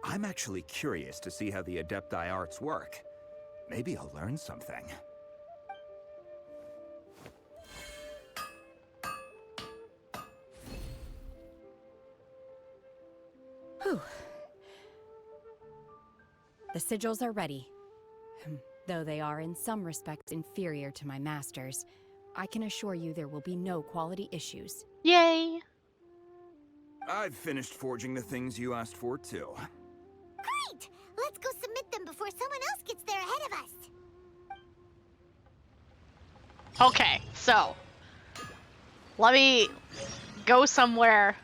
I'm actually curious to see how the Adepti arts work. Maybe I'll learn something. Whew. The sigils are ready. Though they are in some respects inferior to my master's, I can assure you there will be no quality issues. Yay! I've finished forging the things you asked for, too. Great! Let's go submit them before someone else gets there ahead of us. Okay, so let me go somewhere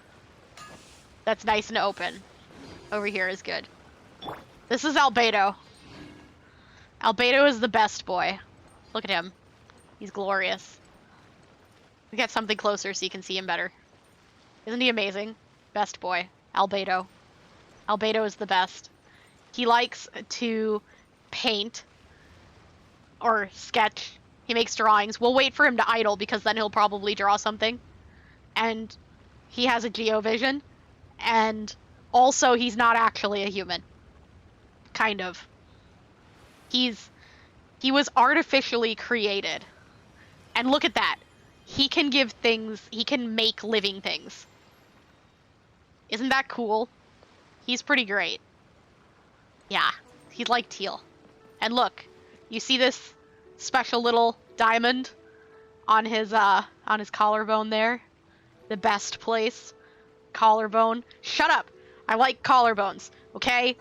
that's nice and open. Over here is good. This is Albedo. Albedo is the best boy. Look at him. He's glorious. We get something closer so you can see him better. Isn't he amazing? Best boy. Albedo. Albedo is the best. He likes to paint or sketch. He makes drawings. We'll wait for him to idle because then he'll probably draw something. And he has a geovision. And also he's not actually a human. Kind of. He was artificially created. And look at that. He can give things, he can make living things. Isn't that cool? He's pretty great. Yeah, he's like teal. And look, you see this special little diamond on his collarbone there? The best place. Collarbone. Shut up! I like collarbones, okay?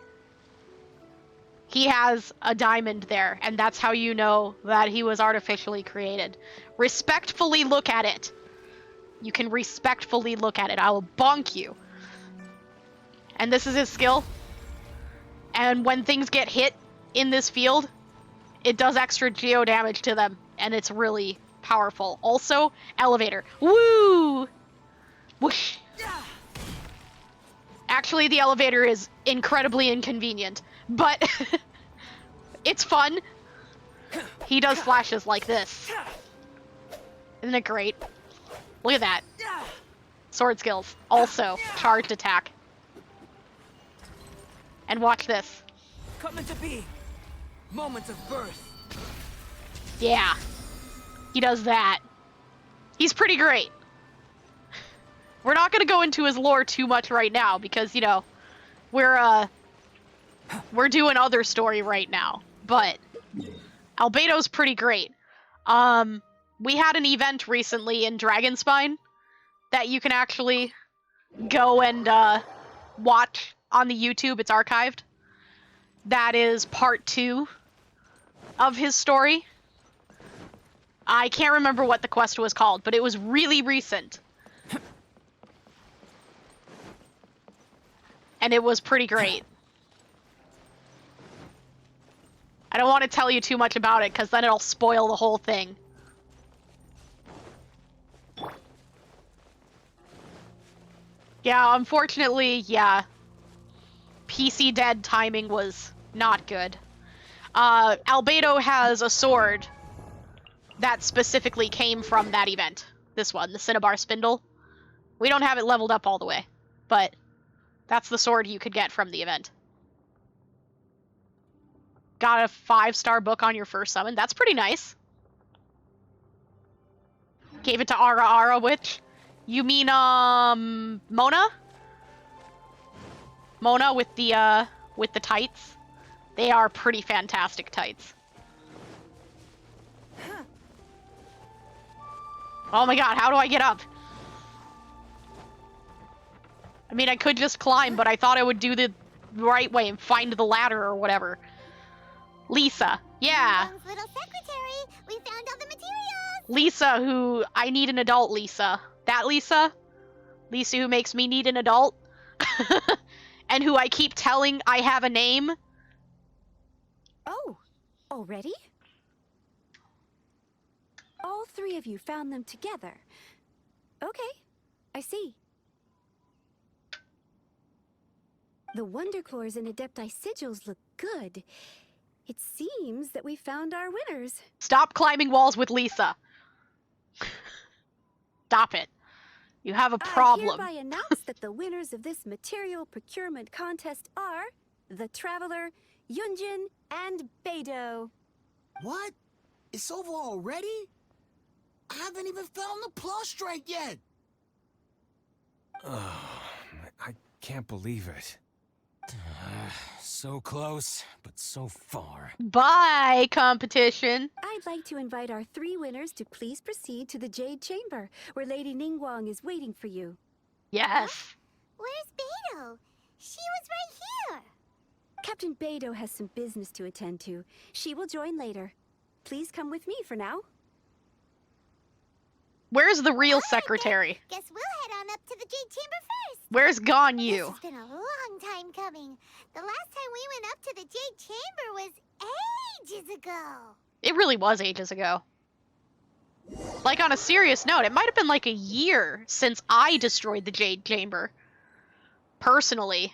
He has a diamond there, and that's how you know that he was artificially created. Respectfully look at it. You can respectfully look at it. I will bonk you. And this is his skill. And when things get hit in this field, it does extra geo damage to them, and it's really powerful. Also, elevator. Woo! Whoosh! Actually, the elevator is incredibly inconvenient, but it's fun. He does flashes like this. Isn't it great? Look at that. Sword skills. Also, charged attack. And watch this. Come into being. Moments of birth. Yeah. He does that. He's pretty great. We're not gonna go into his lore too much right now because, you know, we're doing other story right now. But Albedo's pretty great. We had an event recently in Dragonspine that you can actually go and watch on the YouTube. It's archived. That is part 2 of his story. I can't remember what the quest was called, but it was really recent. And it was pretty great. I don't want to tell you too much about it, because then it'll spoil the whole thing. Yeah, unfortunately, yeah. PC dead timing was not good. Albedo has a sword that specifically came from that event. This one, the Cinnabar Spindle. We don't have it leveled up all the way, but that's the sword you could get from the event. Got a 5-star book on your first summon. That's pretty nice. Gave it to Ara Ara, which... You mean, Mona? Mona with the tights. They are pretty fantastic tights. Oh my god, how do I get up? I mean, I could just climb, but I thought I would do the right way and find the ladder or whatever. Lisa, yeah. Little secretary, we found all the materials. Lisa, who I need an adult Lisa. That Lisa? Lisa who makes me need an adult? And who I keep telling I have a name? Oh, already? All 3 of you found them together. Okay, I see. The Wonder Cores and Adepti Sigils look good. It seems that we found our winners. Stop climbing walls with Lisa. Stop it. You have a problem. I hereby announce that the winners of this material procurement contest are the Traveler, Yunjin, and Beidou. What? It's over already? I haven't even found the Plustrite yet. Oh, I can't believe it. So close, but so far. Bye, competition. I'd like to invite our 3 winners to please proceed to the Jade Chamber, where Lady Ningguang is waiting for you. Yes. Where's Beidou? She was right here. Captain Beidou has some business to attend to. She will join later. Please come with me for now. Where's the real secretary? Guess we'll head on up to the Jade Chamber first. Where's Gone You? This has been a long time coming. The last time we went up to the Jade Chamber was ages ago. It really was ages ago. Like, on a serious note, it might have been like a year since I destroyed the Jade Chamber. Personally.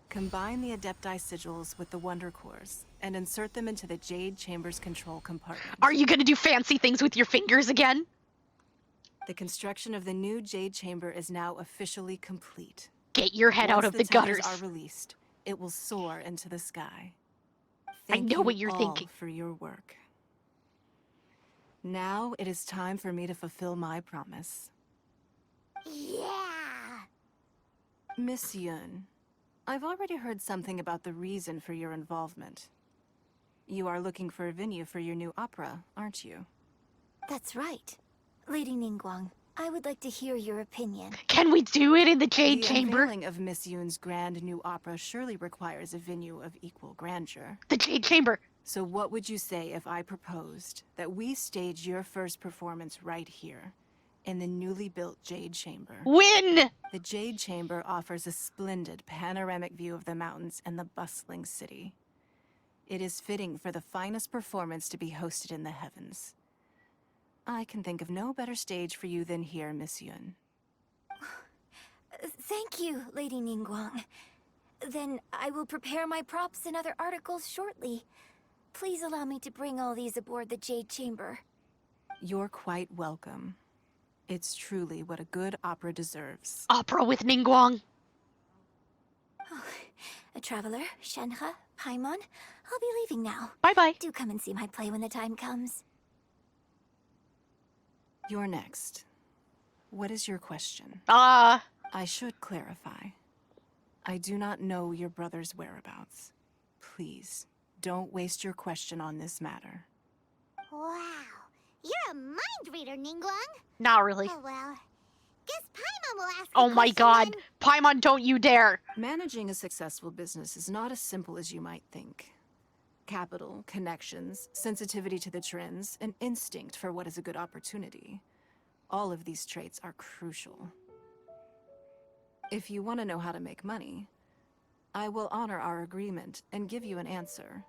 Combine the Adepti Sigils with the Wonder Cores and insert them into the Jade Chamber's control compartment. Are you gonna do fancy things with your fingers again? The construction of the new Jade Chamber is now officially complete. Get your head out of the gutters. Once the tenders are released, it will soar into the sky. I know what you're thinking. For your work. Now it is time for me to fulfill my promise. Yeah! Miss Yun, I've already heard something about the reason for your involvement. You are looking for a venue for your new opera, aren't you? That's right. Lady Ningguang, I would like to hear your opinion. Can we do it in the Jade Chamber? The unveiling of Miss Yun's grand new opera surely requires a venue of equal grandeur. The Jade Chamber. So what would you say if I proposed that we stage your first performance right here, in the newly built Jade Chamber. Win! The Jade Chamber offers a splendid panoramic view of the mountains and the bustling city. It is fitting for the finest performance to be hosted in the heavens. I can think of no better stage for you than here, Miss Yun. Thank you, Lady Ningguang. Then I will prepare my props and other articles shortly. Please allow me to bring all these aboard the Jade Chamber. You're quite welcome. It's truly what a good opera deserves. Opera with Ningguang. A traveler, Shenhe, Paimon, I'll be leaving now. Bye-bye. Do come and see my play when the time comes. You're next. What is your question? I should clarify. I do not know your brother's whereabouts. Please, don't waste your question on this matter. Wow. You're a mind reader, Ningguang. Not really. Oh, well. Guess Paimon will ask Oh the my question god. then. Paimon, don't you dare. Managing a successful business is not as simple as you might think. Capital, connections, sensitivity to the trends, and instinct for what is a good opportunity. All of these traits are crucial. If you want to know how to make money, I will honor our agreement and give you an answer.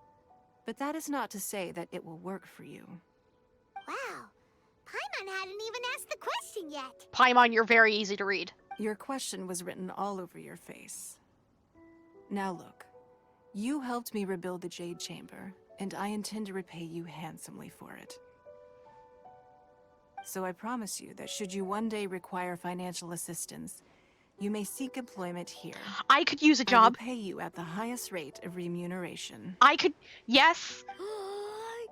But that is not to say that it will work for you. Wow. Paimon hadn't even asked the question yet. Paimon, you're very easy to read. Your question was written all over your face. Now look, you helped me rebuild the Jade Chamber, and I intend to repay you handsomely for it. So I promise you that should you one day require financial assistance, you may seek employment here. I could use a I will job. pay you at the highest rate of remuneration. I could... Yes.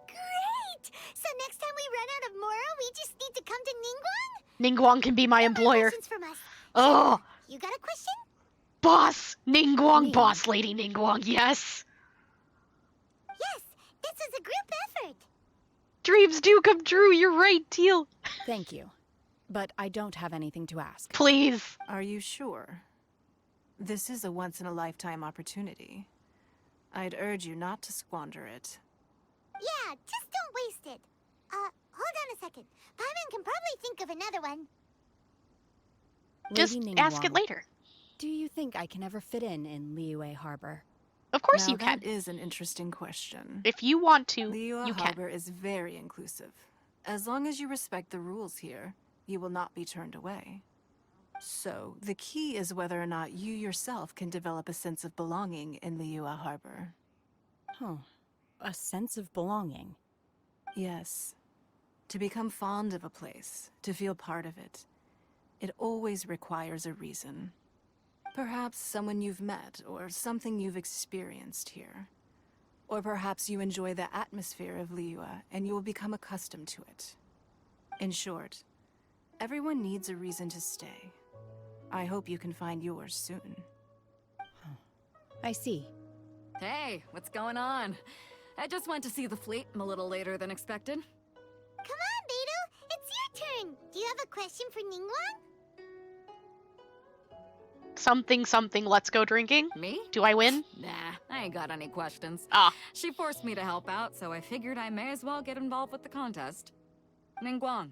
Great! So next time we run out of Moro, we just need to come to Ningguang? Ningguang can be my employer. Questions from us. Oh, You got a question? boss. Ningguang, boss lady Ningguang, yes. Yes, this is a group effort. Dreams do come true, you're right, Teal. Thank you. But I don't have anything to ask. Please. Are you sure? This is a once-in-a-lifetime opportunity. I'd urge you not to squander it. Yeah, just don't waste it. Hold on a second. Paimon can probably think of another one. Just Lady ask it Ningguang, later. Do you think I can ever fit in Liyue Harbor? Of course Now, you can. That is an interesting question. If you want to, Liyue you can. Harbor is very inclusive. As long as you respect the rules here, you will not be turned away. So, the key is whether or not you yourself can develop a sense of belonging in Liyue Harbor. Huh. A sense of belonging. Yes. To become fond of a place, to feel part of it, it always requires a reason. Perhaps someone you've met, or something you've experienced here. Or perhaps you enjoy the atmosphere of Liyue, and you will become accustomed to it. In short, everyone needs a reason to stay. I hope you can find yours soon. I see. Hey, what's going on? I just went to see the fleet a little later than expected. Come on, Beidou. It's your turn. Do you have a question for Ningguang? Something, let's go drinking. Me? Do I win? Nah, I ain't got any questions. Ah. She forced me to help out, so I figured I may as well get involved with the contest. Ningguang,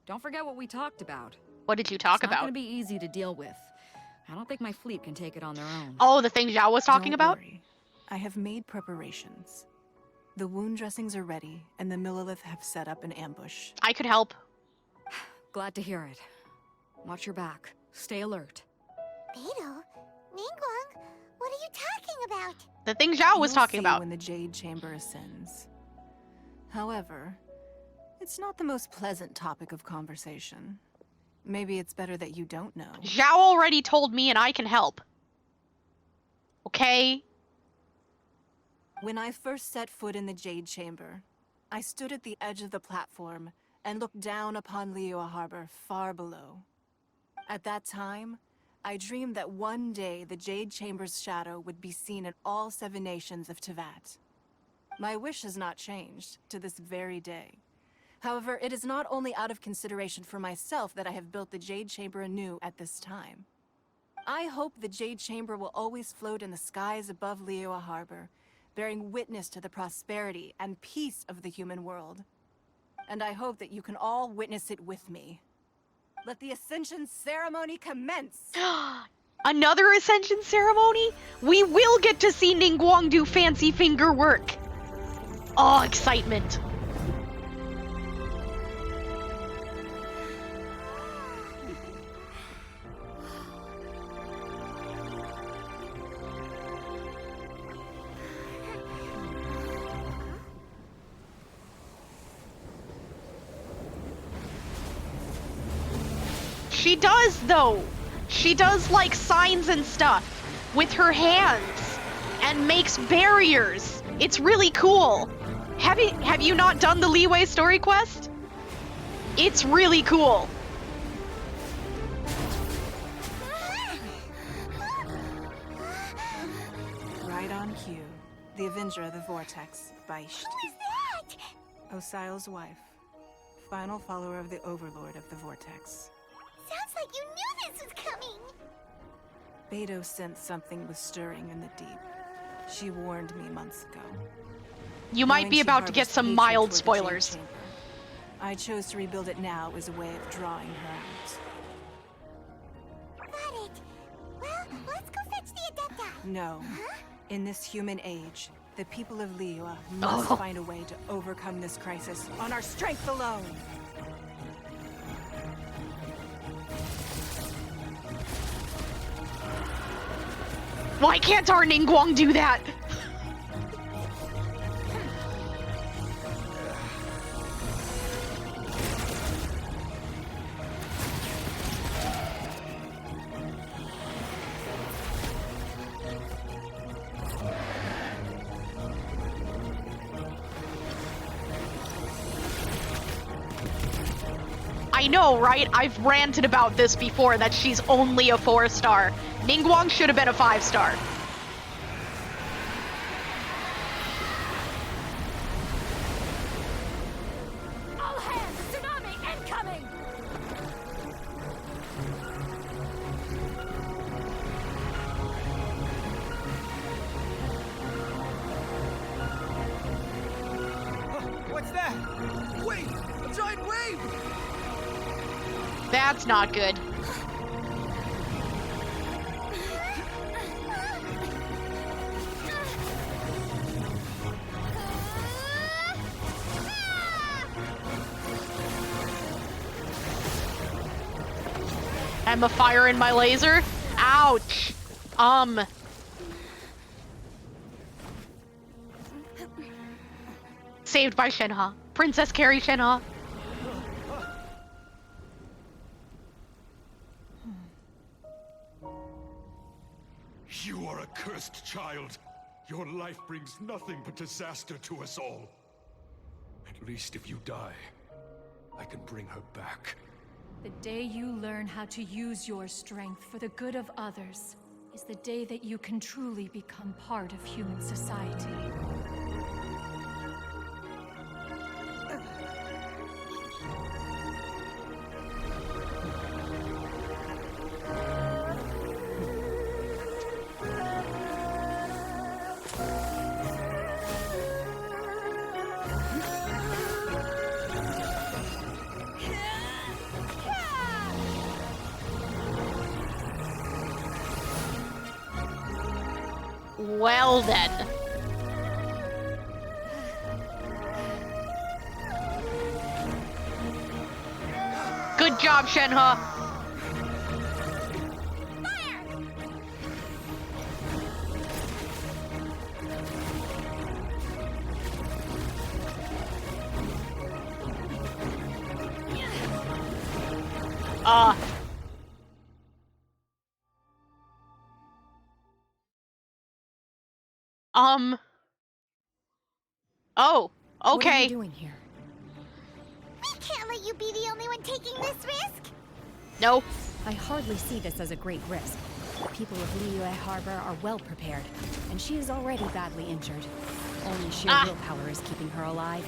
don't forget what we talked about. What did you talk It's not about? gonna be easy to deal with. I don't think my fleet can take it on their own. Oh, the thing Zhao was talking Don't about? worry. I have made preparations. The wound dressings are ready, and the Millilith have set up an ambush. I could help. Glad to hear it. Watch your back. Stay alert. Beidou? Ningguang? What are you talking about? The thing Zhao was You'll talking see about. when the Jade Chamber ascends. However, it's not the most pleasant topic of conversation. Maybe it's better that you don't know. Zhao already told me and I can help. Okay? When I first set foot in the Jade Chamber, I stood at the edge of the platform and looked down upon Liyue Harbor far below. At that time, I dreamed that one day the Jade Chamber's shadow would be seen in all 7 nations of Tevat. My wish has not changed to this very day. However, it is not only out of consideration for myself that I have built the Jade Chamber anew at this time. I hope the Jade Chamber will always float in the skies above Liyue Harbor, bearing witness to the prosperity and peace of the human world. And I hope that you can all witness it with me. Let the ascension ceremony commence! Another ascension ceremony? We will get to see Ningguang do fancy finger work. Oh, excitement. She does, though. She does, like, signs and stuff with her hands and makes barriers. It's really cool. Have you not done the Leeway story quest? It's really cool. Right on cue. The Avenger of the Vortex, Beisht. Who is that? Osial's wife. Final follower of the Overlord of the Vortex. Sounds like you knew this was coming. Beto sensed something was stirring in the deep. She warned me months ago. You might Knowing be she about to get harbours some hatred mild toward the Jade spoilers. Chamber, I chose to rebuild it now as a way of drawing her out. Got it. Well, let's go fetch the Adepti. No. Huh? In this human age, the people of Liyue must find a way to overcome this crisis on our strength alone. Why can't our Ningguang do that? I know, right? I've ranted about this before, that she's only a 4-star. Ningguang should have been a 5-star. All hands, tsunami incoming! What's that? Wait! A giant wave! That's not good. I'm a fire in my laser? Ouch. Saved by Shenhe. Princess Carrie Shenhe. You are a cursed child. Your life brings nothing but disaster to us all. At least if you die, I can bring her back. The day you learn how to use your strength for the good of others is the day that you can truly become part of human society. Well then. Good job, Shenhe. Oh, okay. What are you doing here? We can't let you be the only one taking this risk. No. I hardly see this as a great risk. The people of Liyue Harbor are well prepared, and she is already badly injured. Only sheer willpower is keeping her alive.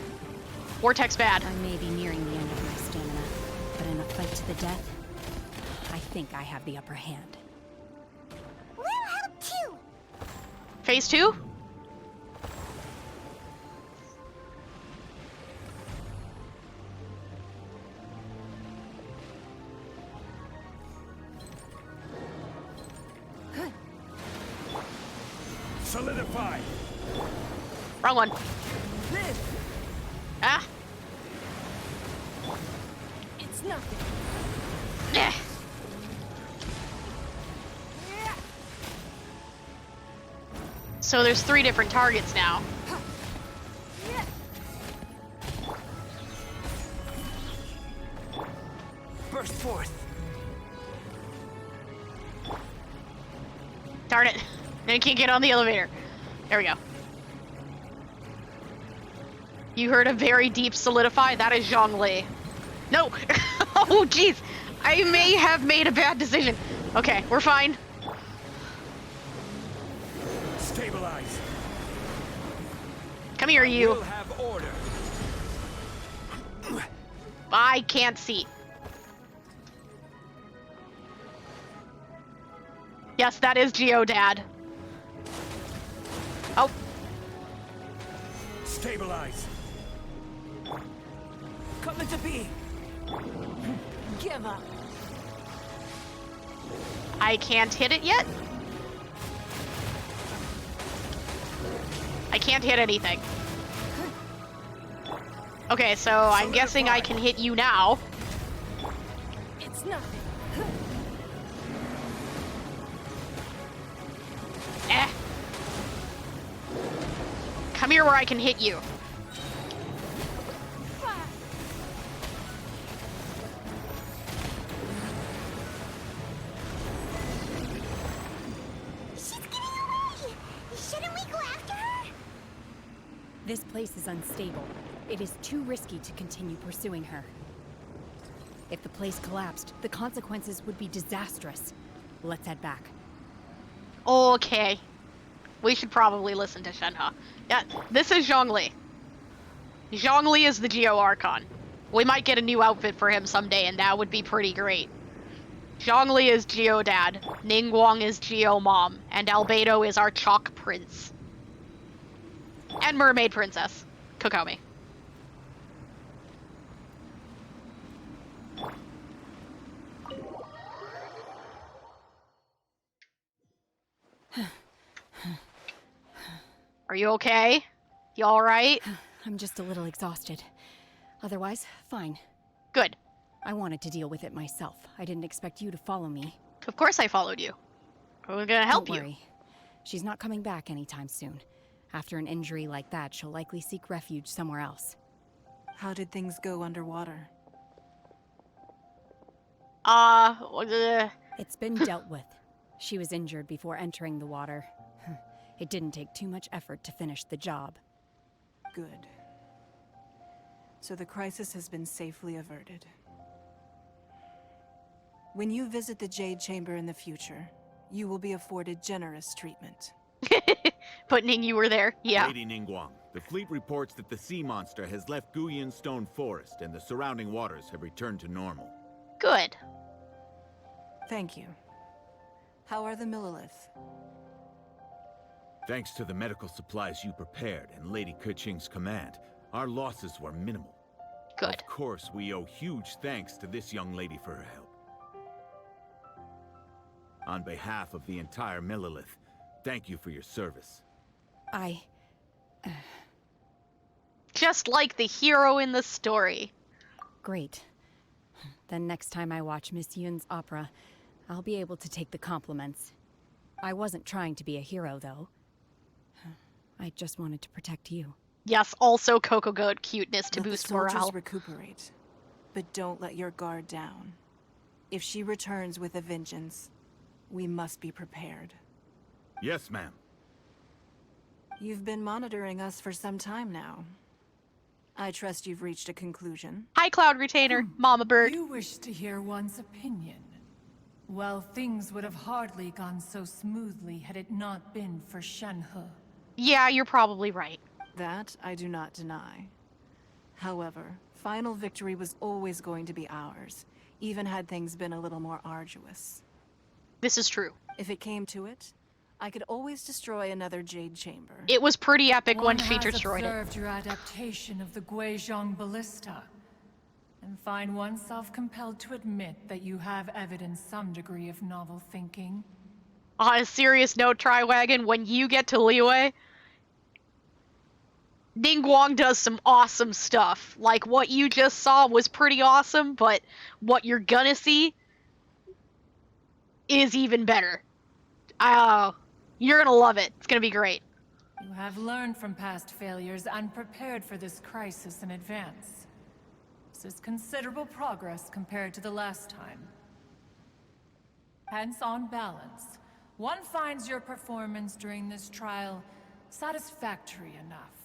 Vortex bad. I may be nearing the end of my stamina, but in a fight to the death, I think I have the upper hand. We'll help too. Phase 2? Solidify! Wrong one. Ah! It's nothing. Yeah. So there's 3 different targets now. Burst forth. Darn it. I can't get on the elevator. There we go. You heard a very deep solidify? That is Zhongli. No! Oh, jeez! I may have made a bad decision. Okay, we're fine. Stabilize. Come here, you. We'll have order. I can't see. Yes, that is Geodad. Oh. Stabilize. Coming to be. Give up. I can't hit it yet. I can't hit anything. Okay, so I'm guessing I can hit you now. It's nothing. Eh. Come here where I can hit you. She's getting away! Shouldn't we go after her? This place is unstable. It is too risky to continue pursuing her. If the place collapsed, the consequences would be disastrous. Let's head back. Okay. We should probably listen to Shenhe. Yeah, this is Zhongli. Zhongli is the Geo Archon. We might get a new outfit for him someday, and that would be pretty great. Zhongli is Geo Dad, Ningguang is Geo Mom, and Albedo is our Chalk Prince. And Mermaid Princess, Kokomi. Are you okay? You alright? I'm just a little exhausted. Otherwise, fine. Good. I wanted to deal with it myself. I didn't expect you to follow me. Of course I followed you. We're gonna help Don't you. worry. She's not coming back anytime soon. After an injury like that, she'll likely seek refuge somewhere else. How did things go underwater? It's been dealt with. She was injured before entering the water. It didn't take too much effort to finish the job. Good. So the crisis has been safely averted. When you visit the Jade Chamber in the future, you will be afforded generous treatment. But Ning, you were there? Yeah. Lady Ningguang, the fleet reports that the sea monster has left Guyan Stone Forest and the surrounding waters have returned to normal. Good. Thank you. How are the Millilith? Thanks to the medical supplies you prepared and Lady Keqing's command, our losses were minimal. Good. Of course, we owe huge thanks to this young lady for her help. On behalf of the entire Millilith, thank you for your service. Just like the hero in the story. Great. Then next time I watch Miss Yun's opera, I'll be able to take the compliments. I wasn't trying to be a hero, though. I just wanted to protect you. Yes, also Coco Goat cuteness to Let boost the soldiers morale. recuperate, but don't let your guard down. If she returns with a vengeance, we must be prepared. Yes, ma'am. You've been monitoring us for some time now. I trust you've reached a conclusion. Hi, Cloud Retainer, Mama Bird. You wish to hear one's opinion. Well, things would have hardly gone so smoothly had it not been for Shenhe. Yeah, you're probably right. That I do not deny. However, final victory was always going to be ours, even had things been a little more arduous. This is true. If it came to it, I could always destroy another Jade Chamber. It was pretty epic One when she has destroyed it. observed your adaptation of the Guizhong ballista, and find oneself compelled to admit that you have evidenced some degree of novel thinking. On a serious note, Triwagon, when you get to Liyue, Ningguang does some awesome stuff. Like, what you just saw was pretty awesome, but what you're gonna see is even better. You're gonna love it. It's gonna be great. You have learned from past failures and prepared for this crisis in advance. This is considerable progress compared to the last time. Hence, on balance, one finds your performance during this trial satisfactory enough.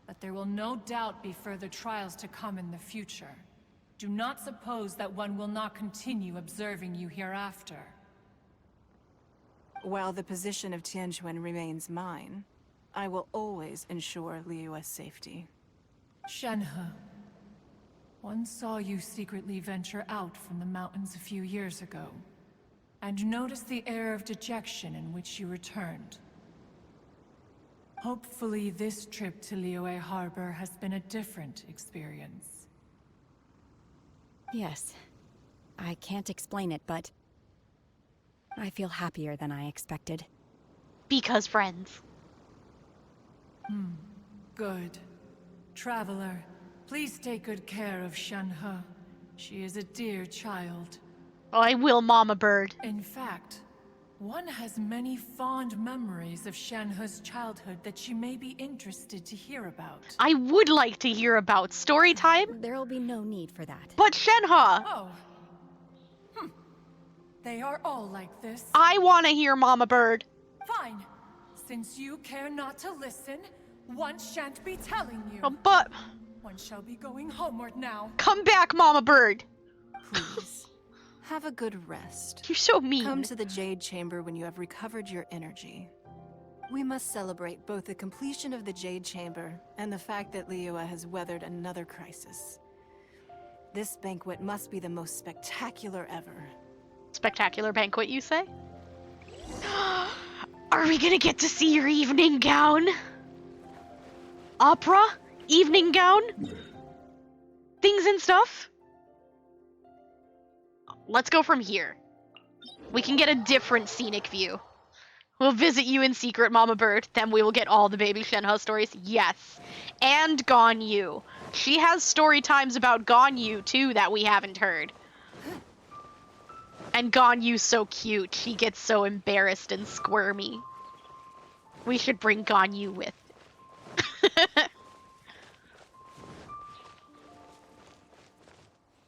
But there will no doubt be further trials to come in the future. Do not suppose that one will not continue observing you hereafter. While the position of Tianquan remains mine, I will always ensure Liyue's safety. Shenhe, one saw you secretly venture out from the mountains a few years ago, and noticed the air of dejection in which you returned. Hopefully this trip to Liyue Harbor has been a different experience. Yes. I can't explain it, but I feel happier than I expected. Because friends. Good. Traveler, please take good care of Shenhe. She is a dear child. Oh, I will, Mama Bird. In fact, one has many fond memories of Shenhe's childhood that you may be interested to hear about. I would like to hear about story time. There'll be no need for that. But Shenhe! Oh. They are all like this. I want to hear Mama Bird. Fine. Since you care not to listen, one shan't be telling you. But... One shall be going homeward now. Come back, Mama Bird. Please. Have a good rest. You're so mean. Come to the Jade Chamber when you have recovered your energy. We must celebrate both the completion of the Jade Chamber and the fact that Liyue has weathered another crisis. This banquet must be the most spectacular ever. Spectacular banquet, you say? Are we gonna get to see your evening gown? Opera? Evening gown? Things and stuff? Let's go from here. We can get a different scenic view. We'll visit you in secret, Mama Bird. Then we will get all the baby Shenhe stories. Yes. And Ganyu. She has story times about Ganyu, too, that we haven't heard. And Ganyu's so cute. She gets so embarrassed and squirmy. We should bring Ganyu with.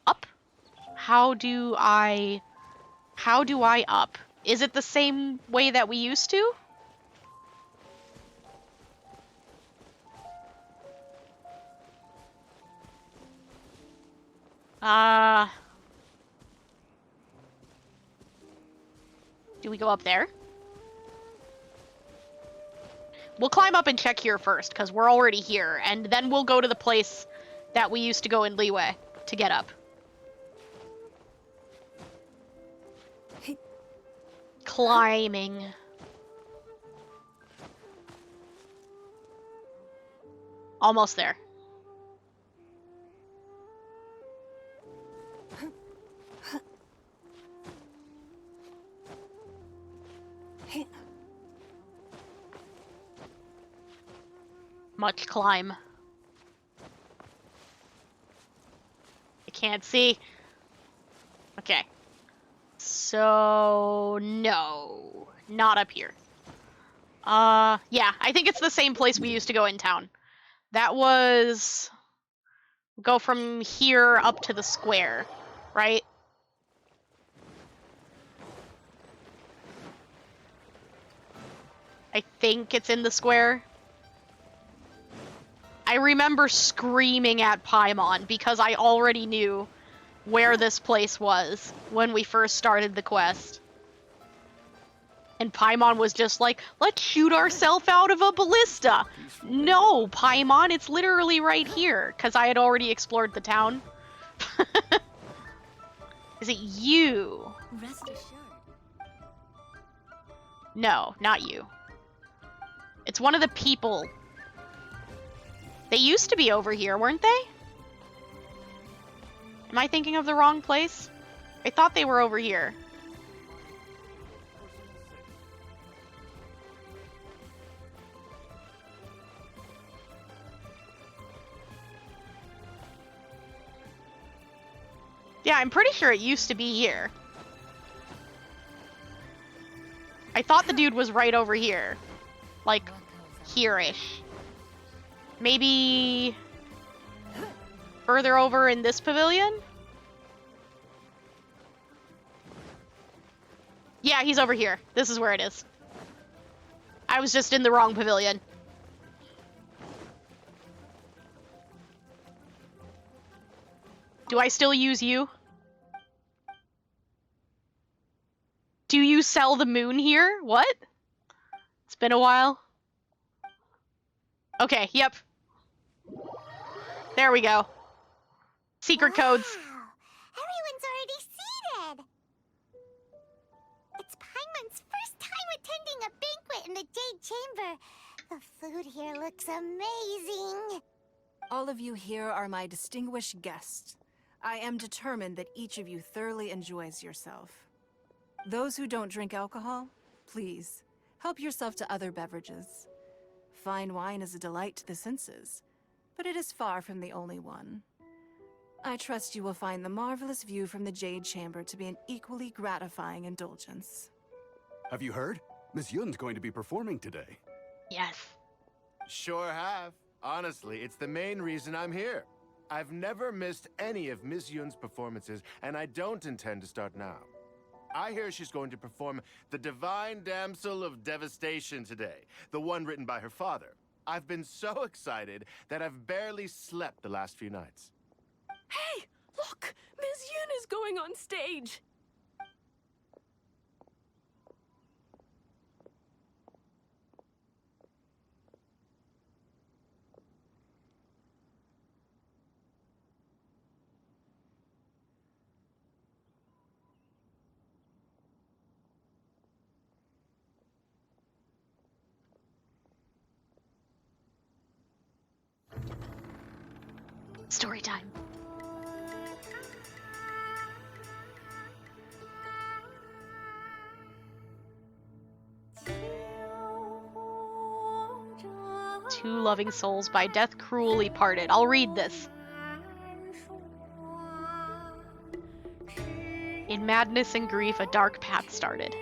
Up? How do I up? Is it the same way that we used to? Do we go up there? We'll climb up and check here first, because we're already here, and then we'll go to the place that we used to go in Liyue to get up. Climbing. Almost there. Much climb. I can't see. Okay. So, no. Not up here. Yeah, I think it's the same place we used to go in town. That was... Go from here up to the square, right? I think it's in the square. I remember screaming at Paimon because I already knew where this place was when we first started the quest. And Paimon was just like, let's shoot ourselves out of a ballista. No, Paimon, it's literally right here, because I had already explored the town. Is it you? Rest assured. No, not you. It's one of the people. They used to be over here, weren't they? Am I thinking of the wrong place? I thought they were over here. Yeah, I'm pretty sure it used to be here. I thought the dude was right over here. Like, here-ish. Maybe further over in this pavilion? Yeah, he's over here. This is where it is. I was just in the wrong pavilion. Do I still use you? Do you sell the moon here? What? It's been a while. Okay, yep. There we go. Secret codes. Everyone's already seated. It's Paimon's first time attending a banquet in the Jade Chamber. The food here looks amazing. All of you here are my distinguished guests. I am determined that each of you thoroughly enjoys yourself. Those who don't drink alcohol, please, help yourself to other beverages. Fine wine is a delight to the senses, but it is far from the only one. I trust you will find the marvelous view from the Jade Chamber to be an equally gratifying indulgence. Have you heard? Miss Yun's going to be performing today. Yes. Sure have. Honestly, it's the main reason I'm here. I've never missed any of Miss Yun's performances, and I don't intend to start now. I hear she's going to perform The Divine Damsel of Devastation today, the one written by her father. I've been so excited that I've barely slept the last few nights. Hey, look! Miss Yun is going on stage! Story time. Two loving souls by death cruelly parted. I'll read this. In madness and grief, a dark path started.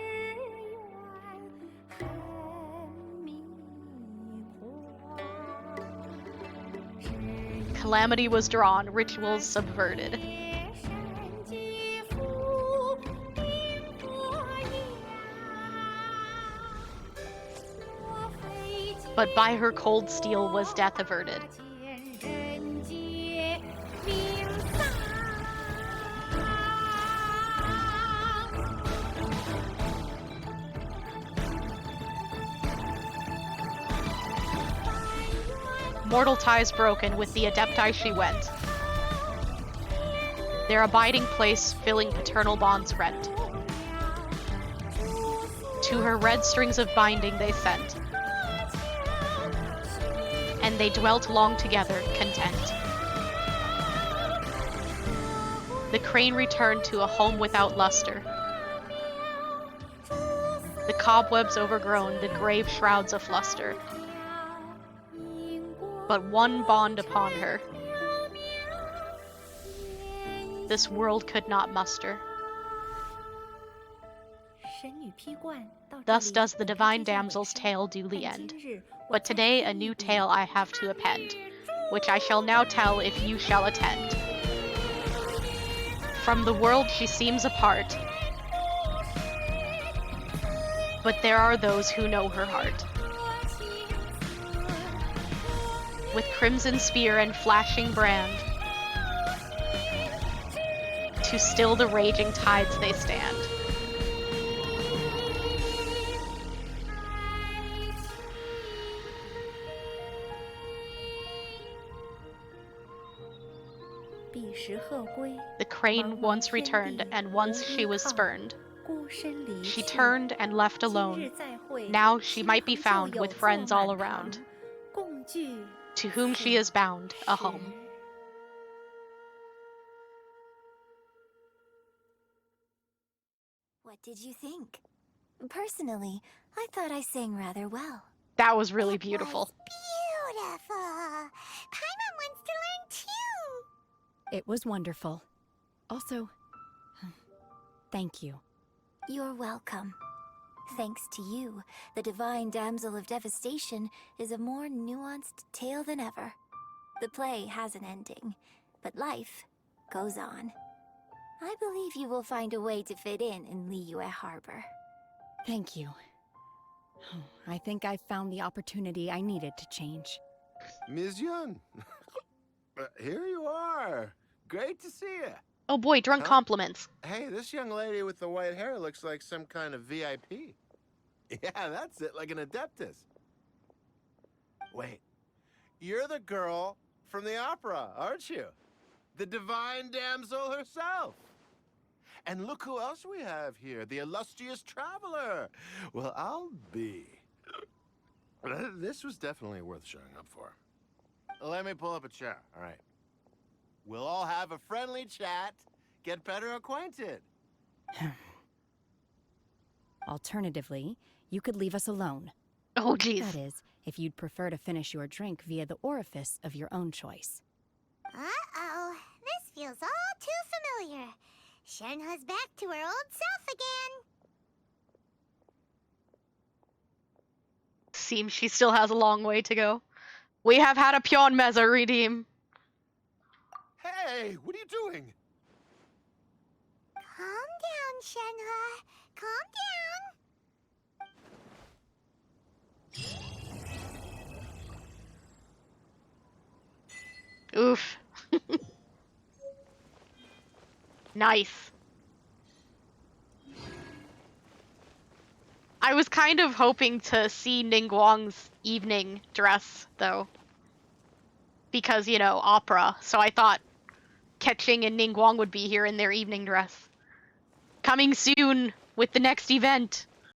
Calamity was drawn, rituals subverted. But by her cold steel was death averted. Mortal ties broken, with the Adepti she went. Their abiding place filling paternal bonds rent. To her red strings of binding they sent, and they dwelt long together, content. The crane returned to a home without luster. The cobwebs overgrown, the grave shrouds afluster. But one bond upon her this world could not muster. Thus does the divine damsel's tale duly end. But today a new tale I have to append, which I shall now tell if you shall attend. From the world she seems apart, but there are those who know her heart. With crimson spear and flashing brand, to still the raging tides they stand. The crane once returned, and once she was spurned. She turned and left alone. Now she might be found with friends all around, to whom she is bound, a home. What did you think? Personally, I thought I sang rather well. That was really beautiful. Beautiful. Paimon wants to learn too. It was wonderful. Also, thank you. You're welcome. Thanks to you, the Divine Damsel of Devastation is a more nuanced tale than ever. The play has an ending, but life goes on. I believe you will find a way to fit in Liyue Harbor. Thank you. I think I found the opportunity I needed to change. Ms. Yun, here you are. Great to see you. Oh boy, drunk compliments. Hey, this young lady with the white hair looks like some kind of VIP. Yeah, that's it, like an Adeptus. Wait, you're the girl from the opera, aren't you? The Divine Damsel herself. And look who else we have here, the illustrious traveler. Well, I'll be. This was definitely worth showing up for. Let me pull up a chair, all right? We'll all have a friendly chat, get better acquainted. Alternatively, you could leave us alone. Oh, jeez. That is, if you'd prefer to finish your drink via the orifice of your own choice. Uh-oh. This feels all too familiar. Shenhe's back to her old self again. Seems she still has a long way to go. We have had a Pion Meza redeem. Hey, what are you doing? Calm down, Shenhe. Calm down. Oof. Nice. I was kind of hoping to see Ningguang's evening dress, though. Because, you know, opera. So I thought Ketching and Ningguang would be here in their evening dress. Coming soon with the next event.